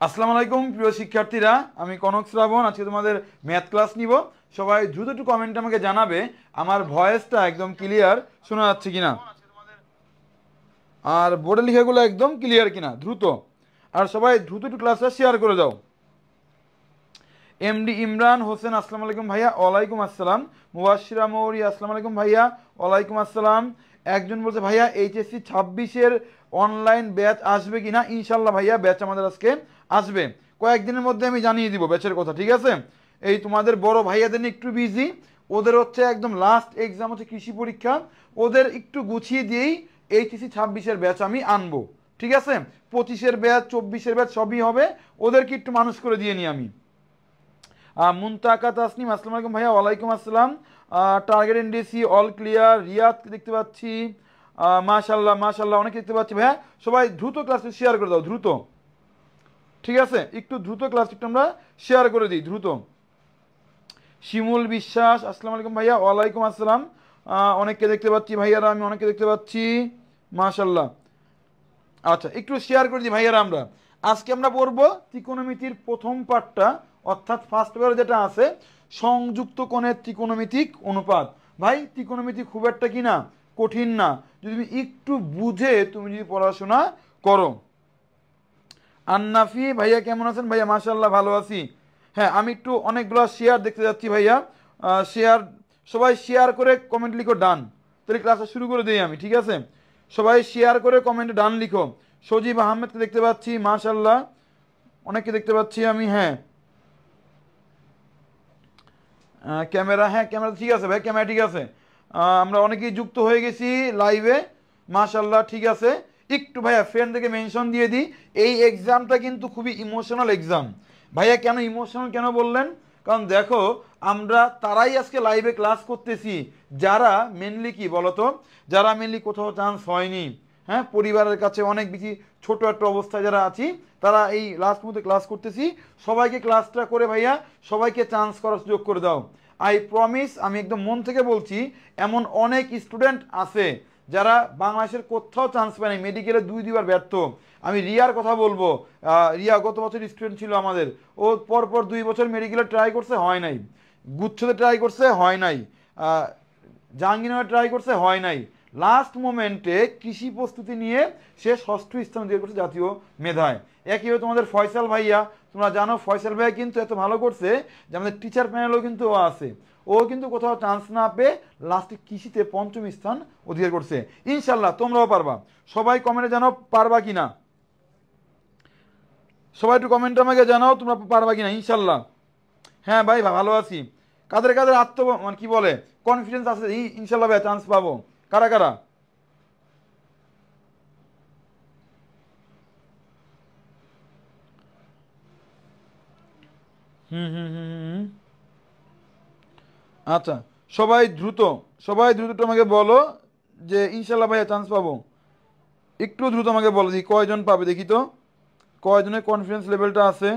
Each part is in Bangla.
আসসালামু আলাইকুম প্রিয় শিক্ষার্থীরা, আমি কনক শ্রাবণ। আজকে তোমাদের ম্যাথ ক্লাস নিব। সবাই দ্রুত একটু কমেন্টে আমাকে জানাবে আমার ভয়েসটা একদম ক্লিয়ার শোনা যাচ্ছে কিনা, আর বোর্ডে লেখাগুলো একদম ক্লিয়ার কিনা দ্রুত। আর সবাই দ্রুত একটু ক্লাসটা শেয়ার করে দাও। এমডি ইমরান হোসেন আসসালামু আলাইকুম ভাইয়া। ওয়ালাইকুম আসসালাম। মুবাশশিরা মৌরি আসসালামু আলাইকুম ভাইয়া। ওয়ালাইকুম আসসালাম। একজন বলছে ভাইয়া এইচএসসি 26-এর অনলাইন ব্যাচ আসবে কিনা। ইনশাল্লাহ ভাইয়া ব্যাচ আমাদের আজকে আসবে, কয়েকদিনের মধ্যে আমি জানিয়ে দিব ব্যাচের কথা, ঠিক আছে? এই তোমাদের বড় ভাইয়াদের নিয়ে একটু বিজি, ওদের হচ্ছে একদম লাস্ট এক্সাম হচ্ছে কৃষি পরীক্ষা, ওদের একটু গুছিয়ে দিয়েই এইচএসসি 26-এর ব্যাচ আমি আনবো, ঠিক আছে? 25-এর ব্যাচ 24-এর ব্যাচ সবই হবে, ওদেরকে একটু মানুষ করে দিয়ে নিই আমি। মুনতাকা তাসনিম আসসালামু আলাইকুম ভাইয়া। ওয়ালাইকুম আসসালাম। Target NDC all clear. Riyad দেখতে পাচ্ছি, মাশাল্লাহ মাশাল্লাহ, অনেকে দেখতে পাচ্ছি ভাইয়া। সবাই দ্রুত ক্লাসে শেয়ার করে দাও দ্রুত, ঠিক আছে? একটু দ্রুত ক্লাস একটু আমরা শেয়ার করে দিই দ্রুত। শিমুল বিশ্বাস আসসালামু আলাইকুম ভাইয়া। ওয়ালাইকুম আসসালাম। অনেককে দেখতে পাচ্ছি ভাইয়ারা, আমি অনেককে দেখতে পাচ্ছি, মাশাল্লাহ। আচ্ছা, একটু শেয়ার করে দিই ভাইয়ারা। আমরা আজকে আমরা পড়বো ত্রিকোণমিতির প্রথম পার্টটা, অর্থাৎ ফার্স্ট পেপারে যেটা আছে সংযুক্ত কোণের ত্রিকোণমিতিক অনুপাত। ভাই ত্রিকোণমিতি খুব একটা কি না কঠিন না, যদি তুমি একটু বুঝে তুমি যদি পড়াশোনা করো। আন্নাফি ভাইয়া কেমন আছেন ভাইয়া? মাশাল্লাহ ভালো আছি। হ্যাঁ, আমি একটু অনেকগুলো শেয়ার দেখতে যাচ্ছি ভাইয়া। শেয়ার, সবাই শেয়ার করে কমেন্ট লিখো ডান, তাহলে ক্লাসটা শুরু করে দিই আমি, ঠিক আছে? সবাই শেয়ার করে কমেন্টে ডান লিখো। সজীব আহমেদকে দেখতে পাচ্ছি, মাশাল্লাহ, অনেককে দেখতে পাচ্ছি আমি। হ্যাঁ, ক্যামেরা, হ্যাঁ ক্যামেরা ঠিক আছে ভাই, ক্যামেরা ঠিক আছে। আমরা অনেকেই যুক্ত হয়ে গেছি লাইভে, মাশাল্লাহ, ঠিক আছে। একটু ভাইয়া ফ্রেন্ডদেরকে মেনশন দিয়ে দিই, এই এক্সামটা কিন্তু খুবই ইমোশনাল এক্সাম। ভাইয়া কেন ইমোশনাল কেন বললেন? কারণ দেখো, আমরা তারাই আজকে লাইভে ক্লাস করতেছি যারা মেনলি কি বলতো, যারা মেনলি কোথাও চান্স হয়নি, হ্যাঁ, পরিবারের কাছে অনেক বেশি ছোট একটা অবস্থায় যারা আছি, তারা এই লাস্ট মধ্যে ক্লাস করতেছি। সবাইকে ক্লাসটা করে ভাইয়া সবাইকে চান্স করার সুযোগ করে দাও। আই প্রমিস, আমি একদম মন থেকে বলছি, এমন অনেক স্টুডেন্ট আছে যারা বাংলাদেশের কোথাও চান্স পায়নি, মেডিকেলে 2-2বার ব্যর্থ। আমি রিয়ার কথা বলবো, রিয়া গত বছর স্টুডেন্ট ছিল আমাদের, ও পরপর 2 বছর মেডিকেলে ট্রাই করছে, হয় নাই। গুচ্ছতে ট্রাই করছে, হয় নাই। জাহাঙ্গীরনগরে ট্রাই করছে, হয় নাই। লাস্ট মোমেন্টে কৃষি প্রস্তুতি নিয়ে সে 6ষ্ঠ স্থান অধিকার করছে জাতীয় মেধায়। একইভাবে তোমাদের ফয়সাল ভাইয়া, তোমরা জানো ফয়সাল ভাইয়া কিন্তু এত ভালো করছে যে আমাদের টিচার প্যানেলও কিন্তু ও আছে, ও কিন্তু কোথাও চান্স না পেয়ে লাস্টে কৃষিতে 5ম স্থান অধিকার করছে। ইনশাল্লাহ তোমরাও পারবা। সবাই কমেন্টে জানাও পারবা কিনা, সবাই একটু কমেন্টে আমাকে জানাও তোমরা পারবা কিনা ইনশাল্লাহ। হ্যাঁ ভাই ভালো আছি। কাদের কাদের মানে কি বলে কনফিডেন্স আছে ইনশাল্লাহ ভাই চান্স পাবো? কারা কারা? হুম হুম হুম হুম। আচ্ছা, সবাই দ্রুত, সবাই দ্রুত একটু আমাকে বলো যে ইনশাল্লাহ ভাইয়া চান্স পাবো। একটু দ্রুত আমাকে বলো দেখি কয়জন পাবে, দেখি তো কয়জনের কনফিডেন্স লেভেলটা আছে,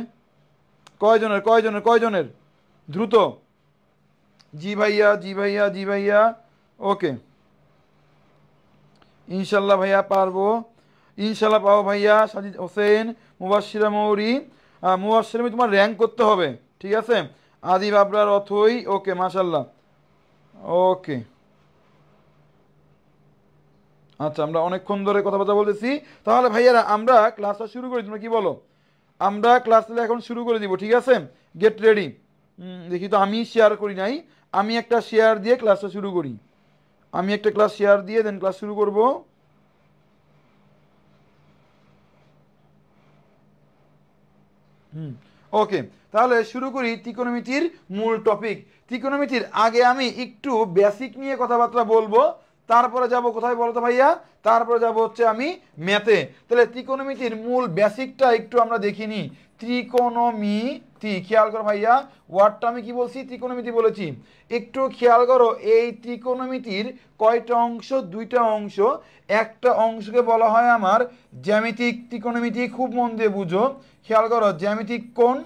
কয়জনের কয়জনের কয়জনের, দ্রুত। জি ভাইয়া, জি ভাইয়া, জি ভাইয়া, ওকে। ইনশাল্লাহ ভাইয়া পারবো, ইনশাল্লাহ পাবো ভাইয়া। সাজিদ হোসেন, মুবাশশিরা মৌরি, মুবাশশিরা মৌরি তোমার র্যাঙ্ক করতে হবে, ঠিক আছে? আদিব আবরার অথই, ওকে মাশাল্লাহ, ওকে। আচ্ছা, আমরা অনেকক্ষণ ধরে কথাবার্তা বলতেছি, তাহলে ভাইয়ারা আমরা ক্লাসটা শুরু করি, তোমরা কি বলো? আমরা ক্লাসটা এখন শুরু করে দিব, ঠিক আছে? Get ready. দেখি তো, আমি শেয়ার করি নাই, আমি একটা শেয়ার দিয়ে ক্লাসটা শুরু করি। আমি একটা ক্লাস শেয়ার দিয়ে দেন ক্লাস শুরু করব। হুম, ওকে। তাহলে শুরু করি ত্রিকোণমিতির মূল টপিক। ত্রিকোণমিতির আগে আমি একটু বেসিক নিয়ে কথাবার্তা বলবো, তারপরে যাব কোথায় বলো তো ভাইয়া, তারপরে যাব হচ্ছে আমি ম্যাথে। তাহলে ত্রিকোণমিতির মূল বেসিকটা একটু আমরা দেখিনি। ত্রিকোণমিতি, খেয়াল করো ভাইয়া, ওয়ার্ডটা আমি কি বলছি? ত্রিকোণমিতি বলেছি। একটু খেয়াল করো, এই ত্রিকোণমিতির কয়টা অংশ? 2টা অংশ। একটা অংশকে বলা হয় আমার জ্যামিতিক ত্রিকোণমিতি, খুব মন দিয়ে বুঝো, খেয়াল করো, জ্যামিতিক কোণ।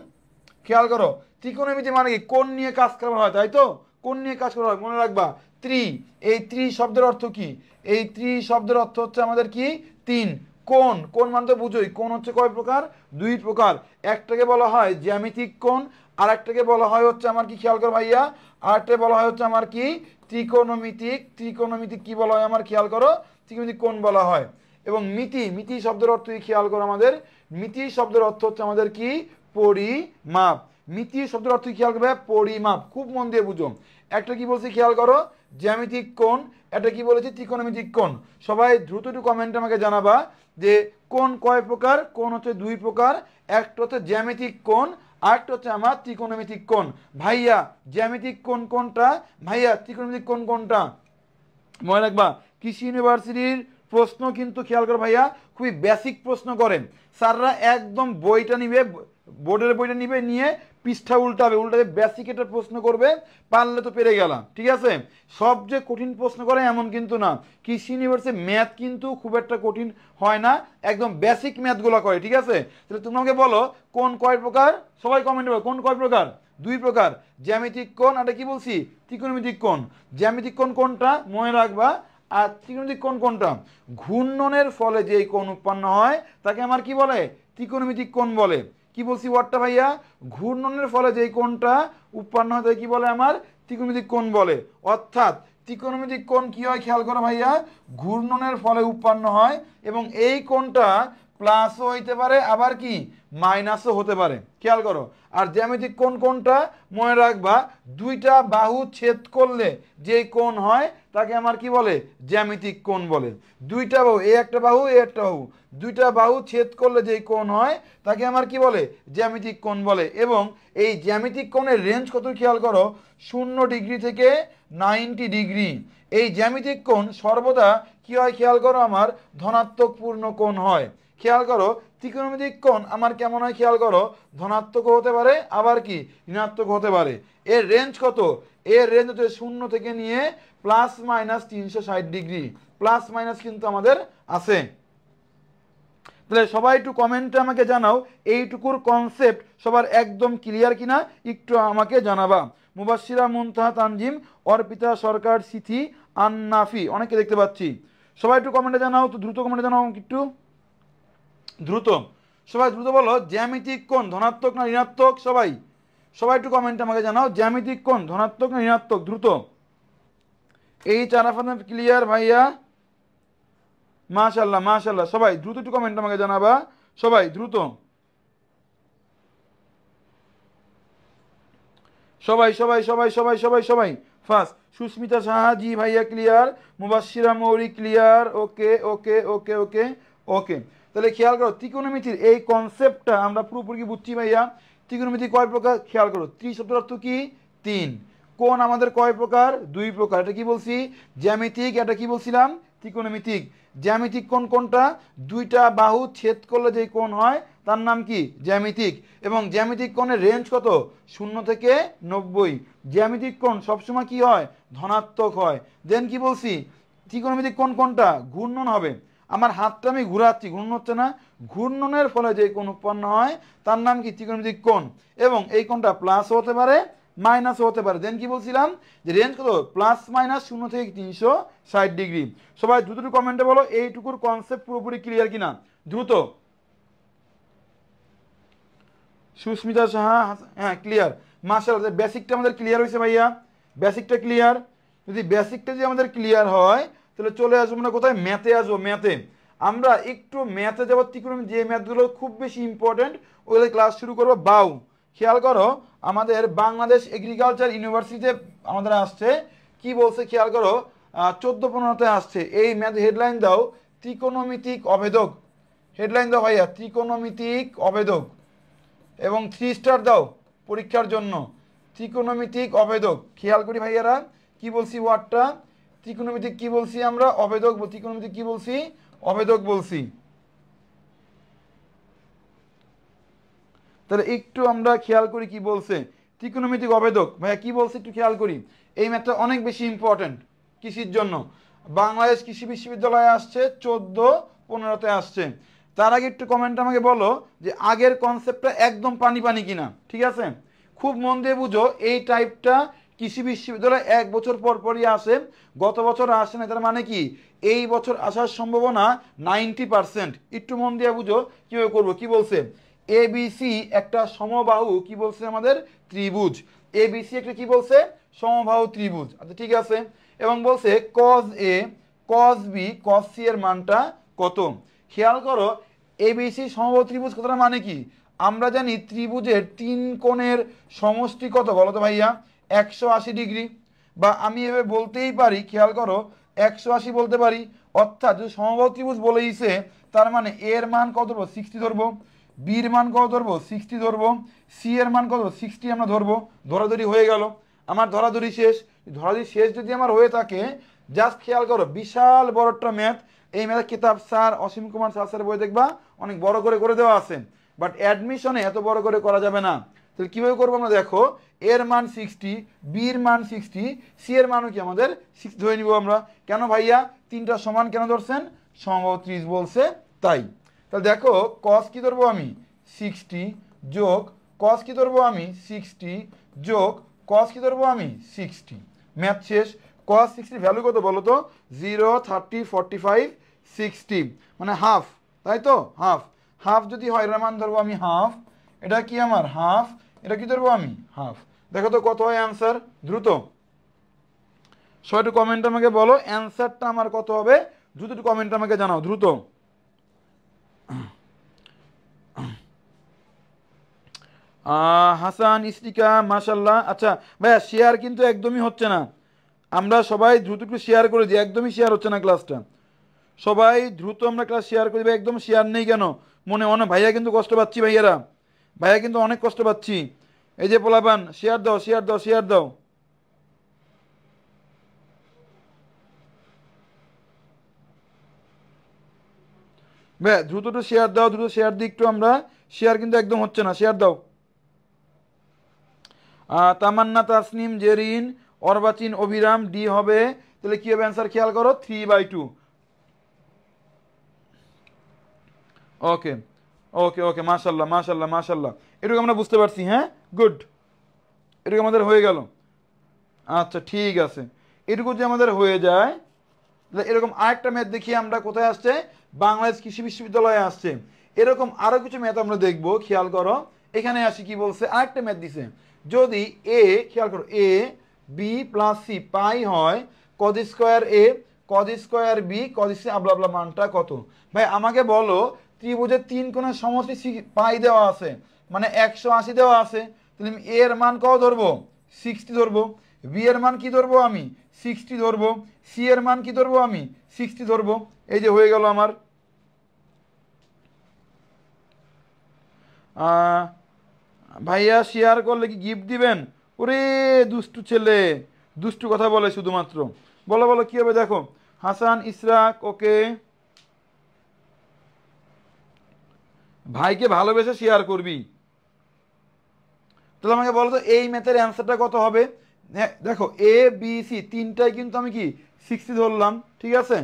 খেয়াল করো, ত্রিকোণমিতি মানে কি? কোণ নিয়ে কাজ করা হয়, তাই তো? কোণ নিয়ে কাজ করা হয়, মনে রাখবা। ত্রি, এই ত্রি শব্দের অর্থ কি? এই ত্রি শব্দের অর্থ হচ্ছে আমাদের কি? 3 কোণ কোণ মানে তো বুঝোই কোণ হচ্ছে কয় প্রকার দুই প্রকার একটাকে বলা হয় জ্যামিতিক কোণ আর একটাকে বলা হয় হচ্ছে আমার কি খেয়াল করো ভাইয়া আরেকটা বলা হয় হচ্ছে আমার কি ত্রিকোণমিতিক ত্রিকোণমিতিক কি বলা হয় আমার খেয়াল করো ত্রিকোণমিতিক কোণ বলা হয় এবং মিতি মিতি শব্দের অর্থ কি খেয়াল করো আমাদের মিতি শব্দের অর্থ হচ্ছে আমাদের কি পরিমাপ মিতি শব্দের অর্থ খেয়াল করবে পরিমাপ খুব মন দিয়ে বুঝো একটা কি বলছি খেয়াল করো জ্যামিতিক কোণ এটা কি বলেছি ত্রিকোণমিতিক কোণ সবাই দ্রুত একটু কমেন্টে আমাকে জানাবা যে কোণ কয় প্রকার কোণ হচ্ছে দুই প্রকার একটা হচ্ছে জ্যামিতিক কোণ আরেকটা হচ্ছে আমার ত্রিকোণমিতিক কোণ ভাইয়া জ্যামিতিক কোণ কোনটা ভাইয়া ত্রিকোণমিতিক কোণ কোনটা মনে রাখবা কৃষি ইউনিভার্সিটির প্রশ্ন কিন্তু খেয়াল করো ভাইয়া খুবই বেসিক প্রশ্ন করেন স্যাররা একদম বইটা নিবে বোর্ডের বইটা নিবে নিয়ে পৃষ্ঠা উল্টাবে উল্টাবে বেসিক একটা প্রশ্ন করবে পারলে তো পেরে গেলাম ঠিক আছে সবচেয়ে কঠিন প্রশ্ন করে এমন কিন্তু না কৃষি ইউনিভার্সিটি ম্যাথ কিন্তু খুব একটা কঠিন হয় না একদম বেসিক ম্যাথগুলো করে ঠিক আছে তাহলে তুমি আমাকে বলো কোন কয় প্রকার সবাই কমেন্টে বলো কোন কয় প্রকার দুই প্রকার জ্যামিতিক কোণ এটা কি বলছি ত্রিকোণমিতিক কোণ জ্যামিতিক কোণ কোনটা মনে রাখবা আর ত্রিকোণমিতিক কোণ কোনটা ঘূর্ণনের ফলে যে কোণ উৎপন্ন হয় তাকে আমার কি বলে ত্রিকোণমিতিক কোণ বলে কি বলছি ওয়ার্ডটা ভাইয়া ঘূর্ণনের ফলে যে কোণটা উৎপন্ন হয় তাকে কি বলে আমার ত্রিকোণমিতিক কোণ বলে অর্থাৎ ত্রিকোণমিতিক কোণ কি হয় খেয়াল করো ভাইয়া ঘূর্ণনের ফলে উৎপন্ন হয় এবং এই কোণটা প্লাসও হইতে পারে আবার কি মাইনাসও হতে পারে খেয়াল করো আর জ্যামিতিক কোণ কোনটা মনে রাখবা দুইটা বাহু ছেদ করলে যে কোণ হয় তাকে আমার কি বলে জ্যামিতিক কোণ বলে দুইটা বাহু এই একটা বাহু এই একটা বাহু দুইটা বাহু ছেদ করলে যে কোণ হয় তাকে আমার কি বলে জ্যামিতিক কোণ বলে এবং এই জ্যামিতিক কোণের রেঞ্জ কত খেয়াল করো 0 ডিগ্রি থেকে 90 ডিগ্রি এই জ্যামিতিক কোণ সর্বদা কি হয় খেয়াল করো আমার ধনাত্মক পূর্ণ কোণ হয় খেয়াল করো ত্রিকোণমিতিক কোণ আমার কেমন হয় খেয়াল করো ধনাত্মক হতে পারে আবার কি ঋণাত্মক হতে পারে এর রেঞ্জ কত এর রেঞ্জ হচ্ছে 0 থেকে নিয়ে plus minus 360 degree plus minus কিন্তু আমাদের আছে তাহলে সবাই একটু কমেন্টে আমাকে জানাও এইটুকুর কনসেপ্ট সবার একদম ক্লিয়ার কিনা একটু আমাকে জানাবা মুবাশশিরা মুনতাহা তানজিম অর্পিতা সরকার সিথি আন্নাফি অনেকে দেখতে পাচ্ছি সবাই একটু কমেন্টে জানাও তো দ্রুত কমেন্টে জানাও একটু দ্রুত সবাই দ্রুত বলো জ্যামিতিক কোণ ধনাত্মক না ঋণাত্মক সবাই সবাই একটু কমেন্টে আমাকে জানাও জ্যামিতিক কোণ ধনাত্মক না ঋণাত্মক দ্রুত এই চারাফাত ক্লিয়ার ভাইয়া মাশাআল্লাহ মাশাআল্লাহ সবাই দ্রুত একটু কমেন্ট আমাকে জানাবা সবাই দ্রুত সবাই সবাই সবাই সবাই সবাই সবাই ফার্স্ট সুস্মিতা সাহা জি ভাইয়া ক্লিয়ার মুবাশশিরা মৌরি ক্লিয়ার ওকে ওকে ওকে ওকে ওকে তাহলে খেয়াল করো ত্রিকোণমিতির এই কনসেপ্টটা আমরা পুরোপুরি বুঝছি ভাইয়া ত্রিকোণমিতি কয় প্রকার খেয়াল করো ত্রি শব্দের অর্থ কি 3 কোণ আমাদের কয় প্রকার দুই প্রকার এটা কি বলছি জ্যামিতিক এটা কি বলছিলাম ত্রিকোণমিতিক জ্যামিতিক কোণ কোনটা দুইটা বাহু ছেদ করলে যে কোণ হয় তার নাম কি জ্যামিতিক এবং জ্যামিতিক কোণের রেঞ্জ কত 0 থেকে 90 জ্যামিতিক কোণ সবসময় কি হয় ধনাত্মক হয় দেন কি বলছি ত্রিকোণমিতিক কোণ কোনটা ঘূর্ণন হবে আমার হাতটা আমি ঘুরাচ্ছি ঘূর্ণন হচ্ছে না ঘূর্ণনের ফলে যে কোণ উৎপন্ন হয় তার নাম কি ত্রিকোণমিতিক কোণ এবং এই কোণটা প্লাসও হতে পারে মাইনাসও হতে পারে দেন কি বলছিলাম যে রেঞ্জ কত প্লাস মাইনাস 0 থেকে 360 ডিগ্রি সবাই দ্রুত কমেন্টে বলো এইটুকুর কনসেপ্ট পুরোপুরি ক্লিয়ার কিনা দ্রুত সুস্মিতা সাহা হ্যাঁ ক্লিয়ার মাশাআল্লাহ বেসিকটা আমাদের ক্লিয়ার হয়েছে ভাইয়া বেসিকটা ক্লিয়ার যদি বেসিকটা যদি আমাদের ক্লিয়ার হয় তাহলে চলে আসবো না কোথায় ম্যাথে আসবো ম্যাথে আমরা একটু ম্যাথে যাবো ত্রিকোণমিতি যে ম্যাথগুলো খুব বেশি ইম্পর্টেন্ট ওগুলো ক্লাস শুরু করবো বাউ খেয়াল করো আমাদের বাংলাদেশ এগ্রিকালচার ইউনিভার্সিটিতে আমাদের আসছে কি বলছে খেয়াল করো 14-15তে আসছে এই ম্যাথ হেডলাইন দাও ত্রিকোণমিতিক অভেদক হেডলাইন দাও ভাইয়া ত্রিকোণমিতিক অভেদক এবং 3 স্টার দাও পরীক্ষার জন্য ত্রিকোণমিতিক অভেদক খেয়াল করি ভাইয়ারা কি বলছি ওয়ার্ডটা ত্রিকোণমিতিক কি বলছি আমরা অভেদক ত্রিকোণমিতিক কি বলছি অভেদক বলছি তাহলে একটু আমরা খেয়াল করি কি বলছে ত্রিকোণমিতিক অভেদক ভাইয়া কি বলছে একটু খেয়াল করি এই ম্যাথটা অনেক বেশি ইম্পর্টেন্ট কৃষির জন্য বাংলাদেশ কৃষি বিশ্ববিদ্যালয়ে আসছে 14-15তে আসছে তার আগে একটু কমেন্ট আমাকে বলো যে আগের কনসেপ্টটা একদম পানি পানি কিনা ঠিক আছে খুব মন দিয়ে বুঝো এই টাইপটা কৃষি বিশ্ববিদ্যালয় 1 বছর পর পরই আসে, গত বছর আসে না, তার মানে কি এই বছর আসার সম্ভাবনা 90%। একটু মন দিয়ে বুঝো কিভাবে করবো। কি বলছে, এবিসি একটা সমবাহু কি বলছে আমাদের ত্রিভুজ, এবিসি একটা কি বলছে সমবাহু ত্রিভুজ। আচ্ছা ঠিক আছে, এবং বলছে cos A cos B cos C এর মানটা কত। খেয়াল করো এবিসি সমবাহু ত্রিভুজ কথাটা মানে কি, আমরা জানি ত্রিভুজের 3 কোণের সমষ্টি কত বলো তো ভাইয়া, 180 ডিগ্রি। বা আমি এভাবে বলতেই পারি, খেয়াল করো 180 বলতে পারি। অর্থাৎ যদি সমবাহু ত্রিভুজ বলে দিছে, তার মানে এর মান কত ধরবো 60 ধরবো, বির মান কত ধরবো 60 ধরবো, সি এর মান কত 60 আমরা ধরবো। ধরাধরি হয়ে গেল, আমার ধরাধরি শেষ। ধরাধরি শেষ যদি আমার হয়ে থাকে, জাস্ট খেয়াল করো বিশাল বড় একটা ম্যাথ, এই ম্যাথের কিতাব স্যার অসীম কুমার স্যার বই দেখবা অনেক বড় করে দেওয়া আছে, বাট অ্যাডমিশনে এত বড় করে করা যাবে না। তাহলে কীভাবে করবো আমরা দেখো, এর মান 60, বির মান 60, সি এর মানও কি আমাদের 60 ধরে নিব আমরা। কেন ভাইয়া, তিনটা সমান কেন ধরছেন, সমবাহু ত্রিভুজ বলছে তাই। তাহলে দেখো কস কি ধরবো আমি 60 যোগ কস কি ধরবো আমি 60 যোগ কস কি ধরবো আমি 60, ম্যাথ শেষ। কস 60 ভ্যালু কত বলো তো, 0, 30, 45, 60 মানে হাফ, তাই তো হাফ। হাফ যদি হয় এর মান ধরবো আমি হাফ, এটা কি আমার হাফ, এটা কি ধরবো আমি হাফ। দেখো তো কত হয় অ্যান্সার, দ্রুত সবাই একটু কমেন্ট আমাকে বলো অ্যান্সারটা আমার কত হবে, দ্রুত একটু কমেন্ট আমাকে জানাও দ্রুত। হাসান ইস্তিকা মাশাল্লাহ। আচ্ছা ভাইয়া শেয়ার কিন্তু একদমই হচ্ছে না, আমরা সবাই দ্রুত একটু শেয়ার করে দিই, একদমই শেয়ার হচ্ছে না ক্লাসটা। সবাই দ্রুত আমরা ক্লাস শেয়ার করে দিই, একদম শেয়ার নেই কেন, মনে অনেক ভাইয়া কিন্তু কষ্ট পাচ্ছি, ভাইয়ারা ভাইয়া কিন্তু অনেক কষ্ট পাচ্ছি। এই যে পোলাপান শেয়ার দাও শেয়ার দাও শেয়ার দাও। ভাই দ্রুত একটু শেয়ার দাও, দ্রুত শেয়ার দিই একটু আমরা, শেয়ার কিন্তু একদম হচ্ছে না, শেয়ার দাও। তামান্না তাসনিম জেরিন অর্বাচীন অভিরাম ডি হবে, তাহলে কি হবে অ্যান্সার খেয়াল করো 3/2। ওকে ওকে ওকে মাশাল্লাহ মাশাল্লাহ মাশাল্লাহ, এটুকু আমরা বুঝতে পারছি, হ্যাঁ গুড, এটুকু আমাদের হয়ে গেল। আচ্ছা ঠিক আছে, এটুকু যে আমাদের হয়ে যায়, তাহলে এরকম আরেকটা ম্যাথ দেখি আমরা, কোথায় আসছে বাংলাদেশ কৃষি বিশ্ববিদ্যালয়ে আসছে। এরকম আরো কিছু ম্যাথ আমরা দেখবো, খেয়াল করো এখানে আসি কি বলছে, আরেকটা ম্যাথ দিছে, যদি এ খেয়াল করো A B plus C pi হয় cos square A cos square B cos C আবলা আবলা মানটা কত। ভাই আমাকে বলো ত্রিভুজের 3 কোণের সমষ্টি পাই দেওয়া আছে, মানে 180 দেওয়া আছে, তাহলে আমি এ এর মান কত ধরবো 60 ধরবো, বি এর মান কি ধরবো আমি 60 ধরবো, সি এর মান কি ধরবো আমি 60 ধরবো। এই যে হয়ে গেল আমার। ভাইয়া শেয়ার করলে কি গিফট দিবেন, ওরে দুষ্টু ছেলে, দুষ্টু কথা বলে শুধুমাত্র। বলো বলো কি হবে দেখো, হাসান ইসরাক ওকে, ভাইকে ভালোবেসে শেয়ার করবি। তাহলে আমাকে বলো তো এই ম্যাথের অ্যান্সারটা কত হবে। দেখো এ বি সি তিনটাই কিন্তু আমি কি 60 ধরলাম, ঠিক আছে,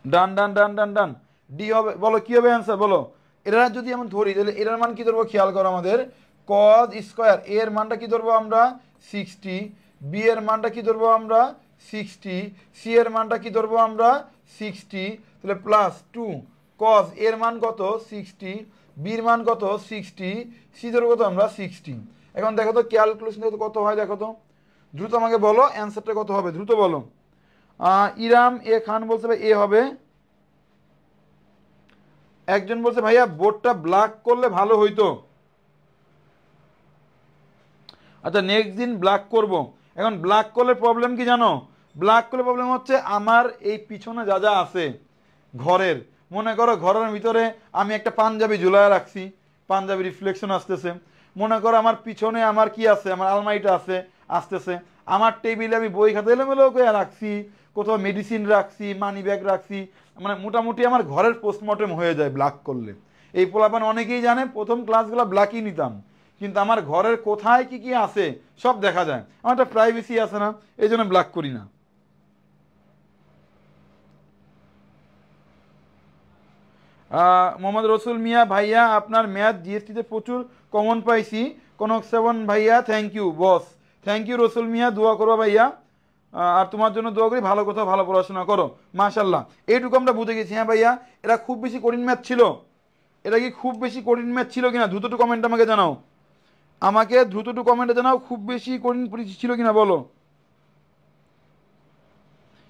ডান ডান ডান ডান ডান, ডি হবে। বলো কি হবে অ্যান্সার বলো, এরা যদি আমি ধরি তাহলে এটার মান কি ধরবো খেয়াল করো, আমাদের কজ স্কোয়ার এর মানটা কি ধরবো আমরা 60, বি এর মানটা কি ধরবো আমরা 60, সি এর মানটা কি ধরবো আমরা 60, তাহলে প্লাস 2 কজ এর মান কত 60, বির মান কত 60, সি ধরবো কত আমরা 60। এখন দেখো তো ক্যালকুলেশন কত হয় দেখো তো, দ্রুত আমাকে বলো অ্যান্সারটা কত হবে, দ্রুত বলো। ইরাম এ খান বলছে ভাই এ হবে, একজন বলছে ভাইয়া বোর্ডটা ব্ল্যাক করলে ভালো হইতো। আচ্ছা নেক্সট দিন ব্ল্যাক করব। এখন ব্ল্যাক করলে প্রবলেম কি জানো, ব্ল্যাক করলে প্রবলেম হচ্ছে আমার এই পিছনে যা যা আছে ঘরের, মনে করো ঘরের ভিতরে আমি একটা পাঞ্জাবি ঝুলায় রাখছি, পাঞ্জাবি রিফ্লেকশন আসতেছে, মনে করো আমার পিছনে আমার কি আছে, আমার আলমারিটা আছে আসতেছে, আমার টেবিলে আমি বই খাতা এলোমেলো করে রাখছি, কোথাও মেডিসিন রাখছি, মানি ব্যাগ রাখছি, মানে মোটামুটি আমার ঘরের পোস্টমর্টেম হয়ে যায় ব্ল্যাক করলে। এই পোলাপান অনেকেই জানে প্রথম ক্লাসগুলো ব্ল্যাকই নিতাম, কিন্তু আমার ঘরের কোথায় কি কি আছে সব দেখা যায়, আমার একটা প্রাইভেসি আছে না, এই জন্য ব্ল্যাক করি না। মোহাম্মদ রসুল মিয়া ভাইয়া আপনার ম্যাথ জিএসটিতে প্রচুর কমন পাইছি, কনক 7 ভাইয়া, thank you boss, thank you Rasul Mia, দোয়া করো ভাইয়া, আর তোমার জন্য দোয়া করি, ভালো কোথাও ভালো পড়াশোনা করো, মাশাল্লাহ। এইটুকু আমরা বুঝে গেছি। হ্যাঁ ভাইয়া, এটা খুব বেশি কঠিন ম্যাথ ছিল? এটা কি খুব বেশি কঠিন ম্যাথ ছিল কিনা? দ্রুত একটু কমেন্ট আমাকে জানাও, আমাকে দ্রুত একটু কমেন্টে জানাও, খুব বেশি কঠিন ছিল কিনা বলো।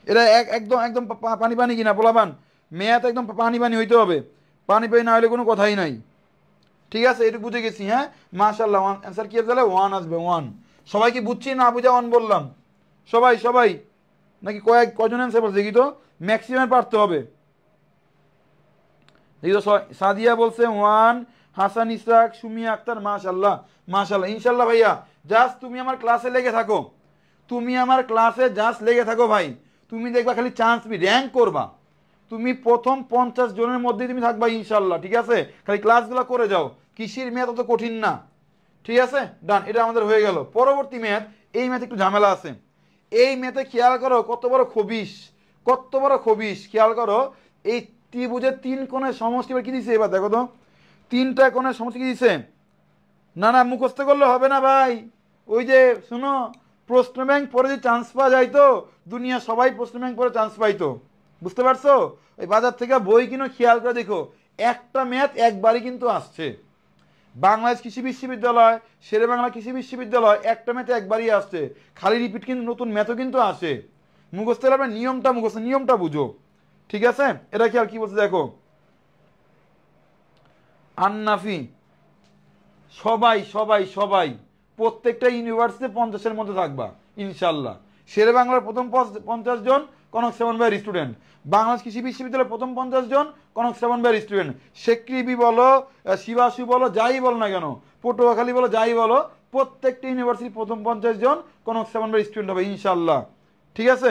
এটা একদম একদম পানি পানি কিনা পোলাপান, ম্যাথ একদম পানি পানি হইতে হবে, পানি পানি না হলে কোনো কথাই নাই। ঠিক আছে, এটুকু বুঝে গেছি। হ্যাঁ মাশাল্লাহ, অ্যান্সার কি তাহলে 1 আসবে, 1। সবাই কি বুঝছি না বুঝা 1 বললাম? সবাই সবাই নাকি কয়জন অ্যান্সার বলছে? দেখি তো, ম্যাক্সিমাম পারতে হবে। দেখি তো, সাদিয়া বলছে 1, হাসান ইসরাক, সুমিয়া আক্তার, মাশাল্লাহ মাশাল্লাহ। ইনশাল্লাহ ভাইয়া, জাস্ট তুমি আমার ক্লাসে লেগে থাকো, তুমি আমার ক্লাসে জাস্ট লেগে থাকো ভাই, তুমি দেখবা খালি চান্স পি র্যাঙ্ক করবা, তুমি প্রথম 50 জনের মধ্যেই তুমি থাকবা ইনশাল্লাহ। ঠিক আছে, খালি ক্লাসগুলো করে যাও, কৃষির ম্যাথ অত কঠিন না। ঠিক আছে, ডান, এটা আমাদের হয়ে গেল। পরবর্তী ম্যাথ, এই ম্যাথে একটু ঝামেলা আছে। এই ম্যাথে খেয়াল করো কত বড় খবিশ, কত বড় খবিশ, খেয়াল করো। এই ত্রিভুজের 3 কোণের সমষ্টি এবার কি দিছে, এবার দেখো তো, 3টা কোণের সমষ্টি কি দিছে? না না, মুখস্থ করলে হবে না ভাই, ওই যে শোনো, প্রশ্ন ব্যাংক পরে যে চান্স পাওয়া যায় তো, দুনিয়া সবাই প্রশ্ন ব্যাংক পরে চান্স পাইতো, বুঝতে পারছো? ওই বাজার থেকে বই কিনো, খেয়াল করে দেখো, একটা ম্যাথ একবারই কিন্তু আসছে। বাংলাদেশ কৃষি বিশ্ববিদ্যালয়, শেরে বাংলা কৃষি বিশ্ববিদ্যালয়, একটা ম্যাথ একবারই আসছে, খালি রিপিট কিন্তু নতুন ম্যাথও কিন্তু আসে। মুখস্থ হলে আপনার নিয়মটা মুখস্থ, নিয়মটা বুঝো। ঠিক আছে, এটা খেয়াল কি বলছে দেখো, আন্নাফি, সবাই সবাই সবাই প্রত্যেকটা ইউনিভার্সিটি 50-এর মধ্যে থাকবা ইনশাল্লাহ। শেরে বাংলার প্রথম 50 জন কনক 7 ভাইয়ের স্টুডেন্ট, বাংলাদেশ কৃষি বিশ্ববিদ্যালয়ের প্রথম 50 জন কনক 7 ভাইয়ের স্টুডেন্ট, শেকৃবি বলো, শিবাসু বলো, যাই বলো না কেন, পটুয়াখালী বলো, যাই বলো, প্রত্যেকটা ইউনিভার্সিটির প্রথম 50 জন কনক 7 ভাইয়ের স্টুডেন্ট হবে ইনশাল্লাহ। ঠিক আছে,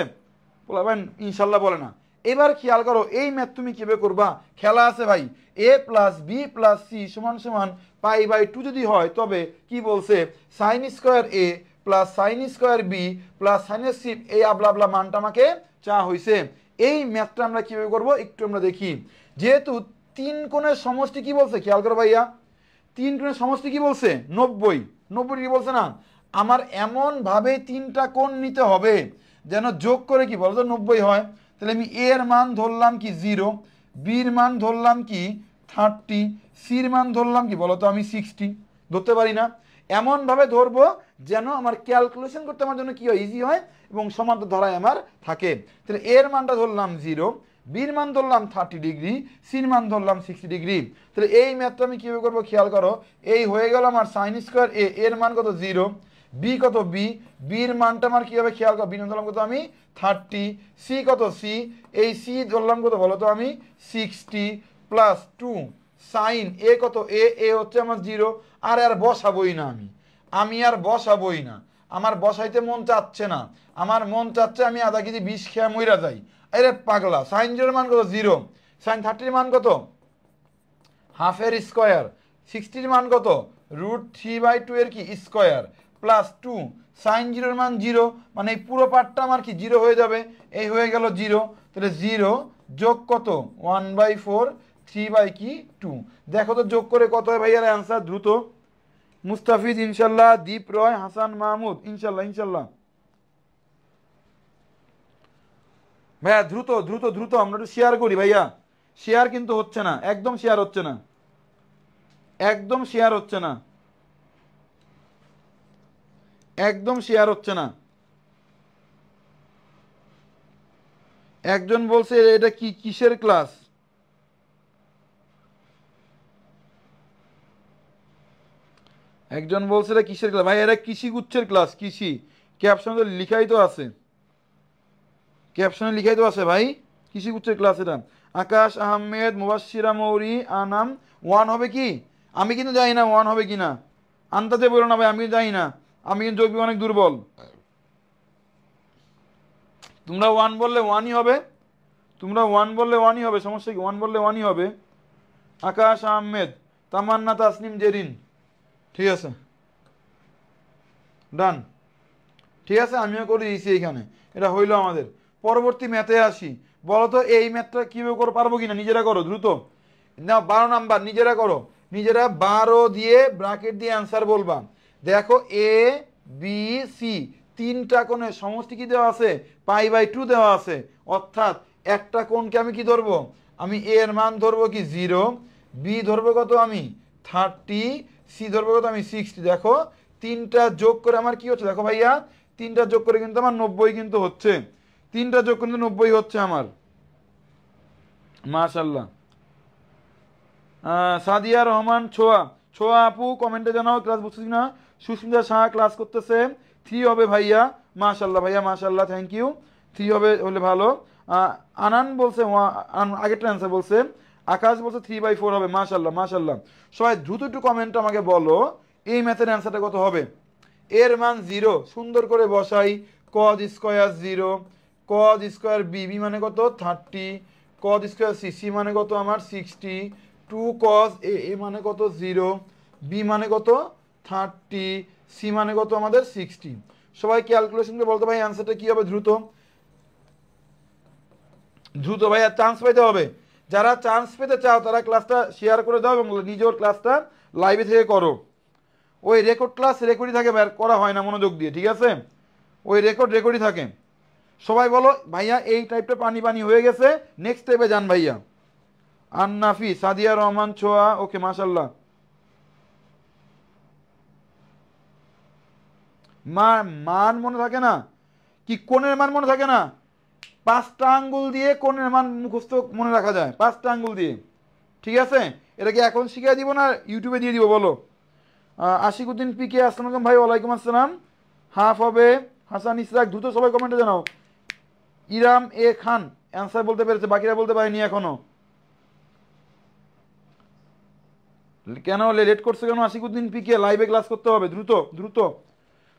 বলবেন ইনশাল্লাহ বলে না। এবার খেয়াল করো, এই ম্যাথ তুমি কিভাবে করবা, খেলা আছে ভাই। a plus B plus C সমান সমান π/2 যদি হয়, তবে কি বলছে, sine square A plus sine square B plus sine C, এই আবলা আবলা মানটা আমাকে চা হয়েছে। এই ম্যাথটা আমরা কিভাবে করব একটু আমরা দেখি। যেহেতু 3 কোণের সমষ্টি কি বলছে, খেয়াল করো ভাইয়া, 3 কোণের সমষ্টি কি বলছে, 90। 90 ডিগ্রি বলছে না, আমার এমন ভাবে 3টা কোণ নিতে হবে যেন যোগ করে কি বলতো 90 হয়। তাহলে আমি এ এর মান ধরলাম কি 0, বির মান ধরলাম কি 30, সির মান ধরলাম কি বলতো আমি 60, ধরতে পারি না? এমন ভাবে ধরবো যেন আমার ক্যালকুলেশন করতে আমার জন্য কি হয়, ইজি হয়, এবং সমান্তর ধরায় আমার থাকে। তাহলে এর মানটা ধরলাম 0, বির মান ধরলাম 30 ডিগ্রি, সির মান ধরলাম 60 ডিগ্রি। তাহলে এই ম্যাথটা আমি কীভাবে করবো, খেয়াল করো, এই হয়ে গেল আমার সাইন স্কোয়ার এ, এর মান কত 0, বি কত বি, বির মানটা আমার কী হবে খেয়াল করো, বি মান ধরলাম কত আমি 30, সি কত সি, এই সি ধরলাম কত বলো তো আমি 60 প্লাস 2 সাইন এ কত এ, এ হচ্ছে আমার 0। আর আর বসাবই না, আমি আর বসাবই না, আমার বসাইতে মন চাচ্ছে না, আমার মন চাচ্ছে আমি আধা কেজি বিষ খেয়ে মইরা যাই। আরে পাগলা, সাইন 0 মান কত 0, সাইন 30 মান কত হাফের স্কোয়ার, 60 মান কত √3/2 এর কি স্কোয়ার, প্লাস 2 সাইন 0 মান 0, মানে এই পুরো পার্টটা আমার কি 0 হয়ে যাবে, এই হয়ে গেল 0। তাহলে 0 যোগ কত 1/4, 3/2। দেখো তো যোগ করে কত হয় ভাইয়ার অ্যান্সার, দ্রুত। মুস্তাফিজ ইনশাল্লাহ, দীপ রয়, হাসান মাহমুদ ইনশাল্লাহ ইনশাল্লাহ। ভাইয়া দ্রুত দ্রুত দ্রুত আমরা একটু শেয়ার করি ভাইয়া, শেয়ার কিন্তু হচ্ছে না, একদম শেয়ার হচ্ছে না, একদম শেয়ার হচ্ছে না, একদম শেয়ার হচ্ছে না। একজন বলছে এটা কি কিসের ক্লাস, একজন বলছে এটা কিসের ক্লাস, ভাই এটা কৃষি গুচ্ছের ক্লাস, কৃষি, ক্যাপশনে তো লিখাই তো আছে, ক্যাপশনে লিখাই তো আছে ভাই, কৃষি গুচ্ছের ক্লাস এটা। আকাশ আহমেদ, মুবাশশিরা মৌরি, আনাম 1 হবে কি, আমি কিন্তু জানি না 1 হবে কি না, আন্দাজে বলো না ভাই, আমি জানি না, আমি কিন্তু যোগ অনেক দুর্বল। তোমরা 1 বললে 1ই হবে, তোমরা 1 বললে 1ই হবে, সমস্যা কি, 1 বললে 1ই হবে। আকাশ আহমেদ, তামান্না তাসনিম জেরিন, ঠিক আছে, ডান, ঠিক আছে, আমিও করে দিয়েছি এইখানে, এটা হইলো আমাদের। পরবর্তী ম্যাথে আসি, বলো তো এই ম্যাথটা কীভাবে করে পারবো কিনা, নিজেরা করো দ্রুত না, 12 নাম্বার নিজেরা করো, নিজেরা 12 দিয়ে ব্র্যাকেট দিয়ে অ্যান্সার বলবা। দেখো এ বি সি তিনটা কোণের সমষ্টি কি দেওয়া আছে, π/2 দেওয়া আছে। অর্থাৎ একটা কোণকে আমি কি ধরবো, আমি এ এর মান ধরবো কি 0, বি ধরবো কত আমি 30, সি ধরবো কত আমি 60। দেখো তিনটা যোগ করে আমার কি হচ্ছে, দেখো ভাইয়া তিনটা যোগ করে কিন্তু আমার 90 কিন্তু হচ্ছে, তিনটা যোগ কিন্তু 90 হচ্ছে আমার। মাশাআল্লাহ। সাদিয়া রহমান ছোয়া, ছোয়া আপু কমেন্টে জানাও ক্লাস বুঝতেছি না। সুস্মিতা শাহ ক্লাস করতেছে, 3 হবে ভাইয়া। মাশাআল্লাহ ভাইয়া, মাশাআল্লাহ, থ্যাংক ইউ। 3 হবে হলে ভালো। আনান বলছে, আগেরটা অ্যান্সার বলছে। আকাশ বলছে 3/4 হবে। মাশাআল্লাহ, মাশাআল্লাহ। সবাই দ্রুত একটু কমেন্ট আমাকে বলো এই ম্যাথের অ্যান্সারটা কত হবে। এর মান 0, সুন্দর করে বসাই। cos square 0, cos square B, B মানে কত 30, cos স্কয়ার সি, সি মানে কত আমার 60, 2 cos এ, এ মানে কত 0, বি মানে কত 30, সি মানে কত আমাদের 60। সবাই ক্যালকুলেশন করে বলতে ভাই অ্যান্সারটা কি হবে দ্রুত, দ্রুত ভাইয়া চান্স পেতে হবে। যারা চান্স পেতে চাও তারা ক্লাসটা শেয়ার করে দাও এবং নিজের ক্লাসটা লাইভে থেকে করো। ওই রেকর্ড ক্লাস রেকর্ডই থাকে, বের করা হয় না মনোযোগ দিয়ে, ঠিক আছে? ওই রেকর্ডই থাকে। সবাই বলো ভাইয়া এই টাইপটা পানি পানি হয়ে গেছে, নেক্সট টাইপে যান ভাইয়া। আন্নাফি, সাদিয়া রহমান ছোয়া, ওকে মাশাআল্লাহ। মান মনে থাকে না কি, কোণের মান মনে থাকে না? 5টা আঙ্গুল দিয়ে কোণের মান মুখস্থ মনে রাখা যায়, 5টা আঙ্গুল দিয়ে, ঠিক আছে? এটাকে এখন শিখিয়ে দিব না ইউটিউবে দিয়ে দিব, বলো। আশিকুদ্দিন পিকে, আসসালামু আলাইকুম ভাই। ওয়ালাইকুম আসসালাম। হাফ হবে। হাসান ইসরাক, দ্রুত সবাই কমেন্টে জানাও। ইরাম এ খান অ্যান্সার বলতে পেরেছে, বাকিরা বলতে পারেনি এখনো। কেন লেট করছে কেন? আশিকুদ্দিন পিকে, লাইভে ক্লাস করতে হবে, দ্রুত দ্রুত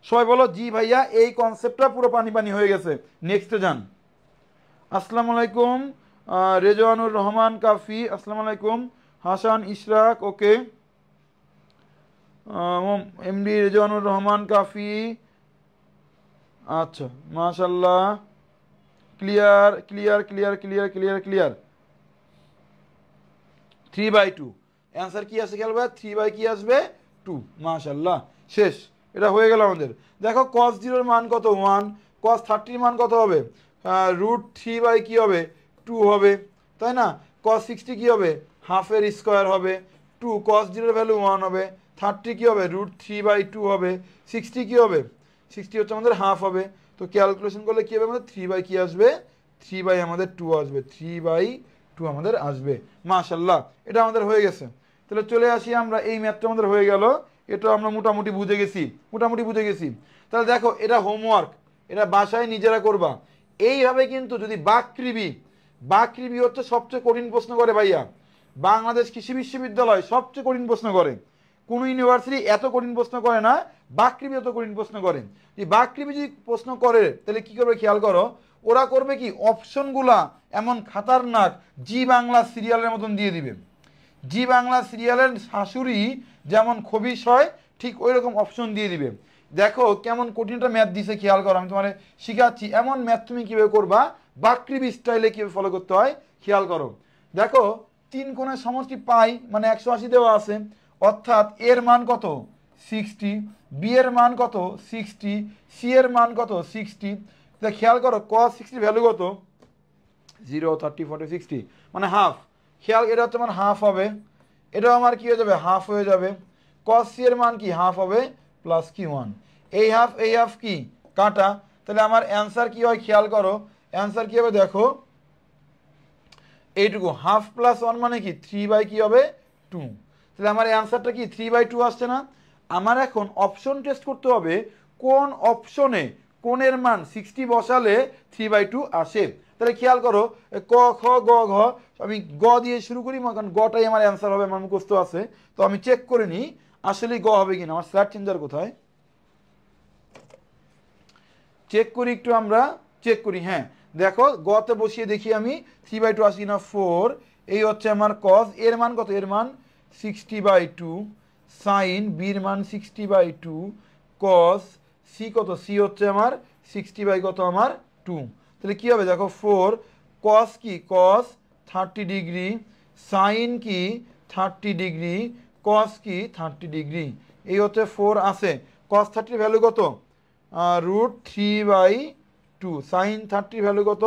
সবাই বলো। জি ভাইয়া এই কনসেপ্টটা পুরো পানি পানি হয়ে গেছে, নেক্সটে যান। আসসালামু আলাইকুম রেজওয়ানুর রহমান কাফি, আসসালামু আলাইকুম। হাসান ইশরাক, ওকে। এমডি রেজওয়ানুর রহমান কাফি, আচ্ছা মাশাআল্লাহ। Clear clear clear clear clear clear. 3/2 answer কি আসে খেয়াল ভাই, 3 কি আসবে 2। মাশাআল্লাহ, শেষ। এটা হয়ে গেল আমাদের। দেখো cos 0 এর মান কত 1, cos 30 এর মান কত হবে √3 কি হবে 2 হবে, তাই না? cos 60 কি হবে হাফের স্কয়ার হবে, 2 cos 0 এর ভ্যালু 1 হবে, 30 কি হবে √3/2 হবে, 60 কি হবে 60 হচ্ছে আমাদের হাফ হবে। তো ক্যালকুলেশন করলে কি হবে আমাদের 3 কি আসবে, 3 আমাদের 2 আসবে, 3/2 আমাদের আসবে। মাশাআল্লাহ, এটা আমাদের হয়ে গেছে। তাহলে চলে আসি আমরা, এই ম্যাথটা আমাদের হয়ে গেল। এটা আমরা মোটামুটি বুঝে গেছি। তাহলে দেখো এটা হোমওয়ার্ক, এটা বাসায় নিজেরা করবা। এইভাবে কিন্তু যদি বাকৃবি হচ্ছে সবচেয়ে কঠিন প্রশ্ন করে ভাইয়া। বাংলাদেশ কৃষি বিশ্ববিদ্যালয় সবচেয়ে কঠিন প্রশ্ন করে, কোন ইউনিভার্সিটি এত কঠিন প্রশ্ন করে না, বাকৃবি এত কঠিন প্রশ্ন করে। এই বাকৃবি যদি প্রশ্ন করে তাহলে কি করবে খেয়াল করো, ওরা করবে কি অপশনগুলা এমন খাতারনাক জি বাংলা সিরিয়ালের মতন দিয়ে দিবে। জি বাংলা সিরিয়ালের শাশুড়ি যেমন খবিশ হয় ঠিক ওই রকম অপশন দিয়ে দিবে। দেখো কেমন কঠিনটা ম্যাথ দিছে, খেয়াল করো, আমি তোমার শিখাচ্ছি এমন ম্যাথ তুমি কিভাবে করবা, বাকৃবি স্টাইলে কিভাবে ফলো করতে হয় খেয়াল করো। দেখো 3 কোণের সমষ্টি পাই মানে 180 দেওয়া আছে, অর্থাৎ এর মান কত 60, বি এর মান কত 60, সি এর মান কত 60। তা খেয়াল করো cos 60 ভ্যালু কত 0, 30, 40, 60 মানে হাফ। খেয়াল, এটা হচ্ছে আমার হাফ হবে, এটাও আমার কি হয়ে যাবে হাফ হয়ে যাবে। cos c এর মান কি হাফ হবে প্লাস কি 1, এই হাফ কি কাটা। তাহলে আমার অ্যান্সার কি হয় খেয়াল করো, অ্যান্সার কি হবে দেখো এইটুকু, হাফ প্লাস 1 মানে কি 3 কি হবে 2। তাহলে আমার অ্যান্সারটা কি 3/2 আসছে না? আমার এখন অপশন টেস্ট করতে হবে, কোন অপশনে কোণের মান 60 বসালে 3/2 আসে। তাহলে খেয়াল করো ক খ গ ঘ, আমি গ দিয়ে শুরু করি কারণ গটাই আমার অ্যান্সার হবে, আমার মুখস্থ আছে। তো আমি চেক করে নিই আসলে গ হবে কিনা। আমার স্ল্যাট চেঞ্জার কোথায়, চেক করি একটু, আমরা চেক করি। হ্যাঁ দেখো গতে বসিয়ে দেখি আমি 3/2 আসি কিনা 4। এই হচ্ছে আমার cos, এর মান কত, এর মান 60/2, sin বির মান 60/2, cos সি কত, সি হচ্ছে আমার 60 কত আমার 2। তাহলে কি হবে দেখো 4 cos কি cos 30 ডিগ্রি, sin কি 30 ডিগ্রি, cos কি 30 ডিগ্রি। এই হচ্ছে 4 আছে, কস 30 ভ্যালু কত √3/2 সাইন 30 ভ্যালু কত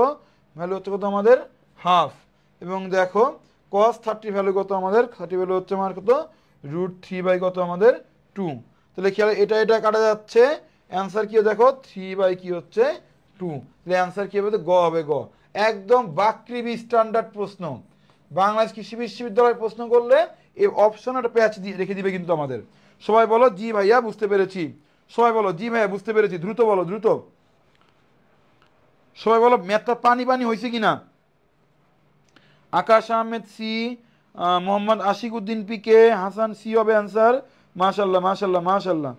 ভ্যালু হচ্ছে কত আমাদের হাফ এবং দেখো কস 30 ভ্যালু কত আমাদের 30 ভ্যালু হচ্ছে আমার কত √3 কত আমাদের 2 তাহলে খেয়াল এটা কাটা যাচ্ছে অ্যান্সার কি দেখো 3 কি হচ্ছে 2 তাহলে অ্যান্সার কি হবে গ হবে গ একদম বাকৃবি স্ট্যান্ডার্ড প্রশ্ন বাংলাদেশ কৃষি বিশ্ববিদ্যালয়ের প্রশ্ন করলে এই অপশন একটা প্যাচ দিয়ে রেখে দিবে কিন্তু আমাদের সবাই বলো জি ভাইয়া বুঝতে পেরেছি সবাই বলো জি ভাইয়া বুঝতে পেরেছি দ্রুত বলো দ্রুত সবাই বলো ম্যাথটা পানি পানি হয়েছে কিনা আকাশ আহমেদ সি মোহাম্মদ আশিক উদ্দিন পিকে হাসান সি হবে অ্যান্সার মাশাল্লাহ মাশাল্লাহ মাশাল্লাহ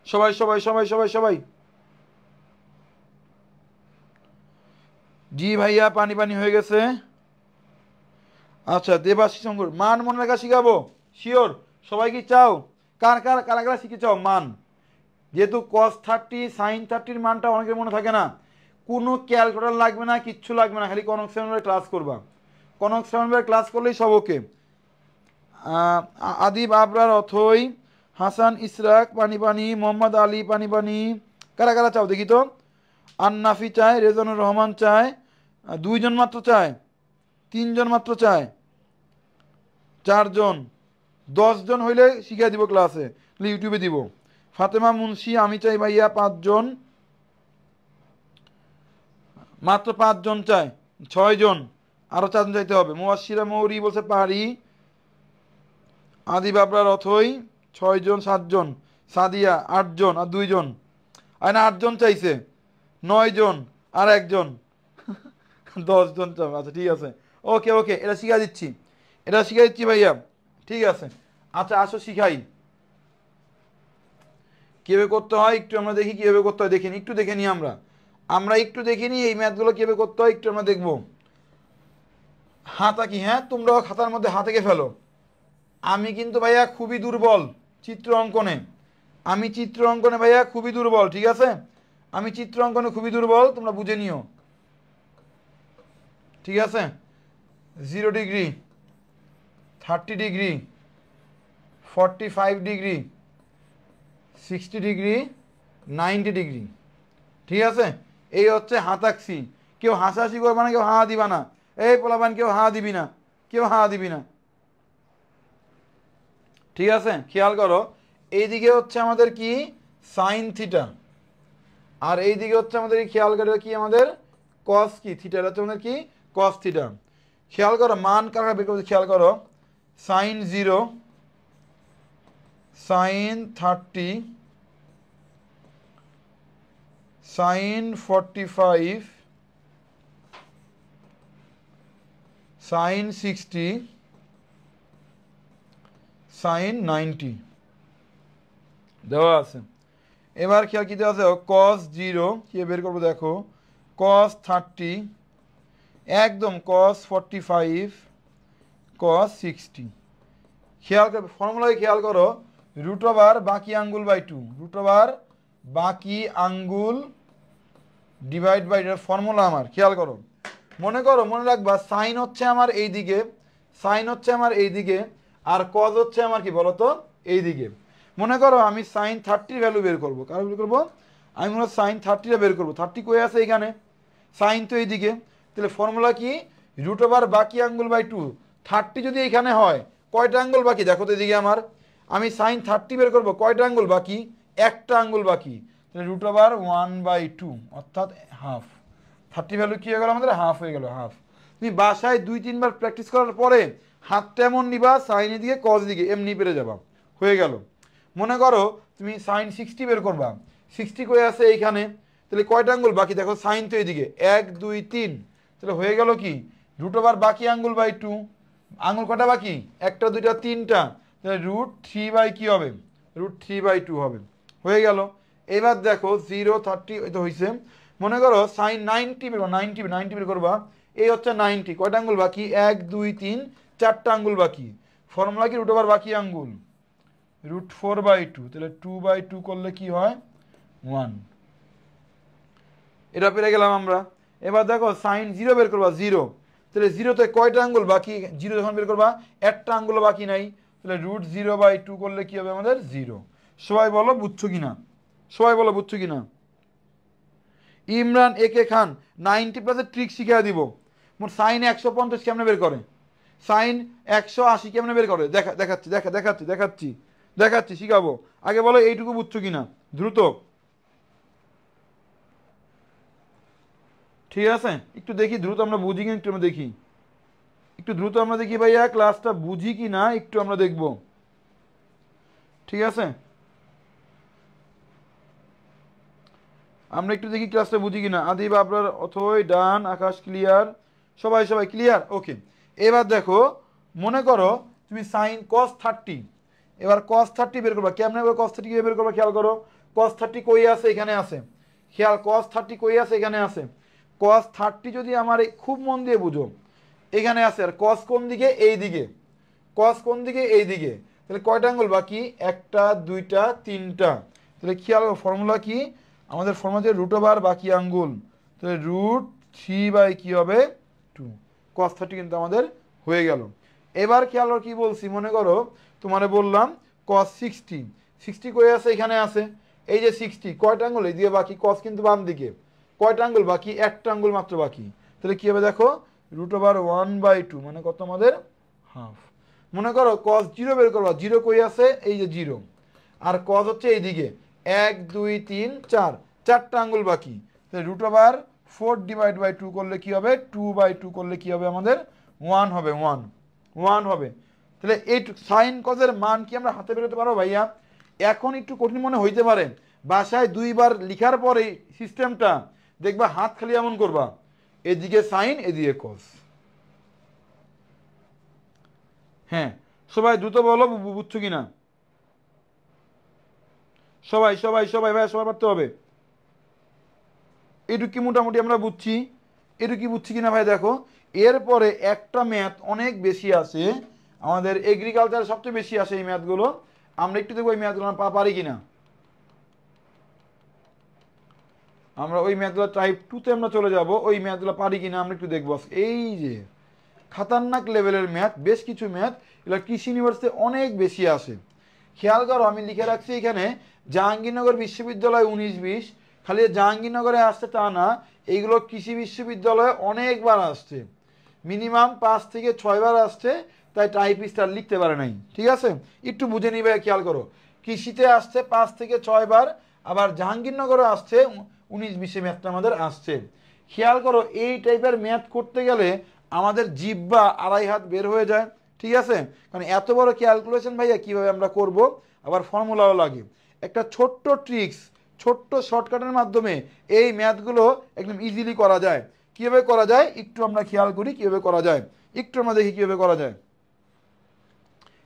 সবাই সবাই সবাই সবাই সবাই জি ভাইয়া পানি পানি হয়ে গেছে আচ্ছা দেবাশিস শঙ্কর মান মনে রাখা শিখাবো শিওর সবাই কি চাও কার কার কারা কারা শিখে চাও মান যেহেতু কস 30 সাইন 30 মানটা অনেকের মনে থাকে না কোনো ক্যালকুলেটর লাগবে না কিচ্ছু লাগবে না খালি কনক সেভেনের ক্লাস করবা কনক সেভেনের ক্লাস করলেই সব ওকে আদিব আবরার অথই হাসান ইসরাক পানি পানি মোহাম্মদ আলী পানি পানি কারা কারা চাও দেখি তো আন্নাফি চায় রেজানুর রহমান চায় 2 জন মাত্র চায় 3 জন মাত্র চায় 4 জন 10 জন হইলে শিখিয়ে দিব ক্লাসে ইউটিউবে দিব ফাতেমা মুন্সি আমি চাই ভাইয়া 5 জন মাত্র 5 জন চায় 6 জন আরো 4 জন চাইতে হবে মুয়াশশিরা মৌরি বলছে পারি আদি বাবরার অথই 6 জন 7 জন সাদিয়া 8 জন আর 2 জন আর না 8 জন চাইছে 9 জন আর 1 জন 10 জন চাও আচ্ছা ঠিক আছে ওকে ওকে এটা শিখিয়ে দিচ্ছি ভাইয়া ঠিক আছে আচ্ছা আসো শিখাই কীভাবে করতে হয় একটু আমরা দেখি কীভাবে করতে হয় দেখিনি একটু দেখে নিই আমরা একটু দেখে নিই এই ম্যাথগুলো কীভাবে করতে হয় একটু আমরা দেখবো হাতা কি হ্যাঁ তোমরাও খাতার মধ্যে হাত এঁকে ফেলো আমি কিন্তু ভাইয়া খুবই দুর্বল চিত্র অঙ্কনে ভাইয়া খুবই দুর্বল ঠিক আছে আমি চিত্র অঙ্কনে খুবই দুর্বল তোমরা বুঝে নিও ঠিক আছে 0 degree 30 degree 45 degree 60 degree 90 degree ঠিক আছে এই হচ্ছে হাতাকসি কেউ হাসাহাসি করবে না কেউ হাঁ দিবা না এই পোলাবান কেউ হাঁ দিবি না ঠিক আছে খেয়াল করো এইদিকে হচ্ছে আমাদের কি সাইন থিটা আর এইদিকে হচ্ছে আমাদের খেয়াল করো কি আমাদের কস কি থিটা হচ্ছে আমাদের কি কস থিটা খেয়াল করো মান কারা বের করতে খেয়াল করো sine 0 sine 30 sine 45 sine 60 sine 90 দেওয়া আছে এবার খেয়াল কি দেওয়া আছে কস 0 কি বের করবো দেখো কস 30 একদম কস 45 কস 60 খেয়াল করো ফর্মুলায় খেয়াল করো √, বাকি আঙ্গুল বাই 2 √, বাকি আঙ্গুল ডিভাইড বাই ফর্মুলা আমার খেয়াল করো মনে রাখবা সাইন হচ্ছে আমার এইদিকে আর কজ হচ্ছে আমার কি বলতো এইদিকে মনে করো আমি সাইন 30 ভ্যালু বের করবো কার বের করবো আমি মনে হয় সাইন 30টা বের করবো 30 কই আছে এখানে সাইন তো এইদিকে তাহলে ফর্মুলা কি √, বাকি আঙ্গুল বাই 2 30 যদি এখানে হয় কয়টা আঙ্গুল বাকি দেখো তো এদিকে আমার আমি সাইন 30 বের করবো কয়টা আঙ্গুল বাকি একটা আঙ্গুল বাকি তাহলে √1/2 অর্থাৎ হাফ 30 ভ্যালু কি হয়ে গেল আমাদের হাফ হয়ে গেল হাফ তুমি বাসায় 2-3 বার প্র্যাকটিস করার পরে হাতটা এমন নিবা সাইনের দিকে কজ দিকে এমনি পেরে যাবা হয়ে গেল মনে করো তুমি সাইন 60 বের করবা 60 কই আছে এইখানে তাহলে কয়টা আঙ্গুল বাকি দেখো সাইন তো এইদিকে 1 2 3 তাহলে হয়ে গেল কি √, বাকি আঙ্গুল বাই 2 আঙ্গুল কটা বাকি একটা দুইটা তিনটা তাহলে √3 কি হবে √3/2 হবে হয়ে গেল এবার দেখো 0 30 তো হয়েছে মনে করো সাইন 90 বের করবা এই হচ্ছে 90 কয়টা আঙ্গুল বাকি 1 2 3 4টা আঙ্গুল বাকি ফর্মুলা কি √, বাকি আঙ্গুল √4/2 তাহলে 2/2 করলে কি হয় 1 এটা পেরে গেলাম আমরা এবার দেখো সাইন 0 বের করবা 0 তাহলে জিরোতে কয়টা আঙ্গুল বাকি, জিরো যখন বের করবা একটা আঙ্গুল বাকি নাই, তাহলে √0/2 করলে কি হবে আমাদের 0। সবাই বলো বুঝছো কিনা, সবাই বলো বুঝছো কিনা। ইমরান একে খান 90+ ট্রিক শিখিয়ে দিব। মোট সাইন 150 কেমনে বের করে, সাইন 180 কেমনে বের করে দেখাচ্ছি দেখাচ্ছি দেখাচ্ছি দেখাচ্ছি শিখাবো। আগে বলো এইটুকু বুঝছো কিনা দ্রুত, ঠিক আছে একটু দেখি দ্রুত আমরা বুঝি কিনা, একটু আমরা দেখি, একটু দ্রুত আমরা দেখি ভাইয়া ক্লাসটা বুঝি কি না একটু আমরা দেখব, ঠিক আছে আমরা একটু দেখি ক্লাসটা বুঝি কিনা। আদিব আপনার অথই ডান, আকাশ ক্লিয়ার, সবাই সবাই ক্লিয়ার, ওকে। এবার দেখো মনে করো তুমি সাইন cos 30, এবার cos 30 বের করবা, কেমনে করে cos 30 কিভাবে বের করবা খেয়াল করো। cos 30 কই আছে, এখানে আছে, খেয়াল cos 30 কই আছে, এখানে আছে। cos 30 যদি আমার খুব মন দিয়ে বুঝো এখানে আছে, আর cos কোন দিকে, এই দিকে, cos কোন দিকে, এই দিকে, তাহলে কয়টা আঙ্গুল বাকি, একটা দুইটা তিনটা, তাহলে খেয়াল ফর্মুলা কি আমাদের, ফর্মুলা যে √, বাকি আঙ্গুল, তাহলে √3 কি হবে 2, cos 30 কিন্তু আমাদের হয়ে গেল। এবার খেয়াল কি বলছি, মনে করো তোমারে বললাম cos 60 কই আছে, এখানে আছে, এই যে 60 কয়টা আঙ্গুল এই দিকে বাকি, cos কিন্তু বাম দিকে, কয়টা আঙ্গুল বাকি, একটা আঙ্গুল মাত্র বাকি, তাহলে কি হবে দেখো √1/2 মানে কত আমাদের হাফ। মনে করো cos 0 বের করবা, 0 কই আছে, এই যে 0, আর cos হচ্ছে এইদিকে 1 2 3 4, চারটা আঙ্গুল বাকি, তাহলে √4/2 করলে কি হবে, 2/2 করলে কি হবে আমাদের 1 হবে, 1 হবে। তাহলে এই সাইন কজের মান কি আমরা হাতে বেরোতে পারবো ভাইয়া। এখন একটু কঠিন মনে হইতে পারে, বাসায় 2বার লিখার পরে সিস্টেমটা দেখবা হাত খালি এমন করবা, এদিকে সাইন এদিকে কস। হ্যাঁ সবাই দ্রুত বলো বুঝছো কিনা, সবাই সবাই সবাই ভাই সবাই পারতে হবে। এটুকু কি মোটামুটি আমরা বুঝছি, এটুকু কি বুঝছি কিনা ভাই দেখো। এরপরে একটা ম্যাথ অনেক বেশি আছে আমাদের, এগ্রিকালচার সবচেয়ে বেশি আসে এই ম্যাথগুলো, আমরা একটু দেখবো এই ম্যাথগুলো আমরা পারি কিনা। আমরা ওই ম্যাথগুলো টাইপ 2-তে আমরা চলে যাব, ওই ম্যাথগুলো পারি কিনা আমরা একটু দেখবো। এই যে খাতারনাক লেভেলের ম্যাথ, বেশ কিছু ম্যাথ এগুলো কৃষি ইউনিভার্সিটিতে অনেক বেশি আসে। খেয়াল করো আমি লিখে রাখছি এখানে জাহাঙ্গীরনগর বিশ্ববিদ্যালয় 19-20, খালি জাহাঙ্গীরনগরে আসছে তা না, এইগুলো কৃষি বিশ্ববিদ্যালয়ে অনেকবার আসছে, মিনিমাম 5 থেকে 6 বার আসছে, তাই টাইপ স্টার লিখতে পারে নাই, ঠিক আছে একটু বুঝে নিবে। খেয়াল করো কৃষিতে আসছে 5 থেকে 6 বার, আবার জাহাঙ্গীরনগরে আসছে 19-20 ম্যাথটা আমাদের আসছে। খেয়াল করো এই টাইপের ম্যাথ করতে গেলে আমাদের জিহ্বা 2.5 হাত বের হয়ে যায়, ঠিক আছে, কারণ এত বড় ক্যালকুলেশন ভাইয়া কিভাবে আমরা করব, আবার ফর্মুলাও লাগে। একটা ছোট্ট ট্রিক্স, ছোট্ট শর্টকাটের মাধ্যমে এই ম্যাথগুলো একদম ইজিলি করা যায়। কীভাবে করা যায় একটু আমরা খেয়াল করি, কীভাবে করা যায় একটু আমরা দেখি কীভাবে করা যায়।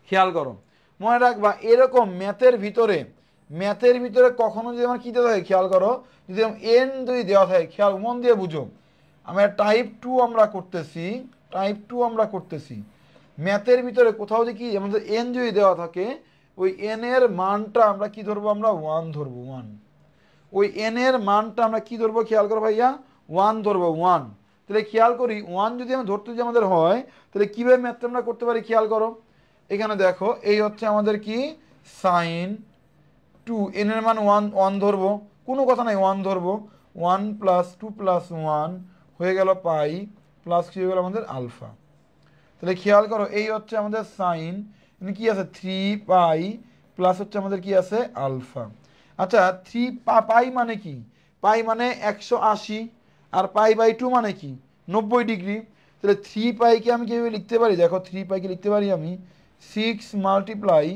খেয়াল করো মনে রাখবা এরকম ম্যাথের ভিতরে কখনো যদি আমার কী দেওয়া থাকে, খেয়াল করো যদি এন যদি দেওয়া থাকে, খেয়াল মন দিয়ে বুঝো, আমরা টাইপ 2 আমরা করতেছি, ম্যাথের ভিতরে কোথাও দেখি আমাদের এন যদি দেওয়া থাকে, ওই এন এর মানটা আমরা কি ধরবো, আমরা 1 ধরবো, 1, ওই এন এর মানটা আমরা কি ধরবো, খেয়াল করো ভাইয়া 1 ধরবো, 1। তাহলে খেয়াল করি 1 যদি আমরা ধরতে যদি আমাদের হয়, তাহলে কীভাবে ম্যাথটা আমরা করতে পারি, খেয়াল করো এখানে দেখো এই হচ্ছে আমাদের কি সাইন 2, এন এর মান 1 ধরবো, কোনো কথা নাই 1 ধরবো, 1 + 2 + 1 হয়ে গেল পাই, প্লাস কি হয়ে গেল আমাদের আলফা। তাহলে খেয়াল করো এই হচ্ছে আমাদের সাইন, মানে কি আছে 3π প্লাস হচ্ছে আমাদের কি আছে আলফা। আচ্ছা 3π মানে কি, পাই মানে 180, আর π/2 মানে কি 90 ডিগ্রি। তাহলে 3πকে আমি কীভাবে লিখতে পারি, দেখো 3πকে লিখতে পারি আমি 6 ×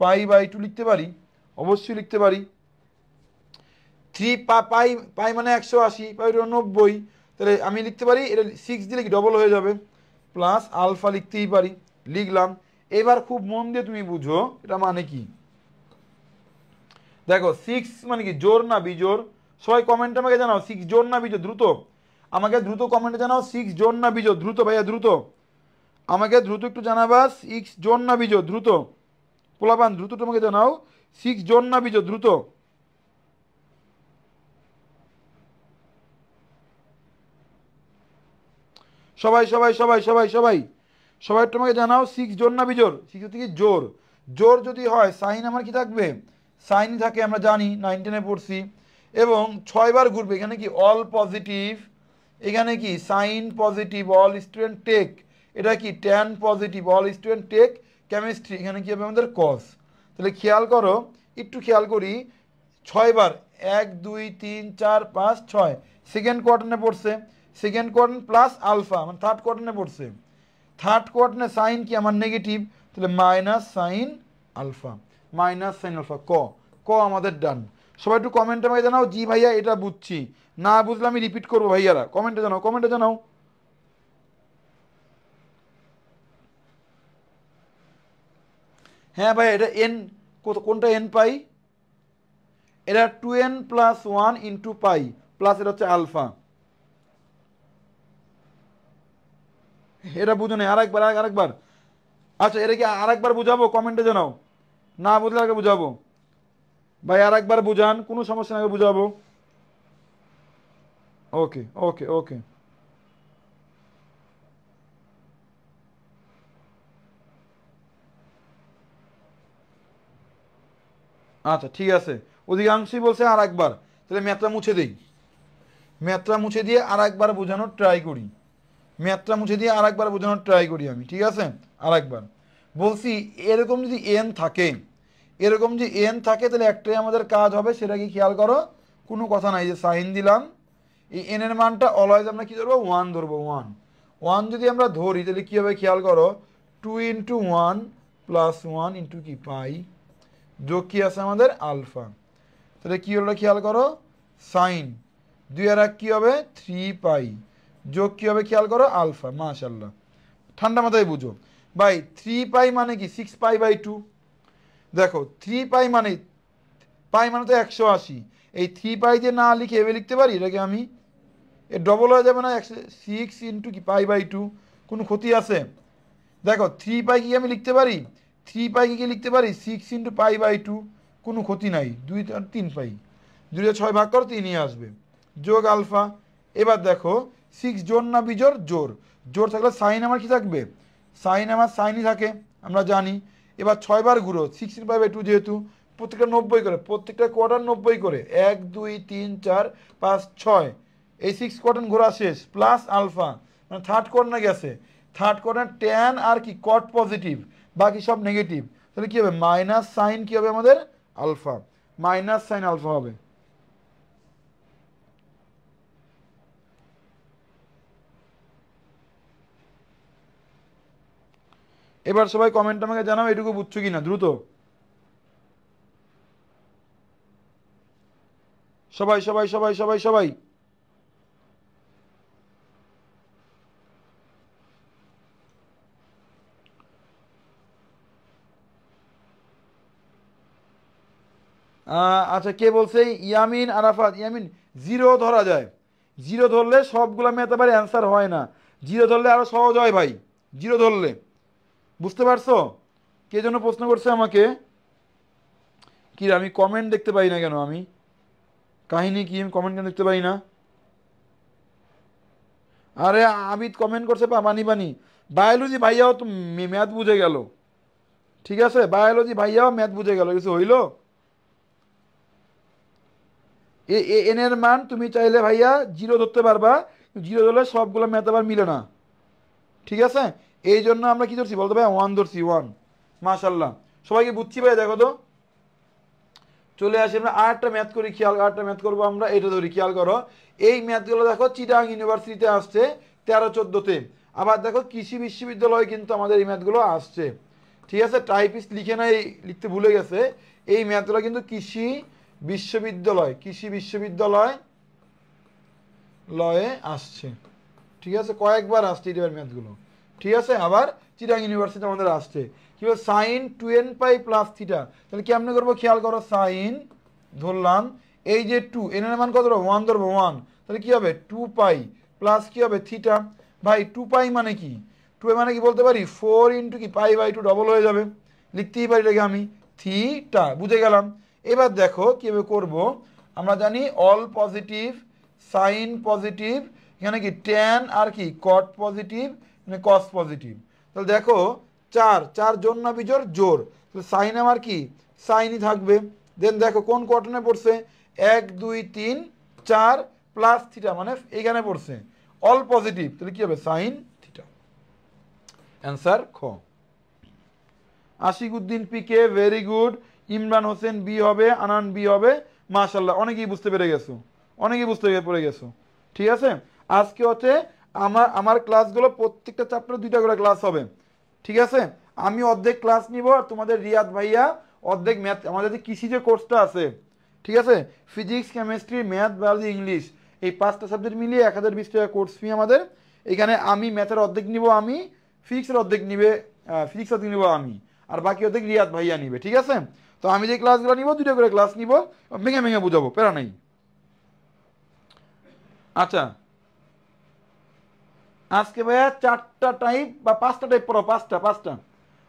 π/2 লিখতে পারি, অবশ্যই লিখতে পারি। 3π মানে 180, π/2 90, তাহলে আমি লিখতে পারি এটা 6 দিলে কি ডবল হয়ে যাবে, প্লাস আলফা লিখতেই পারি, লিখলাম। এবার খুব মন দিয়ে তুমি বুঝো এটা মানে কি, দেখো 6 মানে কি জোর না বিজোর, সবাই কমেন্টে আমাকে জানাও 6 জোর না বিজোর, দ্রুত আমাকে দ্রুত কমেন্টে জানাও 6 জোর না বিজোর, দ্রুত ভাইয়া দ্রুত আমাকে দ্রুত একটু জানাবা 6 জোর না বিজোর, দ্রুত পোলাপান দ্রুত তোমাকে জানাও 6 জোর না বিজোর, দ্রুত। সবাই সবাই সবাই সবাই সবাই সবাই তোমাকে জানাও 6 জোর না বিজোর? 6 হচ্ছে কি জোর। জোর যদি হয় সাইন আমার কি থাকবে? সাইন থাকে, আমরা জানি 9 10-এ পড়ছি। এবং 6 বার ঘুরবে, এখানে কি অল পজিটিভ, এখানে কি sine positive all student take, এটা কি tan positive all student take chemistry, এখানে কি হবে আমাদের কস। তাহলে খেয়াল করো, একটু খেয়াল করি, 6 বার 1 2 3 4 5 6 সেকেন্ড কোয়ার্টারে পড়ছে, সেকেন্ড কোয়ার্টার প্লাস আলফা মানে থার্ড কোয়ার্টারে পড়ছে, থার্ড কোয়ার্টারে সাইন কি আমার নেগেটিভ, তাহলে minus sine alpha, minus sine alpha. ক ক আমাদের ডান। সবাই একটু কমেন্টে আমাকে জানাও জি ভাইয়া এটা বুঝছি, না বুঝলে আমি রিপিট করবো ভাইয়ারা, কমেন্টে জানাও, কমেন্টে জানাও। হ্যাঁ ভাই এটা এন, কোনটা এন পাই? এটা 2n প্লাস 1 ইন্টু পাই প্লাস এটা হচ্ছে আলফা। এটা বুঝো না, আরেকবার আরেকবার। আচ্ছা এটা কি আরেকবার বুঝাবো? কমেন্টে জানাও, না বুঝলে আগে বুঝাবো ভাই, আরেকবার বুঝান, কোনো সমস্যা না, বুঝাবো। ওকে ওকে ওকে আচ্ছা ঠিক আছে, অধিকাংশই বলছে আর একবার, তাহলে ম্যাথটা মুছে দিই, ম্যাথটা মুছে দিয়ে আর একবার বোঝানোর ট্রাই করি, ম্যাথটা মুছে দিয়ে আর একবার বোঝানোর ট্রাই করি আমি, ঠিক আছে? আর একবার বলছি, এরকম যদি এন থাকে, এরকম যদি এন থাকে তাহলে একটাই আমাদের কাজ হবে, সেটা কি খেয়াল করো, কোনো কথা নাই, যে সাইন দিলাম, এই এন এর মানটা অলওয়েজ আমরা কি ধরবো? 1 ধরবো, 1 1 যদি আমরা ধরি তাহলে কী হবে খেয়াল করো, 2 ইন্টু 1 প্লাস 1 ইন্টু কি পাই, যোগ কি আছে আমাদের আলফা, তাহলে কী হলো খেয়াল করো, সাইন 2 আর 1 কী হবে 3 পাই, যোগ কী হবে খেয়াল করো আলফা। মাশাল্লাহ, ঠান্ডা মাথায় বুঝো ভাই। 3 পাই মানে কি 6 পাই বাই 2, দেখো 3 পাই মানে, পাই মানে তো 180, এই 3 পাই দিয়ে না লিখে এভাবে লিখতে পারি, এটাকে আমি এ ডবল হয়ে যাবে না, 6 ইন্টু কি পাই বাই 2, কোনো ক্ষতি আছে? দেখো 3 পাই কি আমি লিখতে পারি, 3 পাই কি লিখতে পারি 6 ইন্টু পাই বাই 2, কোনো ক্ষতি নাই, 2 আর 3 পাই, 2 দিয়ে 6 ভাগ করো 3ই আসবে, যোগ আলফা। এবার দেখো 6 জোর না বিজোর? জোর। জোর থাকলে সাইন আমার কি থাকবে? সাইন আমার সাইনই থাকে, আমরা জানি। এবার 6 বার ঘুরো, 6 পাই বাই 2 যেহেতু, প্রত্যেকটা 90 করে, প্রত্যেকটা কোয়ার্টার 90 করে, 1 2 3 4 5 6, এই 6 কোয়ার্টার ঘোরা শেষ, প্লাস আলফা মানে থার্ড কোয়ার্টার গেছে, থার্ড কোয়ার্টার ট্যান আর কি কট পজিটিভ, বাকি সব নেগেটিভ, তাহলে কি হবে মাইনাস সাইন কি হবে আমাদের আলফা, মাইনাস সাইন আলফা হবে। এবার সবাই কমেন্ট আমাকে জানাও এটুকু বুঝছো কিনা দ্রুত, সবাই সবাই সবাই সবাই সবাই। আচ্ছা কে বলছে? ইয়ামিন আরাফাত, ইয়ামিন জিরো ধরা যায়, জিরো ধরলে সবগুলো ম্যাথ আবার অ্যান্সার হয় না, জিরো ধরলে আরো সহজ হয় ভাই, জিরো ধরলে, বুঝতে পারছো? কে যেন প্রশ্ন করছে আমাকে, কি রে, আমি কমেন্ট দেখতে পাই না কেন, আমি কাহিনী কি, আমি কমেন্ট কেন দেখতে পাই না? আরে আবিদ কমেন্ট করছে বানি বানি, বায়োলজি ভাইয়াও তো ম্যাথ বুঝে গেল, ঠিক আছে, বায়োলজি ভাইয়াও ম্যাথ বুঝে গেল, কিছু হইলো? এন এর মান তুমি চাইলে ভাইয়া জিরো ধরতে পারবা, জিরো ধরলে সবগুলো ম্যাথ আবার মিলে না, ঠিক আছে? এই জন্য আমরা কি ধরছি বলতে ভাই, 1 ধরছি, 1। মাশাল্লাহ, সবাইকে বুঝছি ভাই, দেখো তো, চলে আসি আমরা আরেকটা ম্যাথ করি, খেয়াল, আরেকটা ম্যাথ করবো আমরা, এটা ধরি, খেয়াল করো, এই ম্যাথগুলো দেখো চিটাং ইউনিভার্সিটিতে আসছে 13-14-তে, আবার দেখো কৃষি বিশ্ববিদ্যালয়ে কিন্তু আমাদের এই ম্যাথগুলো আসছে, ঠিক আছে? টাইপিস্ট লিখে নাই, লিখতে ভুলে গেছে, এই ম্যাথগুলো কিন্তু কৃষি বিশ্ববিদ্যালয়, কৃষি বিশ্ববিদ্যালয় লয়ে আসছে, ঠিক আছে? কয়েকবার আসছে এই ম্যাথগুলো, ঠিক আছে? আবার চিটাং ইউনিভার্সিটি আমাদের আসছে, কি বল sine 2n pi plus theta, তাহলে কেমনে করবো খেয়াল করো, সাইন ধরলাম, এই যে 2 এন এর মান কত ধরবো 1 ধরবো, 1, তাহলে কি হবে 2 পাই প্লাস কি হবে থিটা, ভাই 2 পাই মানে কি, 2 মানে কি বলতে পারি 4 ইন্টু কি পাই বাই 2, ডবল হয়ে যাবে, লিখতেই পারি এটাকে আমি থিটা, বুঝে গেলাম। এবার দেখো কীভাবে করবো, আমরা জানি অল পজিটিভ সাইন পজিটিভ এখানে কি ট্যান আর কি কট পজিটিভ, মানে কস পজিটিভ। তাহলে দেখো 4 4 জোর না বিজোর জোর, তাহলে সাইন আমার কি সাইনই থাকবে। দেন দেখো কোন কোয়ার্টারে পড়ছে 1 2 3 4 প্লাস থিটা মানে এইখানে পড়ছে অল পজিটিভ, তাহলে কি হবে সাইন থিটা। অ্যান্সার খ। Ashikuddin PK very good, Imran Hossain B হবে, আনান বি হবে, মাশাল্লাহ অনেকেই বুঝতে পেরে গেছো, অনেকেই বুঝতে পড়ে গেছো। ঠিক আছে, আজকে হচ্ছে আমার ক্লাসগুলো প্রত্যেকটা চ্যাপ্টার 2টা করে ক্লাস হবে। ঠিক আছে, আমি অর্ধেক ক্লাস নিব আর তোমাদের রিয়াদ ভাইয়া অর্ধেক ম্যাথ, আমাদের যে কৃষি যে কোর্সটা আছে, ঠিক আছে, physics chemistry math biology English, এই 5টা সাবজেক্ট মিলিয়ে 1020 টাকা কোর্স ফি আমাদের। এখানে আমি ম্যাথের অর্ধেক নিব, আমি ফিজিক্সের অর্ধেক নিবে, ফিজিক্স অর্ধেক নিব আমি, আর বাকি অর্ধেক রিয়াদ ভাইয়া নিবে। ঠিক আছে, তো আমি যে ক্লাসগুলো নিব 2টা করে ক্লাস নিব, ভেঙে ভেঙে বুঝাবো, প্যারা নেই। আচ্ছা, আজকে ভাইয়া 4টা টাইপ বা 5টা টাইপ পড়াও, 5টা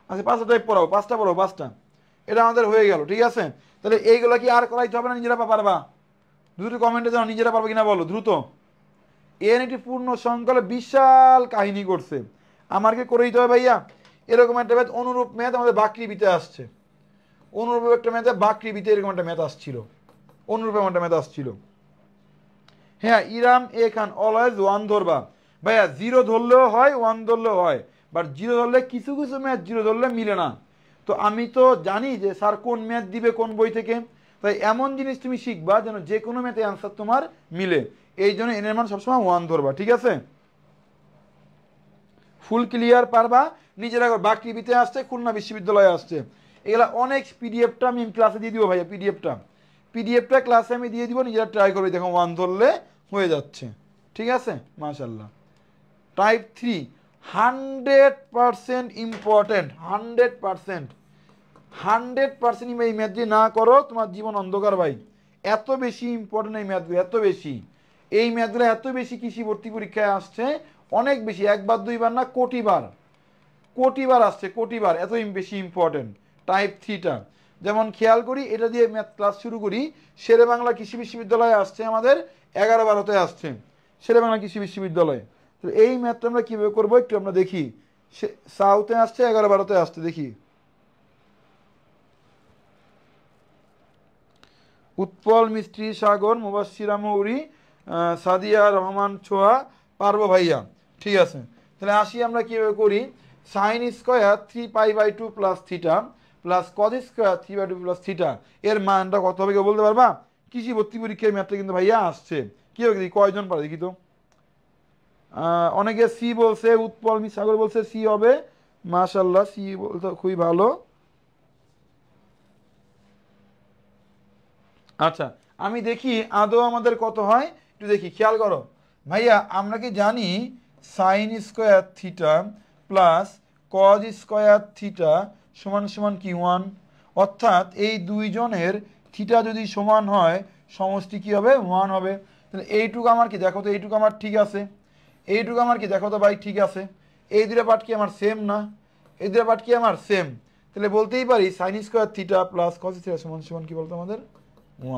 আচ্ছা 5টা টাইপ পড়াও, 5টা পড়াও, 5টা। এটা আমাদের হয়ে গেল। ঠিক আছে, তাহলে এইগুলো কি আর করাইতে হবে না, নিজেরা পারবা? দ্রুত কমেন্টে জানো নিজেরা পারবে কিনা বলো দ্রুত। এনইটি পূর্ণ সংকলে বিশাল কাহিনী করছে, আমার কি করে দিতে হবে ভাইয়া? এরকম একটা ম্যাথ, অনুরূপ ম্যাথ আমাদের বাকৃবিতে আসছে, অনুরূপ একটা ম্যাথে বাকৃবিতে এরকম একটা ম্যাথ আসছিল, অনুরূপ একটা ম্যাথ আসছিল। হ্যাঁ, ইরাম এ খান অলওয়েজ 1 ধরবা ভাইয়া, 0 ধরলেও হয় 1 ধরলেও হয়, বাট 0 ধরলে কিছু কিছু ম্যাথ 0 ধরলে মিলে না। তো আমি তো জানি যে স্যার কোন ম্যাথ দিবে কোন বই থেকে, তাই এমন জিনিস তুমি শিখবা যেন যে কোনো ম্যাথে অ্যান্সার তোমার মিলে, এই জন্য এনের মান সবসময় 1 ধরবা। ঠিক আছে, ফুল ক্লিয়ার পারবা, নিজেরা বাকৃবিতে আসছে, খুলনা বিশ্ববিদ্যালয়ে আসছে, এগুলা অনেক। পিডিএফটা আমি ক্লাসে দিয়ে দিব ভাইয়া, পিডিএফটা ক্লাসে আমি দিয়ে দিব, নিজেরা ট্রাই করবে, দেখো 1 ধরলে হয়ে যাচ্ছে। ঠিক আছে, মাশাল্লাহ। টাইপ 3 100% ইম্পর্টেন্ট, 100% এই ম্যাথ যদি না করো তোমার জীবন অন্ধকার ভাই। এত বেশি ইম্পর্টেন্ট এই ম্যাথগুলো, এত বেশি, এই ম্যাথগুলো এত বেশি কৃষি ভর্তি পরীক্ষায় আসছে, অনেক বেশি, একবার দুইবার না কোটিবার আসছে, কোটিবার, এত বেশি ইম্পর্টেন্ট টাইপ 3টা। যেমন খেয়াল করি, এটা দিয়ে ম্যাথ ক্লাস শুরু করি, শেরে বাংলা কৃষি বিশ্ববিদ্যালয়ে আসছে আমাদের 11-12তে আসছে, শেরে বাংলা কৃষি বিশ্ববিদ্যালয়ে। তো এই ম্যাথটা আমরা কীভাবে করবো একটু আমরা দেখি, সাউথে আসছে 11-12তে আসছে, দেখি। উৎপল মিস্ত্রি সাগর, মুবাশশিরা মৌরি, সাদিয়া রহমান ছোয়া, পারবো ভাইয়া। ঠিক আছে, তাহলে আসি আমরা কীভাবে করি। Sine square 3π/2 plus theta plus cos square 3/2 plus theta, এর মানটা কত হবে কেউ বলতে পারবা? কৃষি ভর্তি পরীক্ষায় ম্যাথটা কিন্তু ভাইয়া আসছে, কি হবে দেখি কয়জন পারে দেখি তো। অনেকে সি বলছে, উৎপল সাগর বলছে সি হবে, মাশাল্লাহ, সি বলতে খুবই ভালো। আচ্ছা, আমি দেখি আদৌ আমাদের কত হয়, একটু দেখি, খেয়াল করো ভাইয়া। আমরা কি জানি sine square theta plus cos square theta সমান সমান কি 1, অর্থাৎ এই দুইজনের থিটা যদি সমান হয় সমষ্টি কি হবে 1 হবে। তাহলে এইটুকু আমার কি দেখো তো, এইটুকু আমার ঠিক আছে, এইটুকু আমার কি দেখো তো ভাই ঠিক আছে, এই দুটো পার্ট কি আমার সেম না, এই দুটো পার্ট কি আমার সেম, তাহলে বলতেই পারি sine square theta plus cause theta সমান সমান কি বলতো আমাদের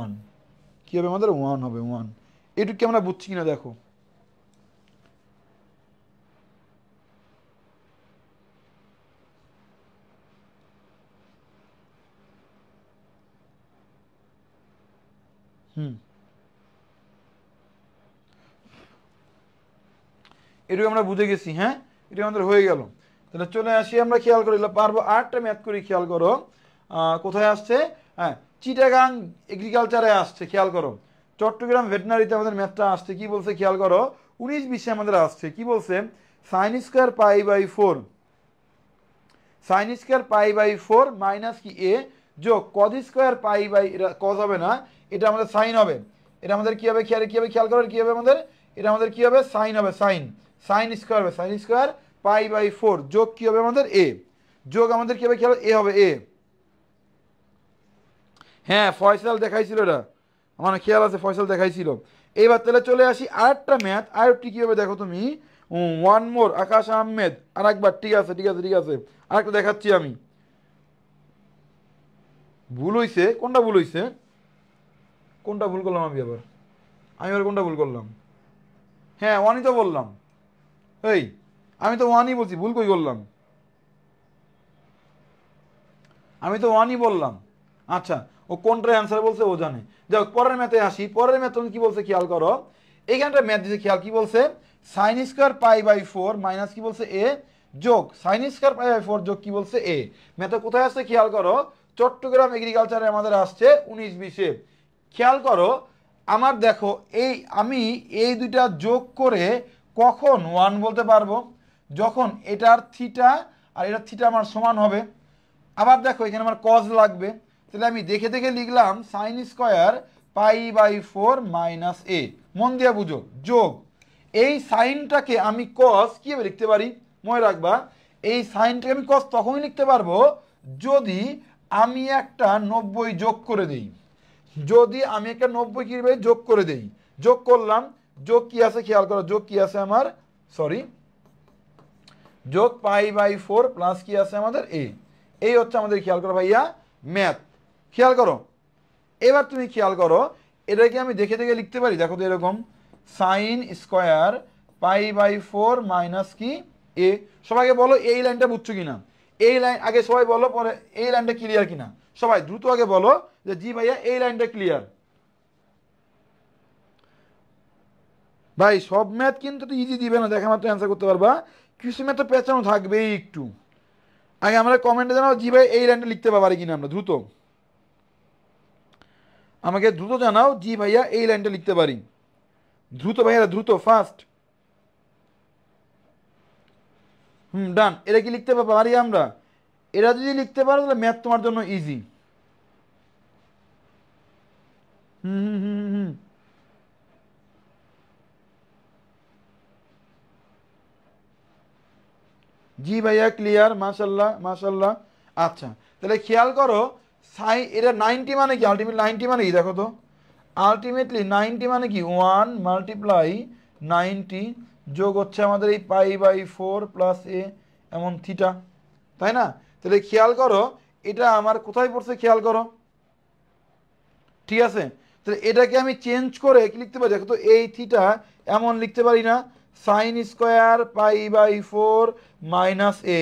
1, কি হবে আমাদের 1 হবে 1। এটুকু কি আমরা বুঝছি কিনা দেখো। এটুকু আমরা বুঝে গেছি, হ্যাঁ, এটা আমাদের হয়ে গেল। তাহলে চলে আসি আমরা, খেয়াল করি পারবো আরেকটা ম্যাথ করি, খেয়াল করো কোথায় আসছে, হ্যাঁ চিটাগাং এগ্রিকালচারে আসছে, খেয়াল করো। চট্টগ্রাম ভেটেনারিতে আমাদের ম্যাথটা আসছে, কি বলছে খেয়াল করো, 19-20 আমাদের আসছে, কি বলছে, sine square π/4, sine square π/4 minus কি এ যোগ কজ স্কোয়ার এটা কজ হবে না, এটা আমাদের সাইন হবে, এটা আমাদের কি হবে খেয়াল করো কি হবে আমাদের, এটা আমাদের কি হবে সাইন হবে, সাইন স্কোয়ার হবে, সাইন স্কোয়ার π/4 যোগ কি হবে আমাদের এ, যোগ আমাদের কি হবে খেয়াল, এ হবে এ। হ্যাঁ ফয়সাল দেখাইছিল, এটা আমার খেয়াল আছে, ফয়সাল দেখাইছিল। এইবার তাহলে চলে আসি আরেকটা ম্যাথ, আরেকটি কি হবে দেখো তুমি, 1 মোর আকাশ আহমেদ, আর একবার, ঠিক আছে আরেকটা দেখাচ্ছি আমি। ভুল হইছে, কোনটা ভুল করলাম আমি আবার কোনটা ভুল করলাম, হ্যাঁ ওয়ানই তো বললাম, এই আমি তো ওয়ানই বলছি, ভুল কই করলাম, আমি তো ওয়ানই বললাম। আচ্ছা, ও কোনটা অ্যান্সার বলছে ও জানে। যাই হোক, পরের ম্যাথে আসি। পরের ম্যাথ কি বলছে খেয়াল করো, এইখানটা ম্যাথ দিতে খেয়াল, কি বলছে, sine square pi by 4 minus কি বলছে এ যোগ সাইন স্কোয়ার পাই বাই 4 যোগ কি বলছে এ। ম্যাথে কোথায় আসছে খেয়াল করো, চট্টগ্রাম এগ্রিকালচারে আমাদের আসছে 19-20-এ। খেয়াল করো আমার, দেখো এই আমি এই দুইটা যোগ করে কখন ওয়ান বলতে পারবো, যখন এটার থিটা আর এটার থিটা আমার সমান হবে। আবার দেখো এখানে আমার কজ লাগবে, তাহলে আমি দেখে দেখে লিখলাম sine square pi by 4 minus A. মন দিয়া বুঝো, যোগ এই সাইনটাকে আমি কজ কীভাবে লিখতে পারি মনে রাখবা, এই সাইনটাকে আমি কজ তখনই লিখতে পারবো যদি আমি একটা 90 যোগ করে দিই। যদি আমি একটা 90 কীভাবে যোগ করে দিই, যোগ করলাম, যোগ কি আছে খেয়াল করো, যোগ কি আছে আমার, সরি, যোগ পাই বাই 4 প্লাস কি আছে আমাদের এ। এই হচ্ছে আমাদের খেয়াল করো ভাইয়া ম্যাথ, খেয়াল করো। এবার তুমি খেয়াল করো এটাকে আমি দেখে দেখে লিখতে পারি, দেখো তো এরকম sine square pi by 4 minus কি এ। সবাইকে বলো এই লাইনটা বুঝছো কিনা, এই লাইন আগে সবাই বলো, পরে এই লাইনটা ক্লিয়ার কিনা, সবাই দ্রুত আগে বলো যে জি ভাইয়া এই লাইনটা ক্লিয়ার। ভাই সব ম্যাথ কিন্তু তো ইজি দিবে না, দেখা মাত্র অ্যান্সার করতে পারবা, কিছু ম্যাথ তো পেঁচানো থাকবেই একটু। আগে আমরা কমেন্টে জানাও জি ভাই এই লাইনটা লিখতে পারি কিনা, আমরা দ্রুত আমাকে দ্রুত জানাও জি ভাইয়া এই লাইনটা লিখতে পারি, দ্রুত ভাইয়া দ্রুত ফাস্ট। ডান, এটা কি লিখতে পারি আমরা, এরা যদি লিখতে পারো তাহলে ম্যাথ তোমার জন্য ইজি। হুম হুম হুম হুম জি ভাইয়া ক্লিয়ার, মাশাল্লাহ মাশাল্লাহ। আচ্ছা তাহলে খেয়াল করো, সাই এটা 90 মানে কি, আলটিমেটলি 90 মানে কি দেখো তো, আলটিমেটলি 90 মানে কি 1 মাল্টিপ্লাই 90 যোগ হচ্ছে আমাদের এই পাই বাই 4 প্লাস এ এমন থিটা, তাই না? তাহলে খেয়াল করো এটা আমার কোথায় পড়ছে খেয়াল করো, ঠিক আছে? তাহলে এটাকে আমি চেঞ্জ করে কি লিখতে পারি দেখো তো, এই থিটা এমন লিখতে পারি না, sine square pi by 4 minus A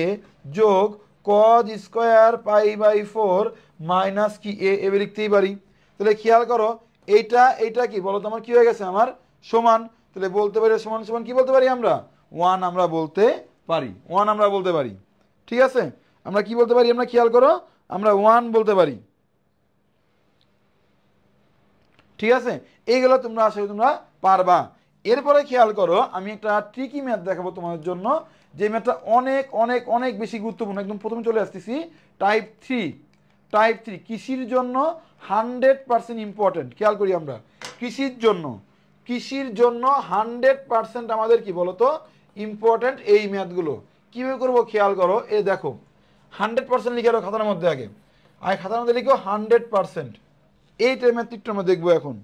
যোগ cos square pi by 4 minus কি এ, এভাবে লিখতেই পারি। তাহলে খেয়াল করো এইটা এইটা কি বলো তো, আমার কি হয়ে গেছে আমার সমান, তাহলে বলতে পারি সমান সমান কি বলতে পারি আমরা, ওয়ান আমরা বলতে পারি, ওয়ান আমরা বলতে পারি, ঠিক আছে? আমরা কি বলতে পারি, আমরা খেয়াল করো আমরা ওয়ান বলতে পারি, ঠিক আছে? এইগুলো তোমরা আশা করি তোমরা পারবা। এরপরে খেয়াল করো আমি একটা ট্রিকি ম্যাথ দেখাবো তোমাদের জন্য, যে ম্যাথটা অনেক অনেক অনেক বেশি গুরুত্বপূর্ণ। একদম প্রথমে চলে আসতেছি, টাইপ 3। টাইপ 3 কৃষির জন্য 100% ইম্পর্টেন্ট। খেয়াল করি আমরা কৃষির জন্য, কৃষির জন্য 100% আমাদের কি বলতো ইম্পর্টেন্ট এই ম্যাথগুলো। কীভাবে করবো খেয়াল করো, এ দেখো 100% লিখে রাখো খাতার মধ্যে, আগে আগে খাতার মধ্যে লিখো 100%। এইটার ম্যাথিকটা আমরা দেখবো এখন।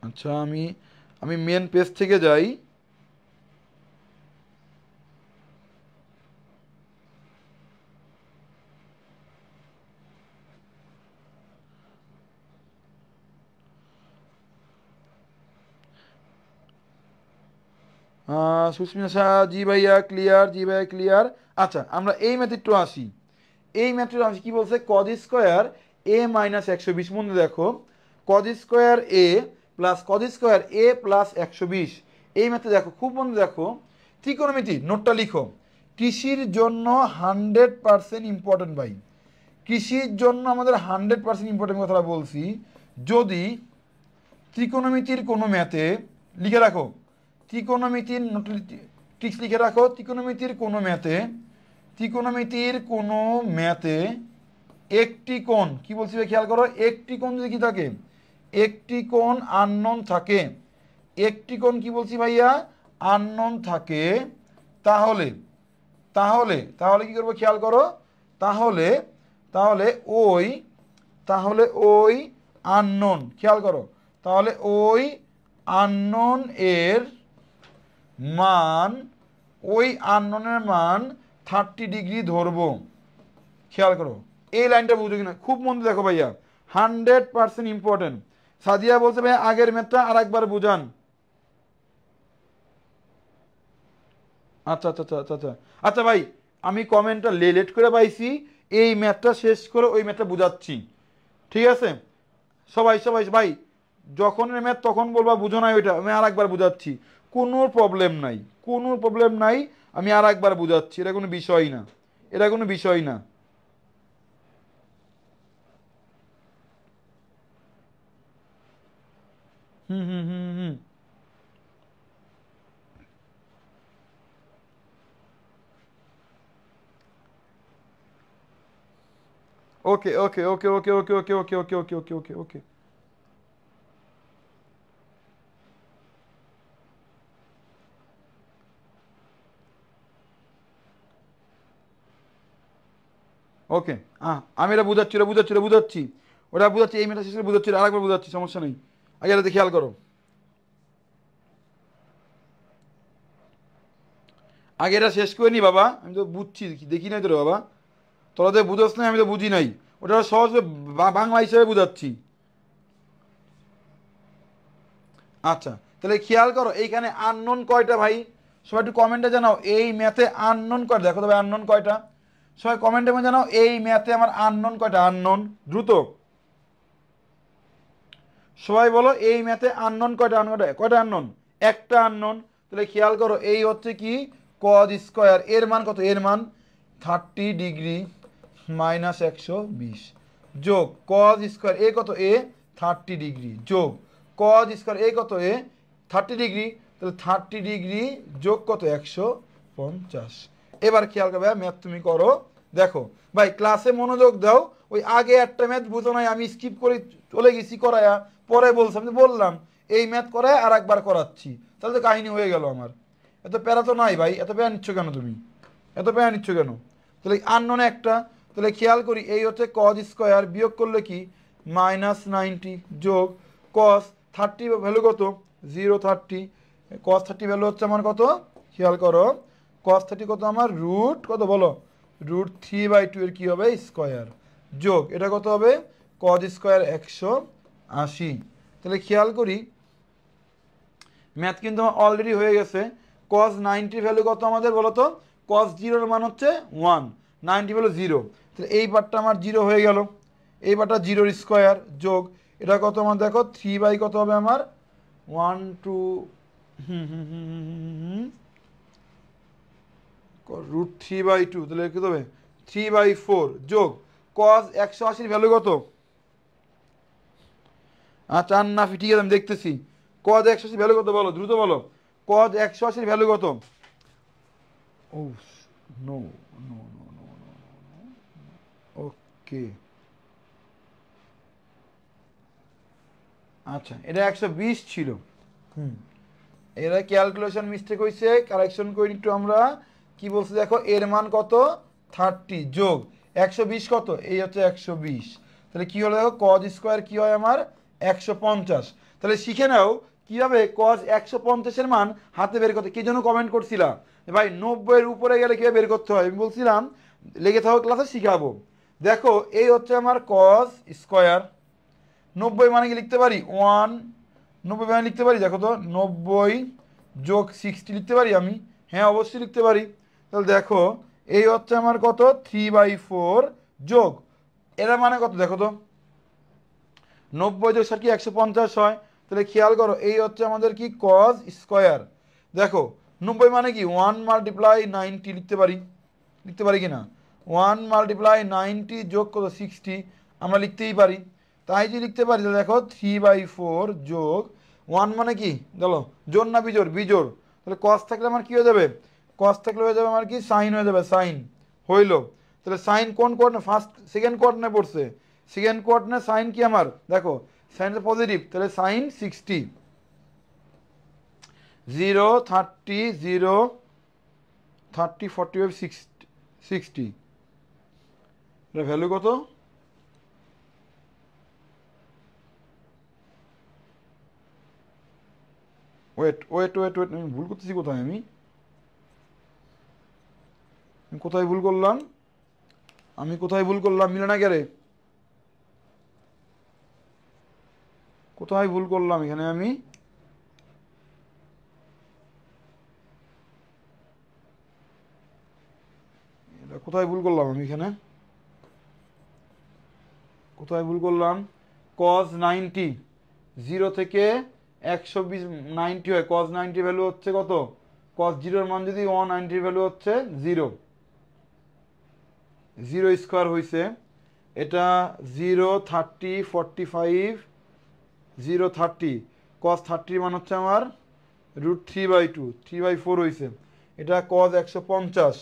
আচ্ছা আমি আমি মেন পেজ থেকে যাই। সুস্মিতা শাহ জি ভাইয়া ক্লিয়ার, জি ভাইয়া ক্লিয়ার। আচ্ছা আমরা এই ম্যাথিকটা আসি, এই ম্যাথিকটা আসি কি বলছে, কজ স্কোয়ার এ মাইনাস 120, মনে দেখো cause square A plus cos square A plus 120। এই ম্যাথে দেখো খুব মনে দেখো, ত্রিকোণমিতি নোটটা লিখো, কৃষির জন্য 100% ইম্পর্টেন্ট ভাই, কৃষির জন্য আমাদের 100% ইম্পর্টেন্ট কথাটা বলছি। যদি ত্রিকোণমিতির কোনো ম্যাথে লিখে রাখো, ত্রিকোণমিতির ট্রিক্স লিখে রাখো, ত্রিকোণমিতির কোনো ম্যাথে, ত্রিকোণমিতির কোনো ম্যাথে একটি কোণ কি বলছি খেয়াল করো, একটি কোণ যদি কি থাকে, একটি কোণ আননোন থাকে, একটি কোণ কি বলছি ভাইয়া আননোন থাকে, তাহলে তাহলে তাহলে কি করবো খেয়াল করো, তাহলে তাহলে ওই তাহলে ওই আননোন, খেয়াল করো তাহলে ওই আননোন এর মান, ওই আননোনের মান 30 ডিগ্রি ধরবো, খেয়াল করো এই লাইনটা বুঝো কিনা খুব মন দিয়ে দেখো ভাইয়া, 100% ইম্পর্টেন্ট। সাদিয়া বলছে ভাইয়া আগের ম্যাথটা আর একবার বুঝান। আচ্ছা আচ্ছা আচ্ছা আচ্ছা আচ্ছা আচ্ছা ভাই, আমি কমেন্টটা লেট করে পাইছি, এই ম্যাথটা শেষ করে ওই ম্যাথটা বুঝাচ্ছি, ঠিক আছে? সবাই সবাই ভাই, যখন ম্যাথ তখন বলবা বুঝো নাই ওইটা, আমি আর একবার বুঝাচ্ছি, কোনো প্রবলেম নাই, কোনো প্রবলেম নাই, আমি আর একবার বুঝাচ্ছি, এটা কোনো বিষয় না, এটা কোনো বিষয় না। হুম হুম হুম হুম। ওকে ওকে ওকে ওকে ওকে ওকে ওকে ওকে ওকে ওকে ওকে ওকে ওকে। আমি এটা বুঝাচ্ছি, এটা বুঝাচ্ছি, এটা বুঝাচ্ছি, ওটা বুঝাচ্ছি, এই মেয়েটা শেষে বুঝাচ্ছি, আরেকবার বুঝাচ্ছি, সমস্যা নেই। আগে এটা খেয়াল করো, আগে এটা শেষ করে নি বাবা, আমি তো বুঝছি, দেখি নাই তো রে বাবা, তোরা তো বুঝোস নাই, আমি তো বুঝি নাই, ওটা সহজ বাংলা হিসেবে বুঝাচ্ছি। আচ্ছা, তাহলে খেয়াল করো এইখানে আননোন কয়টা ভাই, সবাই একটু কমেন্টে জানাও এই ম্যাথে আননোন কয়টা, দেখো তো ভাই আননোন কয়টা, সবাই কমেন্টে জানাও এই ম্যাথে আমার আননোন কয়টা, আননোন দ্রুত সবাই বলো, এই ম্যাথে আননোন কয়টা, আননোন কয়টা, আননোন একটা আননোন। তাহলে খেয়াল করো এই হচ্ছে কি কজ স্কোয়ার, এর মান কত, এর মান 30 ডিগ্রি মাইনাস 120 যোগ কজ স্কোয়ার এ কত, এ 30 ডিগ্রি যোগ কজ স্কোয়ার এ কত, এ 30 ডিগ্রি, তাহলে 30 ডিগ্রি যোগ কত 150। এবার খেয়াল করবে ম্যাথ তুমি করো, দেখো ভাই ক্লাসে মনোযোগ দাও, ওই আগে একটা ম্যাথ বুঝো নাই, আমি স্কিপ করে চলে গেছি করায়া, পরে বলছি, আমি তো বললাম এই ম্যাথ করায় আর একবার করাচ্ছি, তাহলে তো কাহিনী হয়ে গেল আমার। এত প্যারা তো নাই ভাই, এত প্যারা নিচ্ছ কেন তুমি, এত প্যারা নিচ্ছ কেন? তাহলে আননোনে একটা, তাহলে খেয়াল করি এই হচ্ছে কজ স্কোয়ার, বিয়োগ করলে কি -90 যোগ কস 30 ভ্যালু কত 030, কস 30 ভ্যালু হচ্ছে আমার কত, খেয়াল করো কস 30 কত আমার রুট কত বলো, √3/2 এর কি হবে স্কোয়ার, যোগ এটা কত হবে কজ স্কোয়ার 180। তাহলে খেয়াল করি ম্যাথ কিন্তু আমার অলরেডি হয়ে গেছে। কজ 90 ভ্যালু কত আমাদের বলো তো, কজ 0 মান হচ্ছে 1, 90 ভ্যালু 0, তাহলে এই পার্টটা আমার 0 হয়ে গেল, এই পার্টটা 0 স্কোয়ার যোগ এটা কত আমার দেখো 3 কত হবে আমার 1 2 হুম হুম হুম হুম হুম হুম √3/2, তাহলে কত হবে 3/4 যোগ কজ 180 ভ্যালু কত, আচ্ছা না ঠিক আছে আমি দেখতেছি, কজ 180 ভ্যালু কত বলো দ্রুত বলো, কজ 180 ভ্যালু কত, ও নো নো নো নো ওকে, আচ্ছা এটা 120 ছিল, হুম এরা ক্যালকুলেশন মিস্টেক হয়েছে, কারেকশন করি একটু আমরা, কি বলছে দেখো এর মান কত 30 যোগ 120 কত, এই হচ্ছে 120, তাহলে কি হলো দেখো কজ স্কোয়ার কি হয় আমার 150। তাহলে শিখে নাও কিভাবে কজ 150 এর মান হাতে বের করতে, কি জন্য কমেন্ট করছিলাম ভাই 90 এর উপরে গেলে কিভাবে বের করতে হয়, আমি বলছিলাম লেগে থাকো ক্লাসে শিখাবো। দেখো এই হচ্ছে আমার কজ স্কোয়ার, 90 মানে কি লিখতে পারি 1, 90 মানে লিখতে পারি দেখো তো 90 যোগ 60 লিখতে পারি আমি, হ্যাঁ অবশ্যই লিখতে পারি। তাহলে দেখো এই হচ্ছে আমার কত 3/4 যোগ এরা মানে কত দেখো তো 90 যোগ 60 কি 150 হয়, তাহলে খেয়াল করো এই হচ্ছে আমাদের কি কজ স্কোয়ার, দেখো 90 মানে কি 1 মাল্টিপ্লাই 90 লিখতে পারি, লিখতে পারি কি না 1 মাল্টিপ্লাই 90 যোগ কত 60 আমরা লিখতেই পারি, তাই যদি লিখতে পারি তাহলে দেখো 3/4 যোগ 1 মানে কি বলো জোর না বিজোর, বিজোর, তাহলে কস থাকলে আমার কি হয়ে যাবে, কস থাকলে হয়ে যাবে আমার কি সাইন হয়ে যাবে, সাইন হইলো, তাহলে সাইন কোন কোয়ার্ডিনে ফার্স্ট সেকেন্ড কোয়ার্ডিনে পড়ছে, সেকেন্ড কোয়ার্ডিনে সাইন কি আমার দেখো সাইন পজিটিভ, তাহলে সাইন 60 0 30 0 30 45 60, এটা ভ্যালু কত, ওয়েট ওয়েট ওয়েট ওয়েট, আমি ভুল করতেছি কোথায়, আমি কোথায় ভুল করলাম, আমি কোথায় ভুল করলাম, মিলে না কে? কোথায় ভুল করলাম এখানে আমি? এটা কোথায় ভুল করলাম আমি এখানে? কোথায় ভুল করলাম? cos 90 0 থেকে 120 90 হয়, cos 90 ভ্যালু হচ্ছে কত? cos 0 এর মান যদি 190 ভ্যালু হচ্ছে 0 স্কোয়ার হয়েছে। এটা 0 30 45 0 30, cos 30 মান হচ্ছে আমার √3/2 3/4 হয়েছে। এটা cos 150।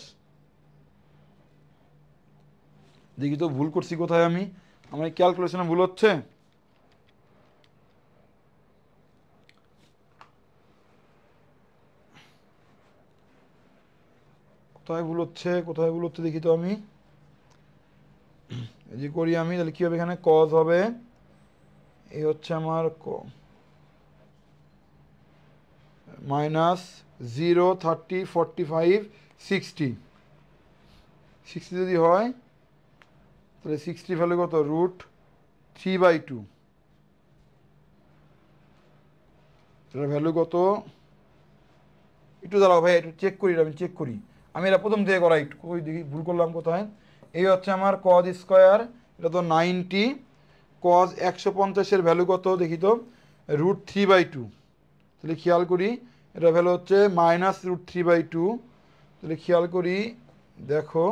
দেখি তো ভুল করছি কোথায় আমি, আমার ক্যালকুলেশনে ভুল হচ্ছে। কোথায় ভুল হচ্ছে, কোথায় ভুল হচ্ছে দেখি তো আমি। এই যে করি আমি, তাহলে কি হবে এখানে? cos হবে, এই হচ্ছে আমার -0 30 45 60 60 যদি হয় তাহলে 60 ভ্যালু কত? √3/2। এটার ভ্যালু কত? একটু দাঁড়াও ভাই, একটু চেক করি, আমি চেক করি। আমি এটা প্রথম থেকে করা, একটু ওই দেখি ভুল করলাম কোথায়। এই হচ্ছে আমার cos স্কোয়ার, এটা তো 90, cos 150-এর ভ্যালু কত দেখি তো? √3/2। তাহলে খেয়াল করি, এটা ভ্যালু হচ্ছে -√3/2। তাহলে খেয়াল করি, দেখো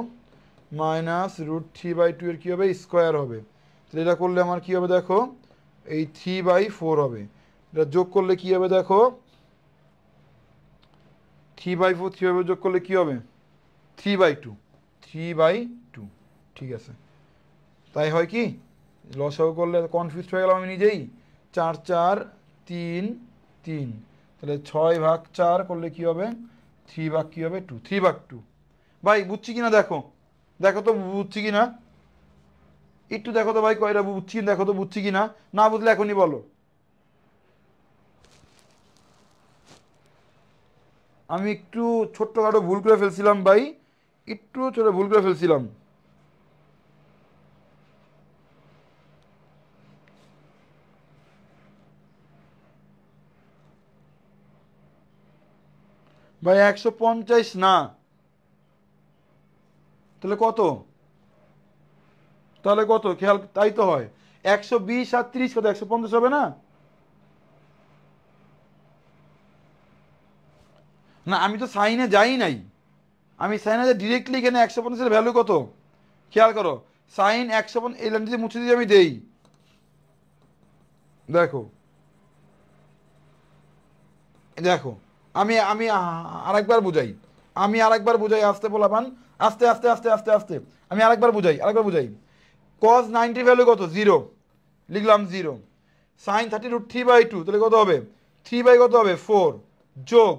-√3/2 এর কী হবে? স্কোয়ার হবে। তাহলে এটা করলে আমার কী হবে দেখো? এই 3/4 হবে। এটা যোগ করলে কী হবে দেখো? 3/4 3/4 যোগ করলে কী হবে? 3/2 3/2। ঠিক আছে, তাই হয় কি? লসাগু করলে কনফিউজ হয়ে গেলাম আমি নিজেই। 4 4 3 3, তাহলে 6/4 করলে কি হবে? 3 ভাগ কি হবে? 2 3/2। ভাই বুঝছি কিনা দেখো, দেখো তো বুঝছি কিনা, একটু দেখো তো ভাই, কয়টা বুঝছি দেখো তো, বুঝছি কিনা। না বুঝলে এখনই বলো। আমি একটু ছোট্টখাটো ভুল করে ফেলছিলাম ভাই, একটু ছোট ভুল করে ফেলছিলাম। ভাই 150 না, তাহলে কত? তাহলে কত খেয়াল, তাই তো হয় 120 আর 30 কত? 150 হবে না? না আমি তো সাইনে যাই নাই, আমি সাইনে যে ডিরেক্টলি এখানে 150-এর ভ্যালু কত খেয়াল করো। সাইন 150 এই লাইন যদি মুছে দিয়ে আমি দেই, দেখো দেখো, আমি আমি আরেকবার বুঝাই, আমি আরেকবার বুঝাই, আসতে বলাবান, আস্তে আস্তে আস্তে আস্তে আস্তে, আমি আরেকবার বুঝাই, আরেকবার বুঝাই। cos 90 ভ্যালু কত? 0, লিখলাম 0। সাইন 30 √3/2, তাহলে কত হবে? 3 কত হবে? 4 যোগ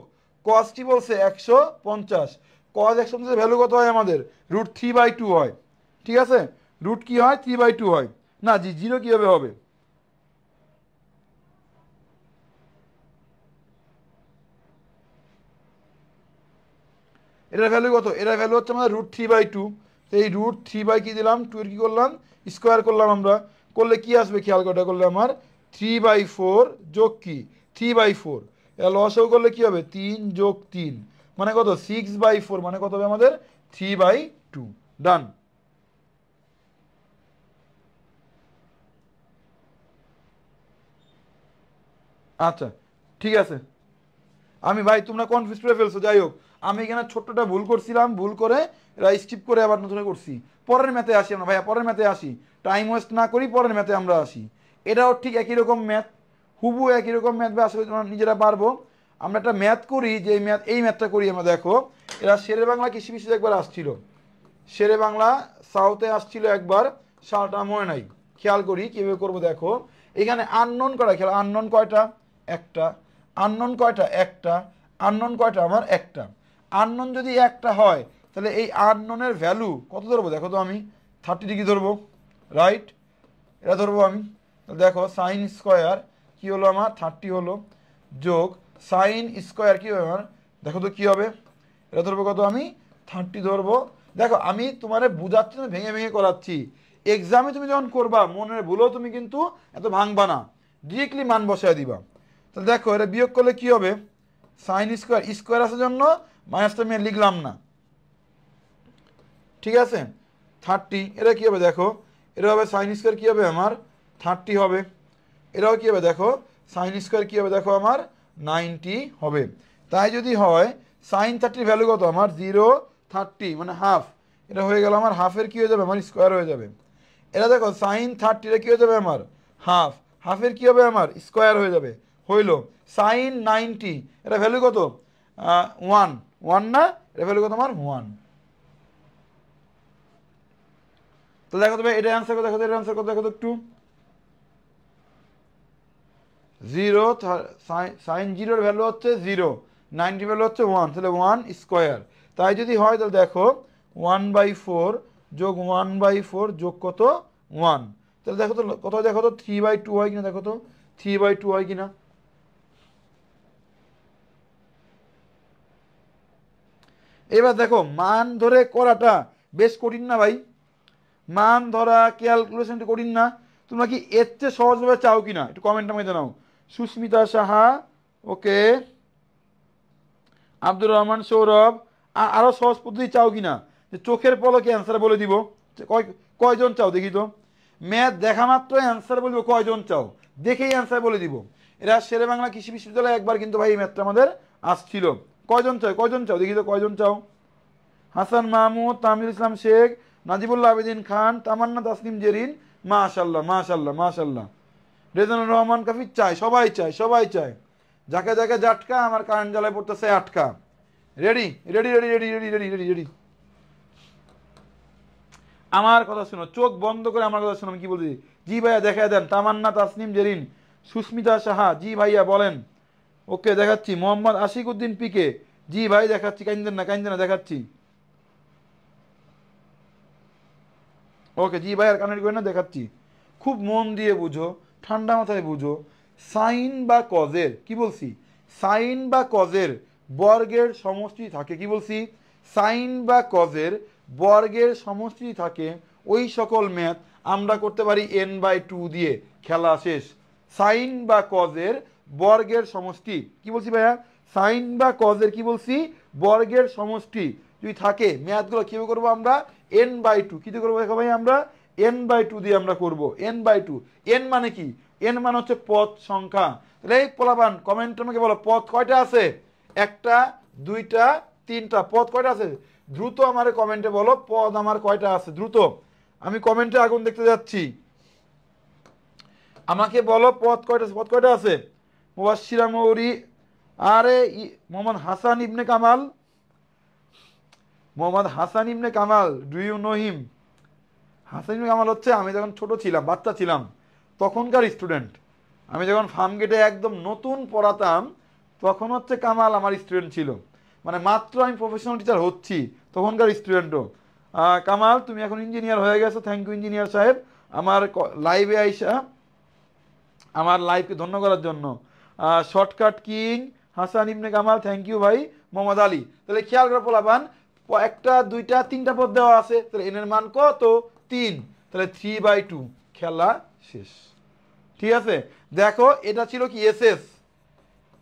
cos টি বলছে 150, cos 150 ভ্যালু কত হয় আমাদের? √3/2 হয়। ঠিক আছে, রুট কি হয়? 3/2 হয়। না জি, 0 কীভাবে হবে? এটার ভ্যালু কত? এটার ভ্যালু হচ্ছে আমাদের √3/2। তো এই √3 কি দিলাম? 2 এর কি করলাম? স্কোয়ার করলাম আমরা। করলে কি আসবে খেয়াল করে, করলে আমার 3/4 যোগ কি 3/4, এটা লসাগু করলে কি হবে? 3 যোগ 3 মানে কত? 6/4 মানে কত হবে আমাদের? 3/2। ডান। আচ্ছা ঠিক আছে। আমি ভাই তোমরা কনফিউজ করে ফেলছো, যাই হোক আমি এখানে ছোট্টটা ভুল করছিলাম, ভুল করে এরা স্কিপ করে আবার নতুন করছি। পরের ম্যাথে আসি আমরা ভাইয়া, পরের ম্যাথে আসি, টাইম ওয়েস্ট না করি, পরের ম্যাথে আমরা আসি। এটাও ঠিক একই রকম ম্যাথ, হুবু একই রকম ম্যাথ, বা আসলে তোমরা নিজেরা পারবো। আমরা একটা ম্যাথ করি, যে এই ম্যাথটা করি আমরা, দেখো এরা শেরে বাংলা কৃষি বিশ্ববিদ্যালয়ে একবার আসছিল, শেরে বাংলা সাউথে আসছিল একবার, সালটা মনে নাই। খেয়াল করি কীভাবে করবো, দেখো এখানে আননোন করা, খেয়াল আননোন কয়টা? একটা। আননোন কয়টা? একটা। আননোন কয়টা আমার? একটা। আননোন যদি একটা হয় তাহলে এই আননোনের ভ্যালু কত ধরবো দেখো তো, আমি 30 ডিগ্রি ধরবো, রাইট? এটা ধরবো আমি। দেখো সাইন স্কোয়ার কী হলো আমার? 30 হলো, যোগ সাইন স্কোয়ার কী হবে আমার? দেখো তো কী হবে? এটা ধরবো কত? আমি 30 ধরবো, দেখো আমি তোমারে বুঝাচ্ছি না, ভেঙে ভেঙে করাচ্ছি। এক্সামে তুমি যখন করবা মনের ভুলেও তুমি কিন্তু এত ভাঙবা না, ডিরেক্টলি মান বসায় দিবা। তাহলে দেখো এটা বিয়োগ করলে কি হবে, সাইন স্কোয়ার, স্কোয়ার আসার জন্য মাইনাসটা আমি আর লিখলাম না, ঠিক আছে। 30, এটা কী হবে দেখো, এটা হবে সাইন স্কোয়ার কী হবে আমার 30 হবে। এটাও কী হবে দেখো, সাইন স্কোয়ার কী হবে দেখো আমার 90 হবে। তাই যদি হয় সাইন 30 ভ্যালু কত আমার 0, 30 মানে হাফ, এটা হয়ে গেল আমার হাফের কী হয়ে যাবে আমার স্কোয়ার হয়ে যাবে। এটা দেখো সাইন 30 কী হয়ে যাবে আমার হাফ, হাফের কী হবে আমার স্কোয়ার হয়ে যাবে, হইল সাইন 90, এটা ভ্যালু কত 1, 1 না, এটা ভ্যালু কত আমার 1। তো দেখো তবে এটা অ্যান্সার কত, দেখো এটা অ্যান্সার কত দেখো তো একটু, 0, সাইন 0-এর ভ্যালু হচ্ছে 0, 90 ভ্যালু হচ্ছে 1, তাহলে 1 স্কোয়ার। তাই যদি হয় তাহলে দেখো 1/4 যোগ 1/4 যোগ কত 1, তাহলে দেখো তো কত, দেখো তো 3/2 হয় কিনা, দেখো তো 3/2 হয় কিনা। এবার দেখো মান ধরে করাটা বেশ কঠিন না ভাই, মান ধরা ক্যালকুলেশনটা কঠিন না। তোমরা কি এর চেয়ে সহজভাবে চাও কিনা একটু কমেন্টের মধ্যে জানাও। সুস্মিতা সাহা, ওকে, আব্দুর রহমান সৌরভ, আরও সহজ পদ্ধতি চাও কিনা, যে চোখের পলকে অ্যান্সার বলে দিব, কয়জন চাও দেখি তো, ম্যাথ দেখা মাত্র অ্যান্সার বলে দিব, কয়জন চাও দেখেই অ্যান্সার বলে দিব। এরা শেরে বাংলা কৃষি বিশ্ববিদ্যালয়ে একবার কিন্তু ভাই এই ম্যাথটা আমাদের আসছিল। কয়জন চাও, কয়জন চাও দেখি তো, কয়জন চাও। হাসান মাহমুদ, তামিল ইসলাম শেখ, নাজিবুল্লাহ আবেদিন খান, তামান্না তাসনিম জেরিন, মাশাল্লাহ মাশাল্লাহ মাশাল্লাহ, রেজানুর রহমান কাফি, চাই সবাই চায়, সবাই চায়। যাকে যাকে জাটকা, আমার কারেন্ট জ্বালায় পড়তেছে আটকা। Ready ready ready ready ready ready ready ready, আমার কথা শোনো, চোখ বন্ধ করে আমার কথা শোনো, আমি কি বলছি। জি ভাইয়া দেখা দেন, তামান্না তাসনিম জেরিন, সুস্মিতা সাহা, জি ভাইয়া বলেন, ওকে দেখাচ্ছি। মোহাম্মদ আশিক উদ্দিন পিকে, জি ভাই দেখাচ্ছি, কাইন্দেন না কাইন্দেন না, দেখাচ্ছি। ওকে জি ভাই আর কানেক্ট করে না, দেখাচ্ছি। খুব মন দিয়ে বুঝো, ঠান্ডা মাথায় বুঝো। সাইন বা কজের কি বলছি, সাইন বা কজের বর্গের সমষ্টি থাকে, কি বলছি, সাইন বা কজের বর্গের সমষ্টি থাকে ওই সকল ম্যাথ আমরা করতে পারি n/2 দিয়ে, খেলা শেষ। সাইন বা কজের বর্গের সমষ্টি কি বলছি ভাইয়া, সাইন বা কজের কি বলছি বর্গের সমষ্টি যদি থাকে, ম্যাথগুলো কীভাবে করবো আমরা n/2 কী দিয়ে করবো দেখো ভাই, আমরা n/2 দিয়ে আমরা করবো, n/2। n মানে কি, n মানে হচ্ছে পদ সংখ্যা। তাহলে এই পোলাপান কমেন্ট আমাকে বলো পদ কয়টা আছে, একটা, দুইটা, তিনটা, পদ কয়টা আছে, দ্রুত আমার কমেন্টে বলো পদ আমার কয়টা আছে, দ্রুত, আমি কমেন্টে আগুন দেখতে যাচ্ছি। আমাকে বলো পদ কয়টা, পদ কয়টা আছে। মুবাশশিরা মৌরি, আরে Mohammad Hasan Ibne Kamal, Mohammad Hasan Ibne Kamal, do you know him. Hasan Ibne Kamal হচ্ছে আমি যখন ছোট ছিলাম, বাচ্চা ছিলাম তখনকার স্টুডেন্ট। আমি যখন ফার্ম গেটে একদম নতুন পড়াতাম তখন হচ্ছে কামাল আমার স্টুডেন্ট ছিল, মানে মাত্র আমি প্রফেশনাল টিচার হচ্ছি তখনকার স্টুডেন্টও। কামাল তুমি এখন ইঞ্জিনিয়ার হয়ে গেছো, থ্যাংক ইউ ইঞ্জিনিয়ার সাহেব আমার লাইভে আইসা আমার লাইভকে ধন্য করার জন্য। Shortcut king Hasan Ibne Kamal, thank you ভাই। মোহাম্মদ আলী, তাহলে খেয়াল করে পোলাপান, একটা, দুইটা, তিনটা পদ দেওয়া আছে, তাহলে এনের মান কত 3, তাহলে 3/2, খেলা শেষ। ঠিক আছে, দেখো এটা ছিল কি এসএস,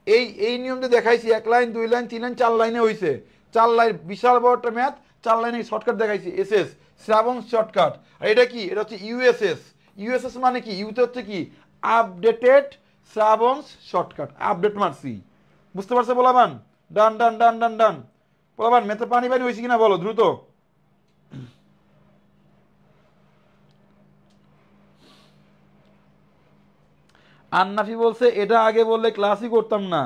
এই এই নিয়মটা দেখাইছি, 1 লাইন 2 লাইন 3 লাইন 4 লাইনে হয়েছে, 4 লাইন বিশাল বড় একটা ম্যাথ, 4 লাইনে শর্টকাট দেখাইছি এসএস, শ্রাবণ শর্টকাট। আর এটা কি, এটা হচ্ছে ইউএসএস। ইউএসএস মানে কি, ইউতে হচ্ছে কি আপডেটেড শ্রাবণ শর্টকাট, আপডেট মারছি, বুঝতে পারছো বলাবান। ডান ডান ডান ডান ডান, বলাবান মেতে পানি পানি হয়েছে কিনা বলো দ্রুত। আন্নাফি বলছে এটা আগে বললে ক্লাসই করতাম না।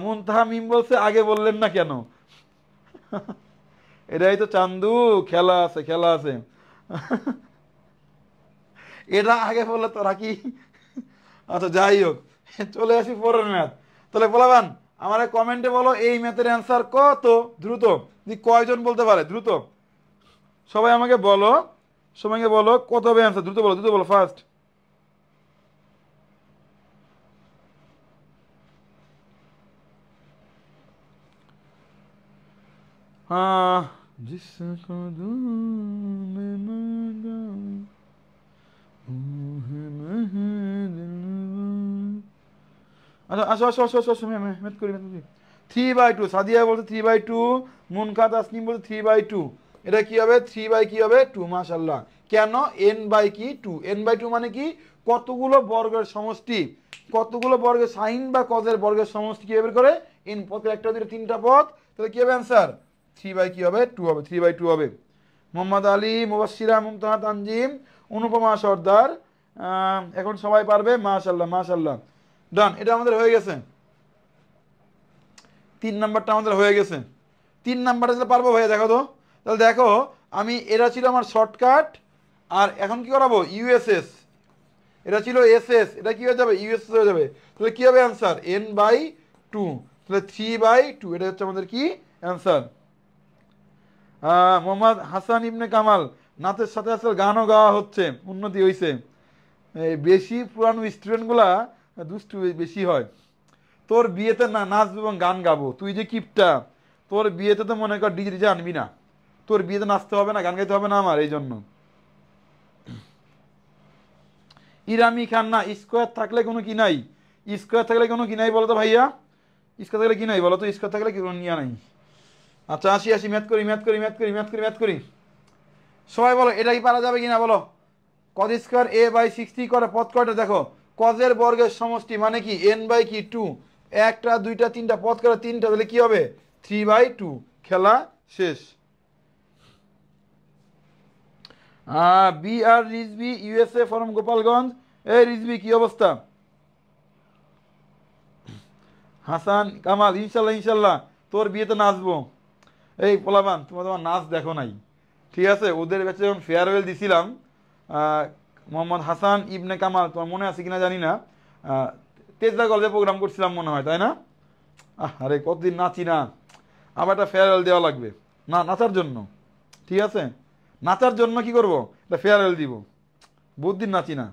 মুনতাহা মিম বলছে আগে বললেন না কেন। এটাই তো চান্দু, খেলা আছে খেলা আছে। এটা আগে বললে তোরা কি, আচ্ছা যাই হোক, চলে আসি পরের ম্যাথ। তাহলে বলাবান আমার কমেন্টে বলো এই ম্যাথের অ্যান্সার কত, দ্রুত, যদি কয়জন বলতে পারে দ্রুত, সবাই আমাকে বলো, সবাইকে বলো কত হবে অ্যান্সার, দ্রুত বলো দ্রুত বলো ফার্স্ট। जिस कदम में मांगा আচ্ছা আসো আসো আসো আসো আসো মেহমেদ করি 3/2 সাদিয়া বলছে 3/2 মুনকাত তাসনিম বলছে 3/2 এটা কি হবে 3/2 মাশাআল্লাহ কেন n বাই কি 2 n/2 মানে কি কতগুলো বর্গের সমষ্টি কতগুলো বর্গের সাইন বা কজের বর্গের সমষ্টি কি বের করে n পথে একটা দুটো তিনটা পদ তাহলে কি হবে आंसर 3 কি হবে 2 হবে 3/2 হবে মোহাম্মদ আলী মুবাশশিরা মুমতাহা তানজিম অনুপমা সর্দার এখন সবাই পারবে মাশাআল্লাহ মাশাআল্লাহ ডান এটা আমাদের হয়ে গেছে 3 নাম্বারটা আমাদের হয়ে গেছে 3 নাম্বারটা তাহলে পারবো ভাইয়া দেখো তো তাহলে দেখো আমি এটা ছিল আমার শর্টকাট আর এখন কি করাবো ইউএসএস এটা ছিল এসএস এটা কি হয়ে যাবে ইউএসএস হয়ে যাবে তাহলে কি হবে आंसर n/2 তাহলে 3/2 এটা হচ্ছে আমাদের কি आंसर মোহাম্মদ হাসান ইবনে কামাল নাচের সাথে আসলে গানও গাওয়া হচ্ছে উন্নতি হইছে বেশি পুরানো স্টুডেন্টগুলা দুষ্টু বেশি হয় তোর বিয়েতে না নাচবো এবং গান গাবো তুই যে কিপটা তোর বিয়েতে তো মনে কর ডিজে ডিজে আনবি না তোর বিয়েতে নাচতে হবে না গান গাইতে হবে না আমার এই জন্য ইরামি খান না স্কোয়ার থাকলে কোনো কি নাই স্কোয়ার থাকলে কোনো কি নাই বলো তো ভাইয়া স্কোয়ার থাকলে কি নাই বলো তো স্কোয়ার থাকলে কি কোনো নিয়া নাই আচ্ছা আসি আসি ম্যাথ করি সবাই বলো এটা কি পারা যাবে কিনা বলো কজ স্কোয়ার a/60 করে পদ কয়টা দেখো কজের বর্গের সমষ্টি মানে কি n/কি 2 একটা দুইটা তিনটা পদ করে তিনটা তাহলে কি হবে 3/2 খেলা শেষ বি আর রিজবি ইউএসএ ফ্রম গোপালগঞ্জ এই রিজবি কি অবস্থা হাসান কামাল ইনশাল্লাহ তোর বিয়েতে নাচবো এই পোলাবান তোমার নাচ দেখো নাই ঠিক আছে ওদের ব্যাচে যখন ফেয়ারওয়েল দিছিলাম মোহাম্মদ হাসান ইবনে কামাল তোমার মনে আছে কিনা জানি না তেজদা কলেজে প্রোগ্রাম করছিলাম মনে হয় তাই না আরে কতদিন নাচি না আবার একটা ফেয়ারওয়েল দেওয়া লাগবে না নাচার জন্য ঠিক আছে নাচার জন্য কি করব এটা ফেয়ারওয়েল দিব বহুত দিন নাচি না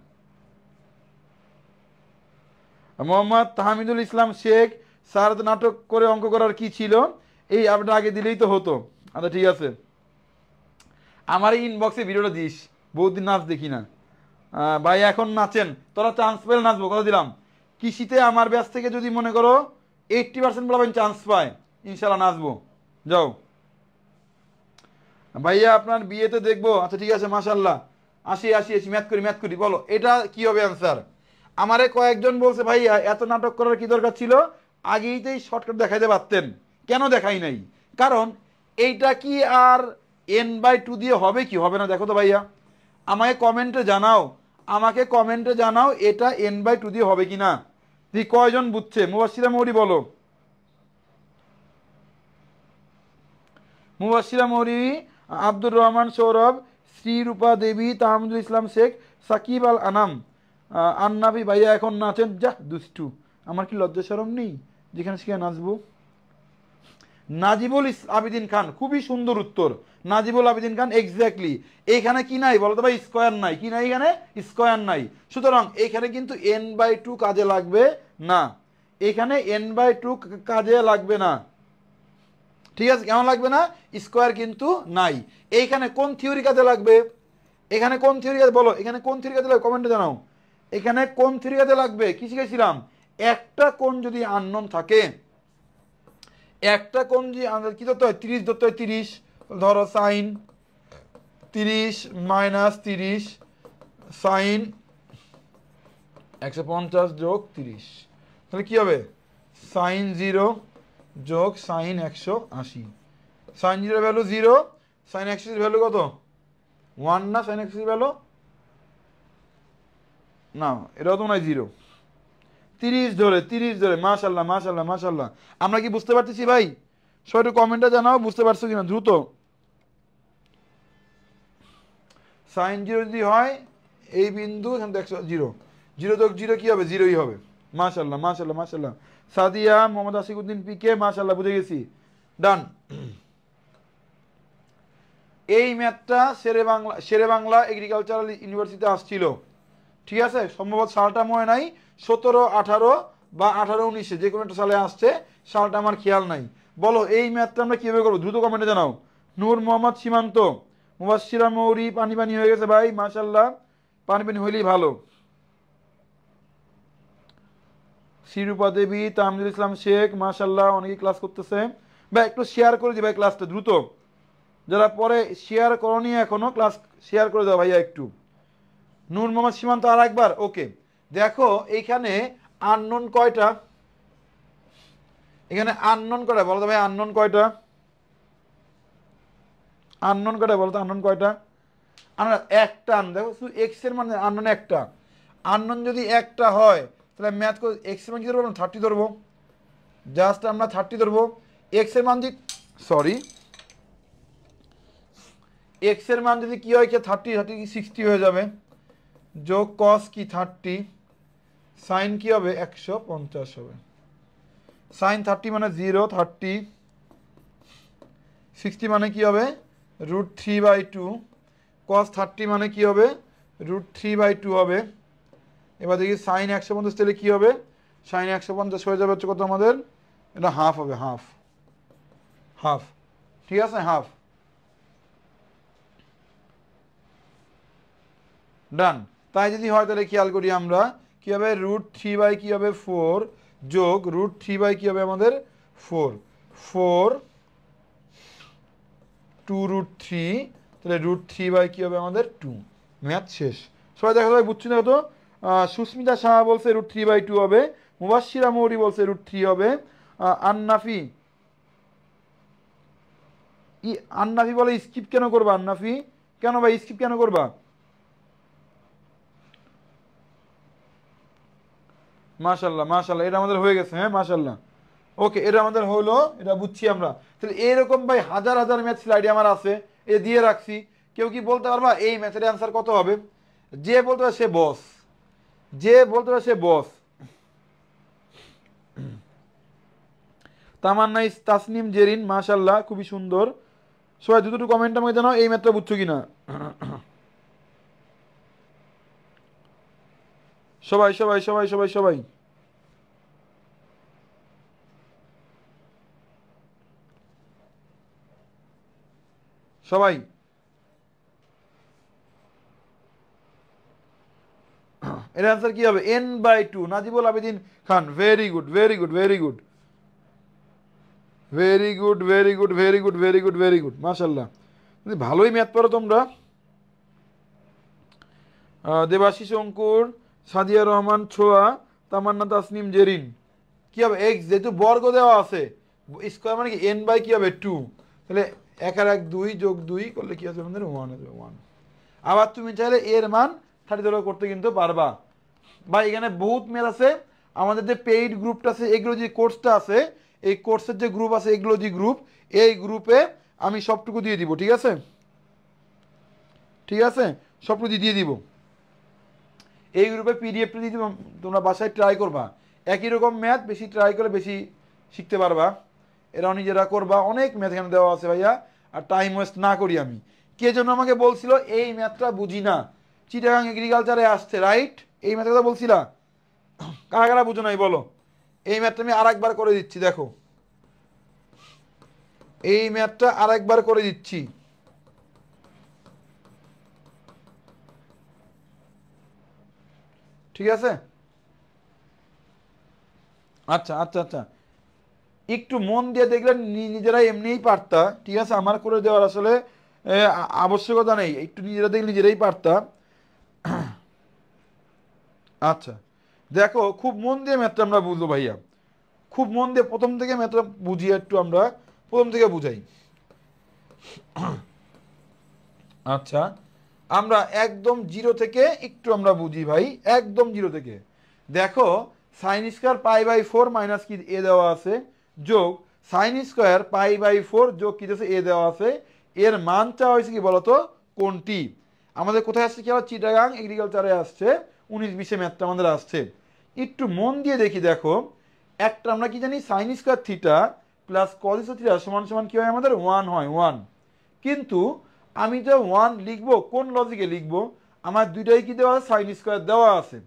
মোহাম্মদ তাহমিদুল ইসলাম শেখ স্যার নাটক করে অঙ্ক করার কি ছিল এই আপনি আগে দিলেই তো হতো আচ্ছা ঠিক আছে আমার ইনবক্সে ভিডিওটা দিস বহুত দিন নাচ দেখি না ভাই এখন নাচেন তোরা চান্স পেলে নাচবো কথা দিলাম কৃষিতে আমার ব্যাচ থেকে যদি মনে করো 80% বলবেন চান্স পায় ইনশাল্লাহ নাচবো যাও ভাইয়া আপনার বিয়েতে দেখবো আচ্ছা ঠিক আছে মাশাআল্লাহ আসি ম্যাথ করি বলো এটা কি হবে आंसर আমারে কয়েকজন বলছে ভাইয়া এত নাটক করার কি দরকার ছিল আগেইতেই শর্টকাট দেখাইতে পারতেন কেন দেখাই নাই কারণ এইটা কি আর n/2 দিয়ে হবে কি হবে না দেখো তো ভাইয়া আমাকে কমেন্টে জানাও এটা n/2 দিয়ে হবে কি না তুই কয়জন বুঝছে মুবাশশিরা মৌরি বলো মুবাশশিরা মৌরি আব্দুর রহমান সৌরভ শ্রীরূপা দেবী তাহমিদুল ইসলাম শেখ সাকিব আল আনাম আন্নাবি ভাইয়া এখন নাচেন যা দুষ্টু আমার কি লজ্জা শরম নেই যেখানে সেখানে নাচবো নাজিবুল আবিদিন খান খুবই সুন্দর উত্তর নাজিবুল আবিদিন খান এক্স্যাক্টলি এখানে কি নাই বলো তো ভাই স্কয়ার নাই কি নাই এখানে স্কয়ার নাই সুতরাং এখানে কিন্তু n/2 কাজে লাগবে না এখানে n/2 কাজে লাগবে না ঠিক আছে কেমন লাগবে না স্কয়ার কিন্তু নাই এইখানে কোন থিওরি কাজে লাগবে এখানে কোন থিওরি কাজে বলো এখানে কোন থিওরি কাজে লাগবে কমেন্টে জানাও এখানে কোন থিওরি কাজে লাগবে কি শিখেছিলাম একটা কোণ যদি আননোন থাকে একটা কোণ যদি কি ধরতে হয় 30 ধরতে হয় 30 ধরো সাইন 30 মাইনাস 30 সাইন 150 যোগ 30 তাহলে কি হবে সাইন 0 যোগ সাইন 180 সাইন 0 ভ্যালু 0 সাইন 180 ভ্যালু কত 1 না সাইন 180 ভ্যালু না এটাও তো নয় 0 30 ধরে মাশাআল্লাহ আমরা কি বুঝতে পারতেছি ভাই সবাই একটু কমেন্টে জানাও বুঝতে পারছো কিনা দ্রুত সাইন 0 যদি হয় এই বিন্দু এখানে দেখো 0 যোগ 0 কি হবে 0ই হবে মাশাআল্লাহ সাদিয়া মোহাম্মদ আশিকুদ্দিন পিকে মাশাআল্লাহ বুঝে গেছি ডান এই ম্যাথটা শেরে বাংলা এগ্রিকালচারাল ইউনিভার্সিটিতে আসছিল ঠিক আছে সম্ভবত সালটা মনে নাই 17 18 বা 18 19 যে কোনো একটা সালে আসছে সালটা আমার খেয়াল নাই বলো এই ম্যাথটা আমরা কিভাবে করবো দ্রুত কমেন্টে জানাও নূর মোহাম্মদ সীমান্ত, মুবাশশিরা মৌরি, পানি পানি হয়ে গেছে ভাই, মাশাল্লাহ, পানি পানি হইলেই ভালো। শিরূপা দেবী, তামজুল ইসলাম শেখ, মাশাল্লাহ, অনেকেই ক্লাস করতেছে ভাই। একটু শেয়ার করে দিই ভাই ক্লাসটা দ্রুত, যারা পরে শেয়ার করনি এখনো ক্লাস শেয়ার করে দাও ভাইয়া একটু। নূর মোহাম্মদ সীমান্ত আর একবার, ওকে। দেখো এইখানে আননোন কয়টা, এখানে আননোন কয়টা বলো তো ভাই, আননোন কয়টা, আননোন কয়টা বলো তো, আননোন কয়টা? আমরা একটা আন, দেখো শুধু এক্স এর মানে আননোন একটা, আননোন যদি একটা হয় তাহলে ম্যাথ করে এক্স এর মান কি ধরবো, 30 ধরবো, জাস্ট আমরা 30 ধরবো। এক্স এর মান যদি, সরি, এক্স এর মান যদি কি হয়, কি 30 কি 60 হয়ে যাবে, যোগ কস কি 30, সাইন কি হবে 150 হবে, সাইন 30 মানে 0, 30, 60 মানে কি হবে √3/2, কস 30 মানে কি হবে √3/2 হবে। এবার দেখি সাইন 150 তাহলে কি হবে, সাইন 150 হয়ে যাবে হচ্ছে কত আমাদের, এটা হাফ হবে, হাফ, হাফ, ঠিক আছে, হাফ, ডান। তাই যদি হয় তাহলে খেয়াল করি আমরা কি হবে, √3 কি হবে 4 যোগ √3 কি হবে আমাদের 4, 4 2√3, তাহলে √3 কি হবে আমাদের 2। ম্যাথ শেষ। সবাই দেখা যাবে বুঝছি না তো। সুস্মিতা সাহা বলছে √3/2 হবে, মুবাশশিরা মৌরি বলছে √3 হবে, আন্নাফি, আন্নাফি বলে স্কিপ কেন করবা, আন্নাফি কেন ভাই স্কিপ কেন করবা? মাশাল্লাহ, মাশাল্লাহ, এটা আমাদের হয়ে গেছে, হ্যাঁ মাশাল্লাহ, ওকে, এটা আমাদের হলো, এটা বুঝছি আমরা। তাহলে এইরকম ভাই হাজার হাজার ম্যাথ স্লাইডে আমার আছে, এ দিয়ে রাখছি। কেউ কি বলতে পারবা এই ম্যাথের অ্যান্সার কত হবে? যে বলতে পারে সে বস, যে বলতে পারে সে বস। তামান্না তাসনিম জেরিন, মাশাল্লাহ, খুবই সুন্দর। সবাই দুটো কমেন্ট আমাকে জানাও এই ম্যাথটা বুঝছো কিনা। সবাই সবাই সবাই সবাই সবাই সবাই এর অ্যান্সার কি হবে, n/2। Najibul Abedin Khan, very good, very good, very good, very good, very good, very good, very good, very good, মাশাল্লাহ, ভালোই ম্যাথ পারো তোমরা। দেবাশিস অঙ্কুর, সাদিয়া রহমান ছোয়া, তামান্না তাসনিম জেরিন, কি হবে এক্স, যেহেতু বর্গ দেওয়া আছে স্কোয়ার মানে কি n/, কি হবে 2, তাহলে 1 আর 1 2 যোগ 2 করলে কি আছে আমাদের 1 হবে, 1। আবার তুমি চাইলে এর মান 30 করতে কিন্তু পারবা। বা এখানে বহুত ম্যাথ আছে, আমাদের যে পেইড গ্রুপটা আছে, এগুলো যে কোর্সটা আছে, এই কোর্সের যে গ্রুপ আছে, এগুলো যে গ্রুপ, এই গ্রুপে আমি সবটুকু দিয়ে দিব, ঠিক আছে, ঠিক আছে, সবটুকু দিয়ে দিব। এই গ্রুপে পিডিএফটা দিয়ে দিব, তোমরা বাসায় ট্রাই করবা, একই রকম ম্যাথ বেশি ট্রাই করে বেশি শিখতে পারবা। এরাও নিজেরা করবা, অনেক ম্যাথ এখানে দেওয়া আছে ভাইয়া, আর টাইম ওয়েস্ট না করি আমি। কে জন্য আমাকে বলছিল এই ম্যাথটা বুঝি না, চিটাগাং এগ্রিকালচারে আসছে, রাইট, এই ম্যাথের কথা বলছিলা, কারা কারা বুঝো নাই বলো। এই ম্যাথটা আমি আর একবার করে দিচ্ছি, দেখো এই ম্যাথটা আর একবার করে দিচ্ছি, ঠিক আছে, আচ্ছা আচ্ছা আচ্ছা, একটু মন দিয়ে দেখলে নিজেরাই এমনিই পারতা, ঠিক আছে, আমার করে দেওয়ার আসলে আবশ্যকতা নেই, একটু নিজেরা দেখলে নিজেরাই পারতা। আচ্ছা দেখো, খুব মন দিয়ে ম্যাথটা আমরা বুঝবো ভাইয়া, খুব মন দিয়ে প্রথম থেকে ম্যাথটা বুঝি, একটু আমরা প্রথম থেকে বুঝাই। আচ্ছা আমরা একদম জিরো থেকে একটু আমরা বুঝি ভাই, একদম জিরো থেকে। দেখো sin² π/4 মাইনাস কি এ দেওয়া আছে, যোগ sin² π/4 যোগ কি দিয়েছে এ দেওয়া আছে, এর মান চাওয়া হয়েছে কি বলতো, কোনটি? আমাদের কোথায় আসছে, কি আবার চিটাগাং এগ্রিকালচারে আসছে, 19-20 ম্যাথটা আমাদের আসছে। একটু মন দিয়ে দেখি, দেখো একটা আমরা কি জানি, sin² θ প্লাস cos² θ সমান সমান কি হয় আমাদের 1 হয়, 1। কিন্তু আমি যে 1 লিখবো কোন লজিকে লিখবো, আমার দুইটাই কি দেওয়া আছে, sin² দেওয়া আছে।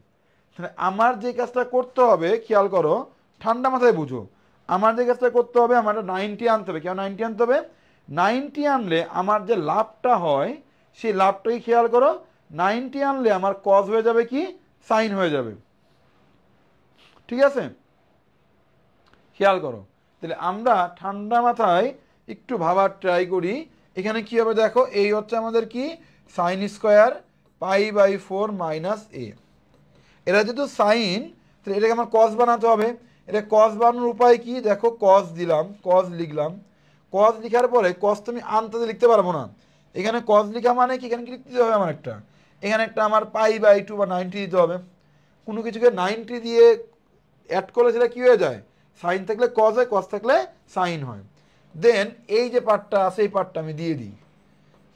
তাহলে আমার যে কাজটা করতে হবে, খেয়াল করো, ঠান্ডা মাথায় বুঝো, আমার যে কাজটা করতে হবে, আমার 90 আনতে হবে, কেন 90 আনতে হবে, 90 আনলে আমার যে লাভটা হয় সেই লাভটাই খেয়াল করো, 90 আনলে আমার কজ হয়ে যাবে কি সাইন হয়ে যাবে। ঠিক আছে, খেয়াল করো। তাহলে আমরা ঠান্ডা মাথায় একটু ভাবার ট্রাই করি। এখানে কি হবে দেখো, এই হচ্ছে আমাদের কি সাইন স্কোয়ার π/4 - a। এরা যেহেতু সাইন, তাহলে এটাকে আমার কজ বানাতে হবে। এটা কজ বানানোর উপায় কি দেখো, কজ দিলাম, কজ লিখলাম। কজ লিখার পরে কজ তুমি আনতে লিখতে পারবো না, এখানে কজ লিখা মানে কি, এখানে কি লিখতে হবে আমার একটা, এখানে একটা আমার π/2 বা 90 দিতে হবে। কোনো কিছুকে 90 দিয়ে অ্যাড করলে সেটা কী হয়ে যায়, সাইন থাকলে কজ হয়, কজ থাকলে সাইন হয়। দেন এই যে পার্টটা আছে এই পার্টটা আমি দিয়ে দিই,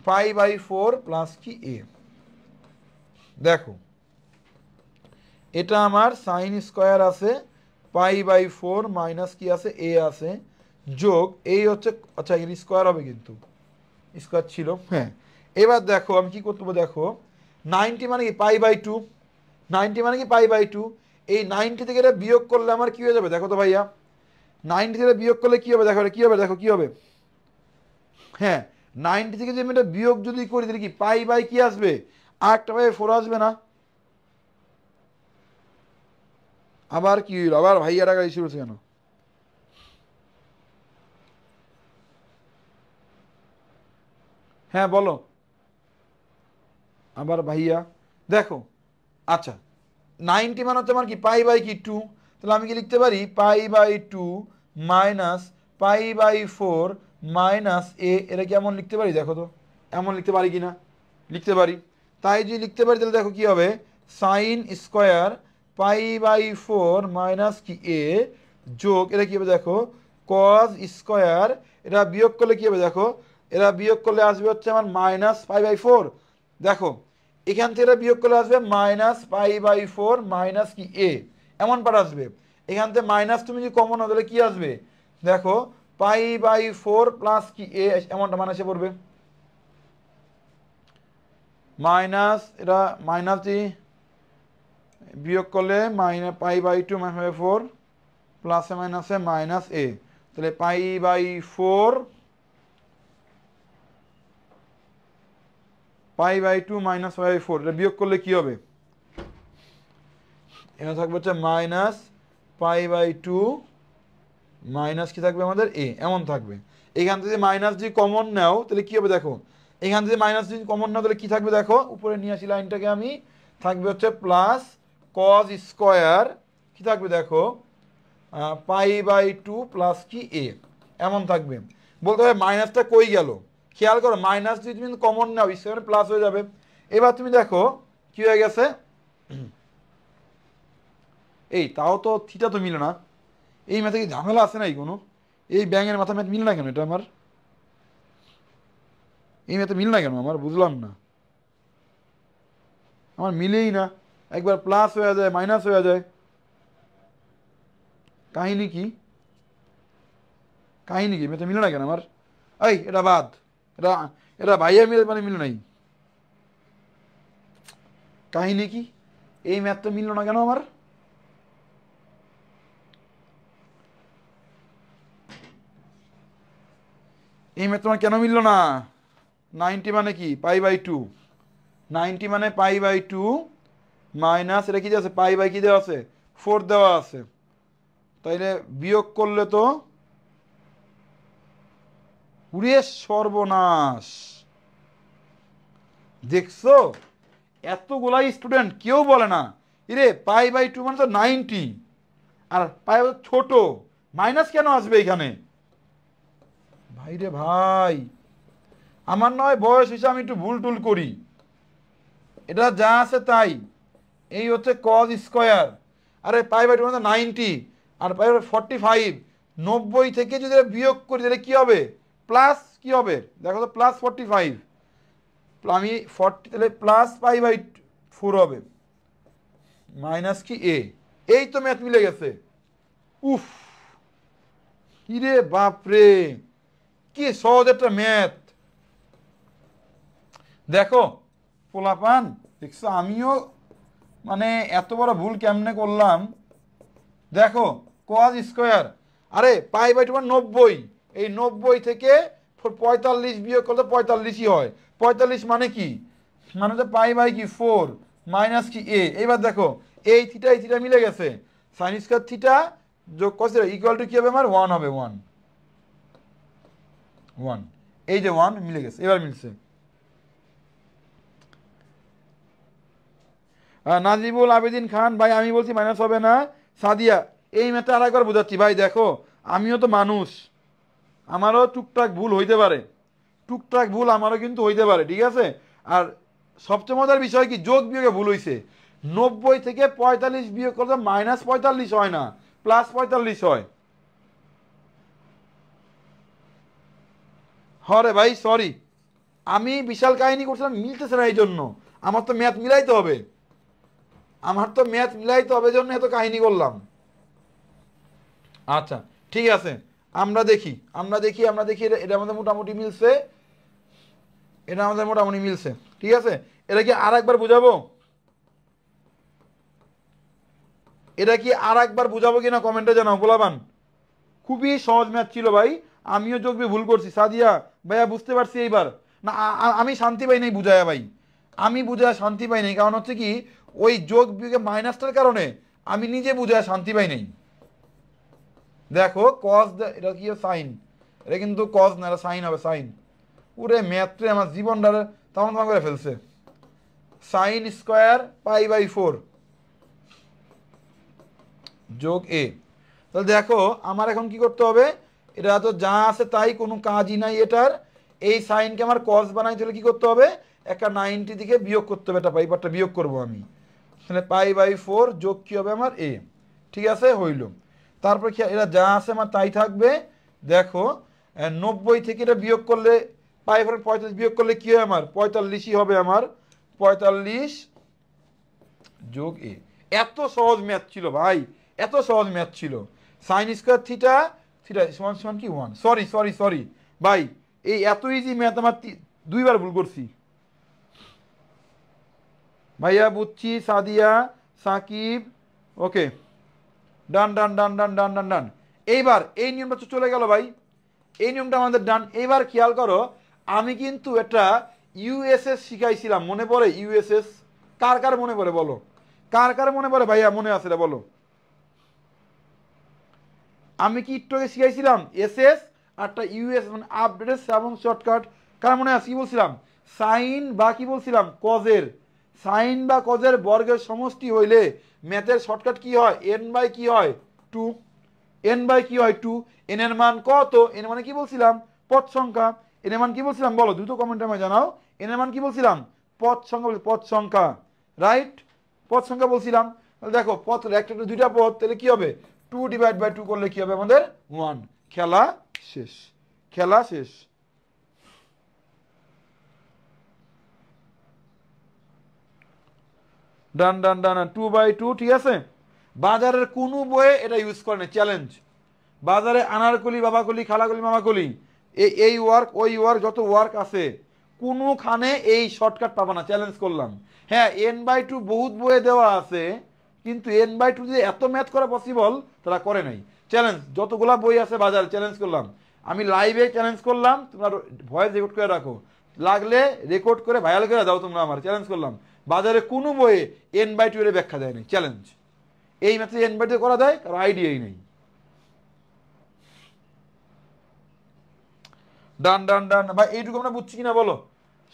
π/4 প্লাস কি a। দেখো এটা আমার সাইন স্কোয়ার আছে, π/4 মাইনাস কি আছে a আছে, যোগ এই হচ্ছে, আচ্ছা এর স্কোয়ার হবে কিন্তু স্কোয়ার ছিল, হ্যাঁ। এবার দেখো আমি কি করতে হবে, দেখো 90 মানে কি π/2, 90 মানে কি π/2, এই 90 থেকে এটা বিয়োগ করলে আমার কি হয়ে যাবে দেখো তো ভাইয়া, 90 থেকে বিয়োগ করলে কি হবে দেখো, এটা কি হবে দেখো কি হবে, হ্যাঁ 90 থেকে যদি আমি এটা বিয়োগ যদি করি তাহলে কি π/, কি আসবে আর একটা π/4 আসবে না। আবার কি হইল, আবার ভাইয়াটা গাড়ি শুরু হচ্ছে কেন, হ্যাঁ বলো আবার ভাইয়া। দেখো আচ্ছা 90 মানে হচ্ছে আমার কি π/কি 2, তাহলে আমি কি লিখতে পারি π/2 মাইনাস π/4 মাইনাস a। এটা কি এমন লিখতে পারি দেখো তো, এমন লিখতে পারি কি না, লিখতে পারি। তাই যদি লিখতে পারি তাহলে দেখো কি হবে, সাইন স্কোয়ার π/4 মাইনাস কি a যোগ এটা কি হবে দেখো কজ স্কোয়ার, এটা বিয়োগ করলে কি হবে দেখো, এরা বিয়োগ করলে আসবে হচ্ছে আমার মাইনাস π/4। দেখো এখান থেকে এটা বিয়োগ করলে আসবে মাইনাস π/4 মাইনাস কি a, এমন পার আসবে। এখান থেকে মাইনাস তুমি যদি কমন হয় তাহলে কি আসবে দেখো π/4 প্লাস কি a, এমনটা মানে এসে পড়বে। মাইনাস এটা মাইনাস দিয়ে বিয়োগ করলে মাইনাস π/2 -4 প্লাসে মাইনাসে মাইনাস a, তাহলে π/4 π/2 মাইনাস π/4, এটা বিয়োগ করলে কি হবে, এখানে থাকবে হচ্ছে মাইনাস π/2 মাইনাস কি থাকবে আমাদের a, এমন থাকবে। এখান থেকে মাইনাস যদি কমন নাও তাহলে কি হবে দেখো, এখান থেকে মাইনাস যদি কমন নাও তাহলে কি থাকবে দেখো, উপরে নিয়ে আসি লাইনটাকে আমি, থাকবে হচ্ছে প্লাস কজ স্কোয়ার কি থাকবে দেখো π/2 প্লাস কি a, এমন থাকবে। বলতে হবে মাইনাসটা কই গেল, খেয়াল করো মাইনাস যদি তুমি কমন নাও সেখানে প্লাস হয়ে যাবে। এবার তুমি দেখো কি হয়ে গেছে, এই তাও তো থিটা তো মিলে না, এই ম্যাথে কি ঝামেলা আছে নাই কোনো, এই ব্যাঙের মাথা ম্যাথ মিল না কেন, এটা আমার এই ম্যাথে মিল না কেন আমার বুঝলাম না, আমার মিলেই না, একবার প্লাস হয়ে যায় মাইনাস হয়ে যায়, কাহিনী কি, কাহিনী কি ম্যাথে মিলে না কেন আমার, এই এটা বাদ, এটা এটা ভাইয়া মিলে মানে মিলে নাই, কাহিনী কি, এই ম্যাথ তো মিললো না কেন আমার, এই ম্যাথ তোমার কেন মিললো না। 90 মানে কি π/2, 90 মানে π/2 মাইনাস এটা কি দেওয়া আছে, π/, কি দেওয়া আছে 4 দেওয়া আছে, তাইলে বিয়োগ করলে তো উড়ে সর্বনাশ। দেখছো এতগুলাই স্টুডেন্ট কেউ বলে না ইরে π/2 মানে তো 90, আর ছোট মাইনাস কেন আসবে এখানে, ভাই রে ভাই আমার নয় বয়স হিসেবে আমি একটু ভুল টুল করি, এটা যা আছে তাই। এই হচ্ছে কজ স্কোয়ার, আরে π/2 মানে 90 আর π/45, 90 থেকে যদি বিয়োগ করি তাহলে কি হবে প্লাস কি হবে দেখো তো প্লাস 45, আমি 40 তাহলে প্লাস π/4 হবে মাইনাস কি a, এই তো ম্যাথ মিলে গেছে। উফ কিরে বাপরে কি সহজ একটা ম্যাথ, দেখো পোলাপান দেখছো আমিও মানে এত বড় ভুল কেমনে করলাম। দেখো কজ স্কোয়ার, আরে π/2 90, এই 90 থেকে 45 বিয়োগ করলে 45ই হয়। 45 মানে কি, মানে হচ্ছে পাই বাই কি 4 মাইনাস কি এ। এবার দেখো এই থিটা মিলে গেছে, সাইন স্কয়ার থিটা যোগ কস থিটা ইকুয়াল টু কি হবে আমার 1 হবে, 1 1, এই যে 1 মিলে গেছে, এবার মিলছে। নাজিবুল আবেদিন খান ভাই আমি বলছি মাইনাস হবে না। সাদিয়া এই ম্যাথটা আরেকবার বোঝাচ্ছি ভাই, দেখো আমিও তো মানুষ, আমারও টুকটাক ভুল হইতে পারে, টুকটাক ভুল আমারও কিন্তু হইতে পারে, ঠিক আছে। আর সবচেয়ে মজার বিষয় কি, যোগ বিয়োগে ভুল হইছে। 90 থেকে 45 বিয়োগ করলে -45 হয় না, +45 হয়। হরে ভাই সরি, আমি বিশাল কাহিনী করছিলাম, মিলতেছে না, এই জন্য আমার তো ম্যাথ মিলাইতে হবে, জন্য এত কাহিনী করলাম। আচ্ছা ঠিক আছে, আমরা দেখি এটা আমাদের মোটামুটি মিলছে, ঠিক আছে। এটা কি আর একবার বুঝাবো, কিনা কমেন্টে জানাও পোলাবান। খুবই সহজ ম্যাথ ছিল ভাই, আমিও যোগ বিয়োগ ভুল করছি। সাদিয়া ভাইয়া বুঝতে পারছি এইবার। না আমি শান্তি পাই নাই বুঝায়া ভাই, আমি বুঝায় শান্তি পাই নাই, কারণ হচ্ছে কি ওই যোগ বিয়োগে মাইনাসটার কারণে আমি নিজে বুঝায় শান্তি পাই নাই। দেখো কস, এটা কি সাইন, এটা কিন্তু কস না, এটা সাইন হবে, সাইন। পুরে ম্যাথে আমার জীবনটা তেমন করে ফেলছে। সাইন স্কোয়ার পাই বাই 4 যোগ এ। তাহলে দেখো আমার এখন কি করতে হবে, এটা তো যা আছে তাই, কোনো কাজই নাই এটার। এই সাইনকে আমার কস বানাইতে হলে কি করতে হবে, একটা 90 দিকে বিয়োগ করতে হবে, এটা পাইপারটা বিয়োগ করবো আমি। তাহলে পাই বাই 4 যোগ কি হবে আমার এ, ঠিক আছে হইল। তারপর কি এটা যা আছে আমার তাই থাকবে। দেখো 90 থেকে এটা বিয়োগ করলে পাই 45 বিয়োগ করলে কি হয় আমার 45ই হবে আমার, 45 যোগ এ। এত সহজ ম্যাথ ছিল ভাই, এত সহজ ম্যাথ ছিল। সাইন স্কোয়ার থিটা সমান সমান কি 1, সরি ভাই, এই এত ইজি ম্যাথ আমার দুইবার ভুল করছি ভাইয়া, বুঝছি। সাদিয়া সাকিব ওকে, ডান ডান ডান ডান ডান ডান ডান। এইবার এই নিয়মটা তো চলে গেল ভাই, এই নিয়মটা আমাদের ডান। এইবার খেয়াল করো, আমি কিন্তু এটা ইউএসএস শিখাইছিলাম, মনে পড়ে ইউএসএস? কার কার মনে পড়ে বলো, কার কার মনে পড়ে ভাইয়া, মনে আছে বলো। আমি কি একটু আগে শিখাইছিলাম এসএস আরটা ইউএস, মানে আপডেটেড এবং শর্টকাট। কার মনে আছে কি বলছিলাম, সাইন বা কি বলছিলাম কজের, সাইন বা কজের বর্গের সমষ্টি হইলে ম্যাথের শর্টকাট কি হয়, এন বাই কি হয় 2, এন বাই কি হয় 2। এন এর মান কত, এন মানে কি বলছিলাম পদ সংখ্যা, এন এর মান কি বলছিলাম বলো, দ্রুত কমেন্টে আমায় জানাও। এন এর মান কি বলছিলাম পদ সংখ্যা, রাইট, পদ সংখ্যা বলছিলাম। তাহলে দেখো পদ একটা দুইটা পদ, তাহলে কি হবে 2/2 করলে কি হবে আমাদের 1। খেলা শেষ, খেলা শেষ। ডান ডান ডান 2/2, ঠিক আছে। বাজারের কোনো বইয়ে এটা ইউজ করে না, চ্যালেঞ্জ। বাজারে আনারকলি বাবাকলি খালাকলি মামাকলি এই ওয়ার্ক ওই ওয়ার্ক যত ওয়ার্ক আছে কোনোখানে এই শর্টকাট পাবা না, চ্যালেঞ্জ করলাম। হ্যাঁ n/2 বহুত বইয়ে দেওয়া আছে, কিন্তু n/2 যে এত ম্যাথ করা পসিবল তারা করে নাই। চ্যালেঞ্জ, যতগুলা বই আছে বাজারে চ্যালেঞ্জ করলাম, আমি লাইভে চ্যালেঞ্জ করলাম, তোমরা ভয়েস রেকর্ড করে রাখো, লাগলে রেকর্ড করে ভাইরাল করে দাও তোমরা, আমার চ্যালেঞ্জ করলাম। বাজারে কোনো বইয়ে n/2 এর ব্যাখ্যা দেয়নি, চ্যালেঞ্জ। এই ম্যাথে n/2 করা দেয় কারো আইডিয়াই নেই। ডান ডান ডান ভাই, এইটুকু আমরা বুঝছি কিনা বলো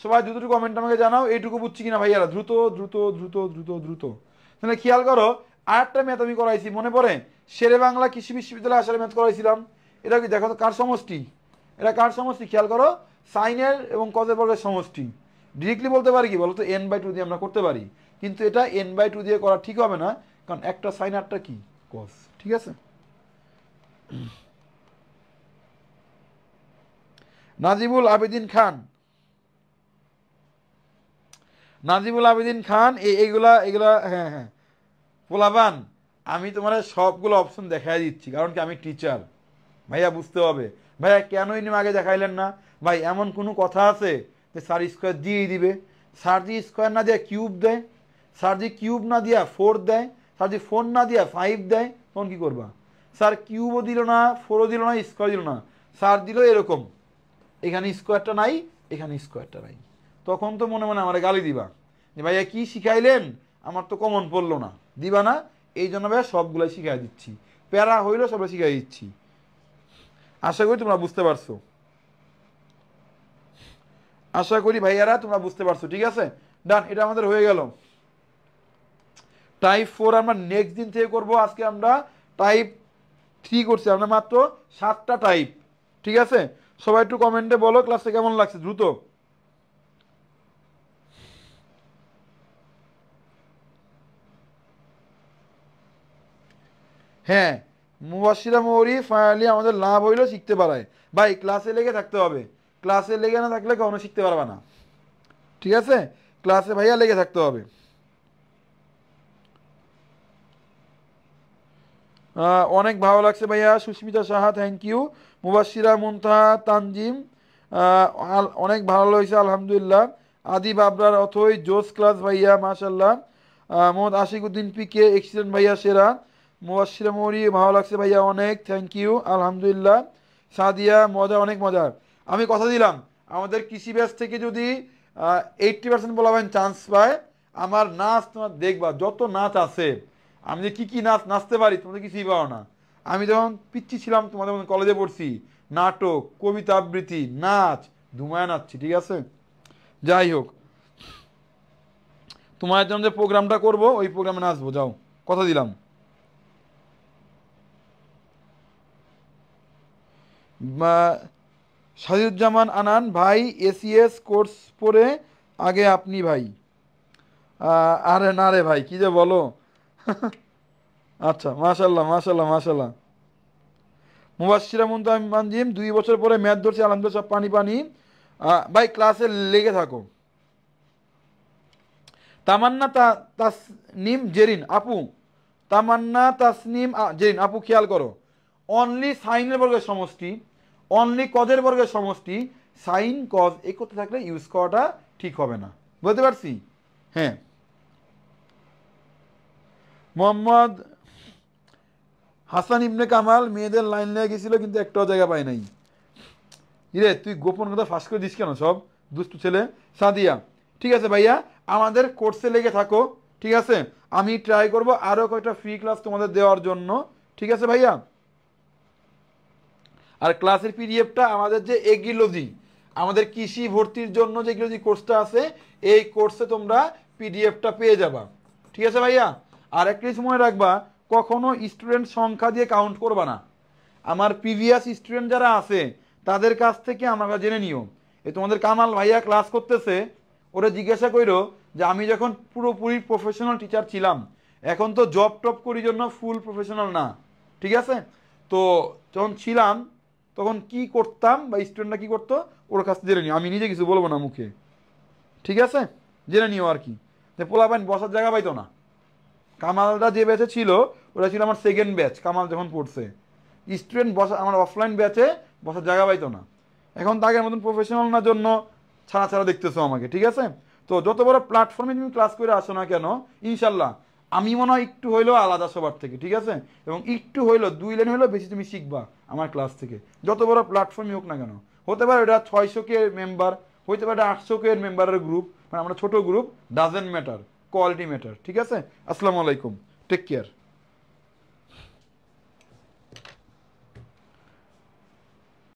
সবাই, দ্রুত কমেন্ট আমাকে জানাও এইটুকু বুঝছি কিনা ভাইয়ারা, দ্রুত দ্রুত দ্রুত দ্রুত দ্রুত। তাহলে খেয়াল করো আরেকটা ম্যাথ আমি করাইছি, মনে পড়ে শেরে বাংলা কৃষি বিশ্ববিদ্যালয়ে আসার ম্যাথ করাইছিলাম। এটা কি দেখো তো কার সমষ্টি, এটা কার সমষ্টি খেয়াল করো, সাইনের এবং কজের বর্গের সমষ্টি। ডিরেক্টলি বলতে পারি কি বলো তো, n/2 দিয়ে আমরা করতে পারি, কিন্তু এটা n/2 দিয়ে করা ঠিক হবে না, কারণ একটা সাইন আরটা কি কজ, ঠিক আছে। নাজিবুল আবেদিন খান, এইগুলা এগুলা হ্যাঁ হ্যাঁ পোলাবান, আমি তোমার সবগুলো অপশন দেখাই দিচ্ছি, কারণ কি আমি টিচার ভাইয়া, বুঝতে হবে। ভাইয়া কেন ইনি আগে দেখাইলেন না, ভাই এমন কোনো কথা আছে যে স্যার স্কোয়ার দিয়েই দিবে? স্যার যদি স্কোয়ার না দেয় কিউব দেয়, স্যার যদি কিউব না দিয়া 4 দেয়, স্যার যদি 4 না দিয়া 5 দেয়, তখন কি করবা? স্যার কিউবও দিল না, 4ও দিল না, স্কোয়ার দিল না, স্যার দিল এরকম এখানে স্কোয়ারটা নাই, এখানে স্কোয়ারটা নাই, তখন তো মনে মনে আমার গালি দিবা যে ভাইয়া কি শিখাইলেন, আমার তো কমন পড়লো না, দিবা না? এই জন্য ভাইয়া সবগুলাই শিখাই দিচ্ছি, প্যারা হইলো সবগুলো শিখাই দিচ্ছি। আশা করি তোমরা বুঝতে পারছো, আশা করি ভাইয়ারা তোমরা বুঝতে পারছো। ঠিক আছে, ডান, এটা আমাদের হয়ে গেল। টাইপ 4 আমরা নেক্সট দিন থেকে করব। আজকে আমরা টাইপ 3 করছি, আমরা মাত্র 7টা টাইপ। ঠিক আছে, সবাই একটু কমেন্টে বলো ক্লাসটা কেমন লাগছে দ্রুত। হ্যাঁ, মুবাশশিরা মৌরি ফাইনালি আমাদের লাভ হইলো শিখতে পারায়। ভাই ক্লাসে লেগে থাকতে হবে, ক্লাসে লেগে না থাকলে কখনো শিখতে পারবা না। ঠিক আছে, ক্লাসে ভাইয়া লেগে থাকতে হবে। অনেক ভালো লাগছে ভাইয়া, সুস্মিতা সাহা থ্যাংক ইউ, মুবাশশিরা মুনতাহা তানজিম অনেক ভালো হয়েছে আলহামদুলিল্লাহ, আদি বাবরার অথই জোস ক্লাস ভাইয়া মাশাল্লাহ, মোহাম্মদ আশিকুদ্দিন পিকে এক্সিলেন্ট ভাইয়া সেরা, মুবাশশিরা মৌরি ভালো লাগছে ভাইয়া অনেক থ্যাংক ইউ আলহামদুলিল্লাহ, সাদিয়া মজা অনেক মজার। আমি কথা দিলাম আমাদের কৃষি ব্যাচ থেকে যদি 80% বলাবেন চান্স পায়, আমার নাচ তোমার দেখবা যত নাচ আছে, আমি যে কি নাচ নাচতে পারি তোমাদের কিছুই পাও না। আমি যখন পিচ্ছি ছিলাম তোমাদের মধ্যে কলেজে পড়ছি, নাটক, কবিতা আবৃত্তি, নাচ, ধুমায় নাচছি। ঠিক আছে, যাই হোক, তোমার জন্য যে প্রোগ্রামটা করব ওই প্রোগ্রামে নাচবো, যাও, কথা দিলাম। সাজিদুজ্জামান আনান ভাই এসিএস কোর্স পড়ে আগে আপনি ভাই, আরে না রে ভাই, কি যে বলো। আচ্ছা, মাশাল্লাহ মাশাল্লাহ মাশাল্লাহ। মুবাশশিরা মুনতাজিম 2 বছর পরে ম্যাথ ধরছি আলহামদুলিল্লাহ, সব পানি পানি। ভাই ক্লাসে লেগে থাকো। তামান্না তাসনিম জেরিন আপু, তামান্না তাসনিম জেরিন আপু খেয়াল করো, অনলি সাইনের বর্গের সমষ্টি, অনলি কজের বর্গের সমষ্টি, সাইন কজ এই করতে থাকলে ইউজ করাটা ঠিক হবে না, বুঝতে পারছি? হ্যাঁ, মোহাম্মদ হাসান ইবনে কামাল মেয়েদের লাইন লেগে গেছিল কিন্তু একটাও জায়গা পায় নাই। ইরে তুই গোপন কথা ফাঁস করে দিস কেন সব, দুষ্টু ছেলে। সাদিয়া ঠিক আছে ভাইয়া, আমাদের কোর্সে লেগে থাকো। ঠিক আছে, আমি ট্রাই করব আরও কয়েকটা ফ্রি ক্লাস তোমাদের দেওয়ার জন্য। ঠিক আছে ভাইয়া, আর ক্লাসের পিডিএফটা আমাদের যে এগ্রিলজি, আমাদের কৃষি ভর্তির জন্য যে এগ্রিলজি কোর্সটা আছে, এই কোর্সে তোমরা পিডিএফটা পেয়ে যাবা। ঠিক আছে ভাইয়া, আর একটা মনে রাখবা, কখনো স্টুডেন্ট সংখ্যা দিয়ে কাউন্ট করবা না। আমার প্রিভিয়াস স্টুডেন্ট যারা আছে তাদের কাছ থেকে আমরা জেনে নিও। এ তোমাদের কামাল ভাইয়া ক্লাস করতেছে, ওরা জিজ্ঞাসা করো যে আমি যখন পুরোপুরি প্রফেশনাল টিচার ছিলাম, এখন তো জব টপ করি জন্য ফুল প্রফেশনাল না। ঠিক আছে, তো যখন ছিলাম তখন কি করতাম বা স্টুডেন্টরা কি করতো, ওর কাছ থেকে জেনে নিও, আমি নিজে কিছু বলবো না মুখে। ঠিক আছে, জেনে নিও আর কি, যে পোলাপাইন বসার জায়গা পাইতো না। কামালরা যে ব্যাচে ছিল ওরা ছিল আমার সেকেন্ড ব্যাচ, কামাল যখন পড়ছে, স্টুডেন্ট বসা আমার অফলাইন ব্যাচে বসার জায়গা পাইতো না। এখন তাদের মতন প্রফেশনাল না জন্য ছাড়া ছাড়া দেখতেছো আমাকে। ঠিক আছে, তো যত বড় প্ল্যাটফর্মে তুমি ক্লাস করে আসো না কেন, ইনশাল্লাহ আমি মনে হয় একটু হইলেও আলাদা সবার থেকে। ঠিক আছে, এবং একটু হইলো 2 লাইন হইলেও বেশি তুমি শিখবা আমার ক্লাস থেকে, যত বড় প্ল্যাটফর্মই হোক না কেন। হতে পারে এটা 600 মেম্বার, হইতে পারে 800 মেম্বারের গ্রুপ, মানে আমরা ছোট group, doesn't matter, quality matter. ঠিক আছে, আসসালামু আলাইকুম, টেক কেয়ার।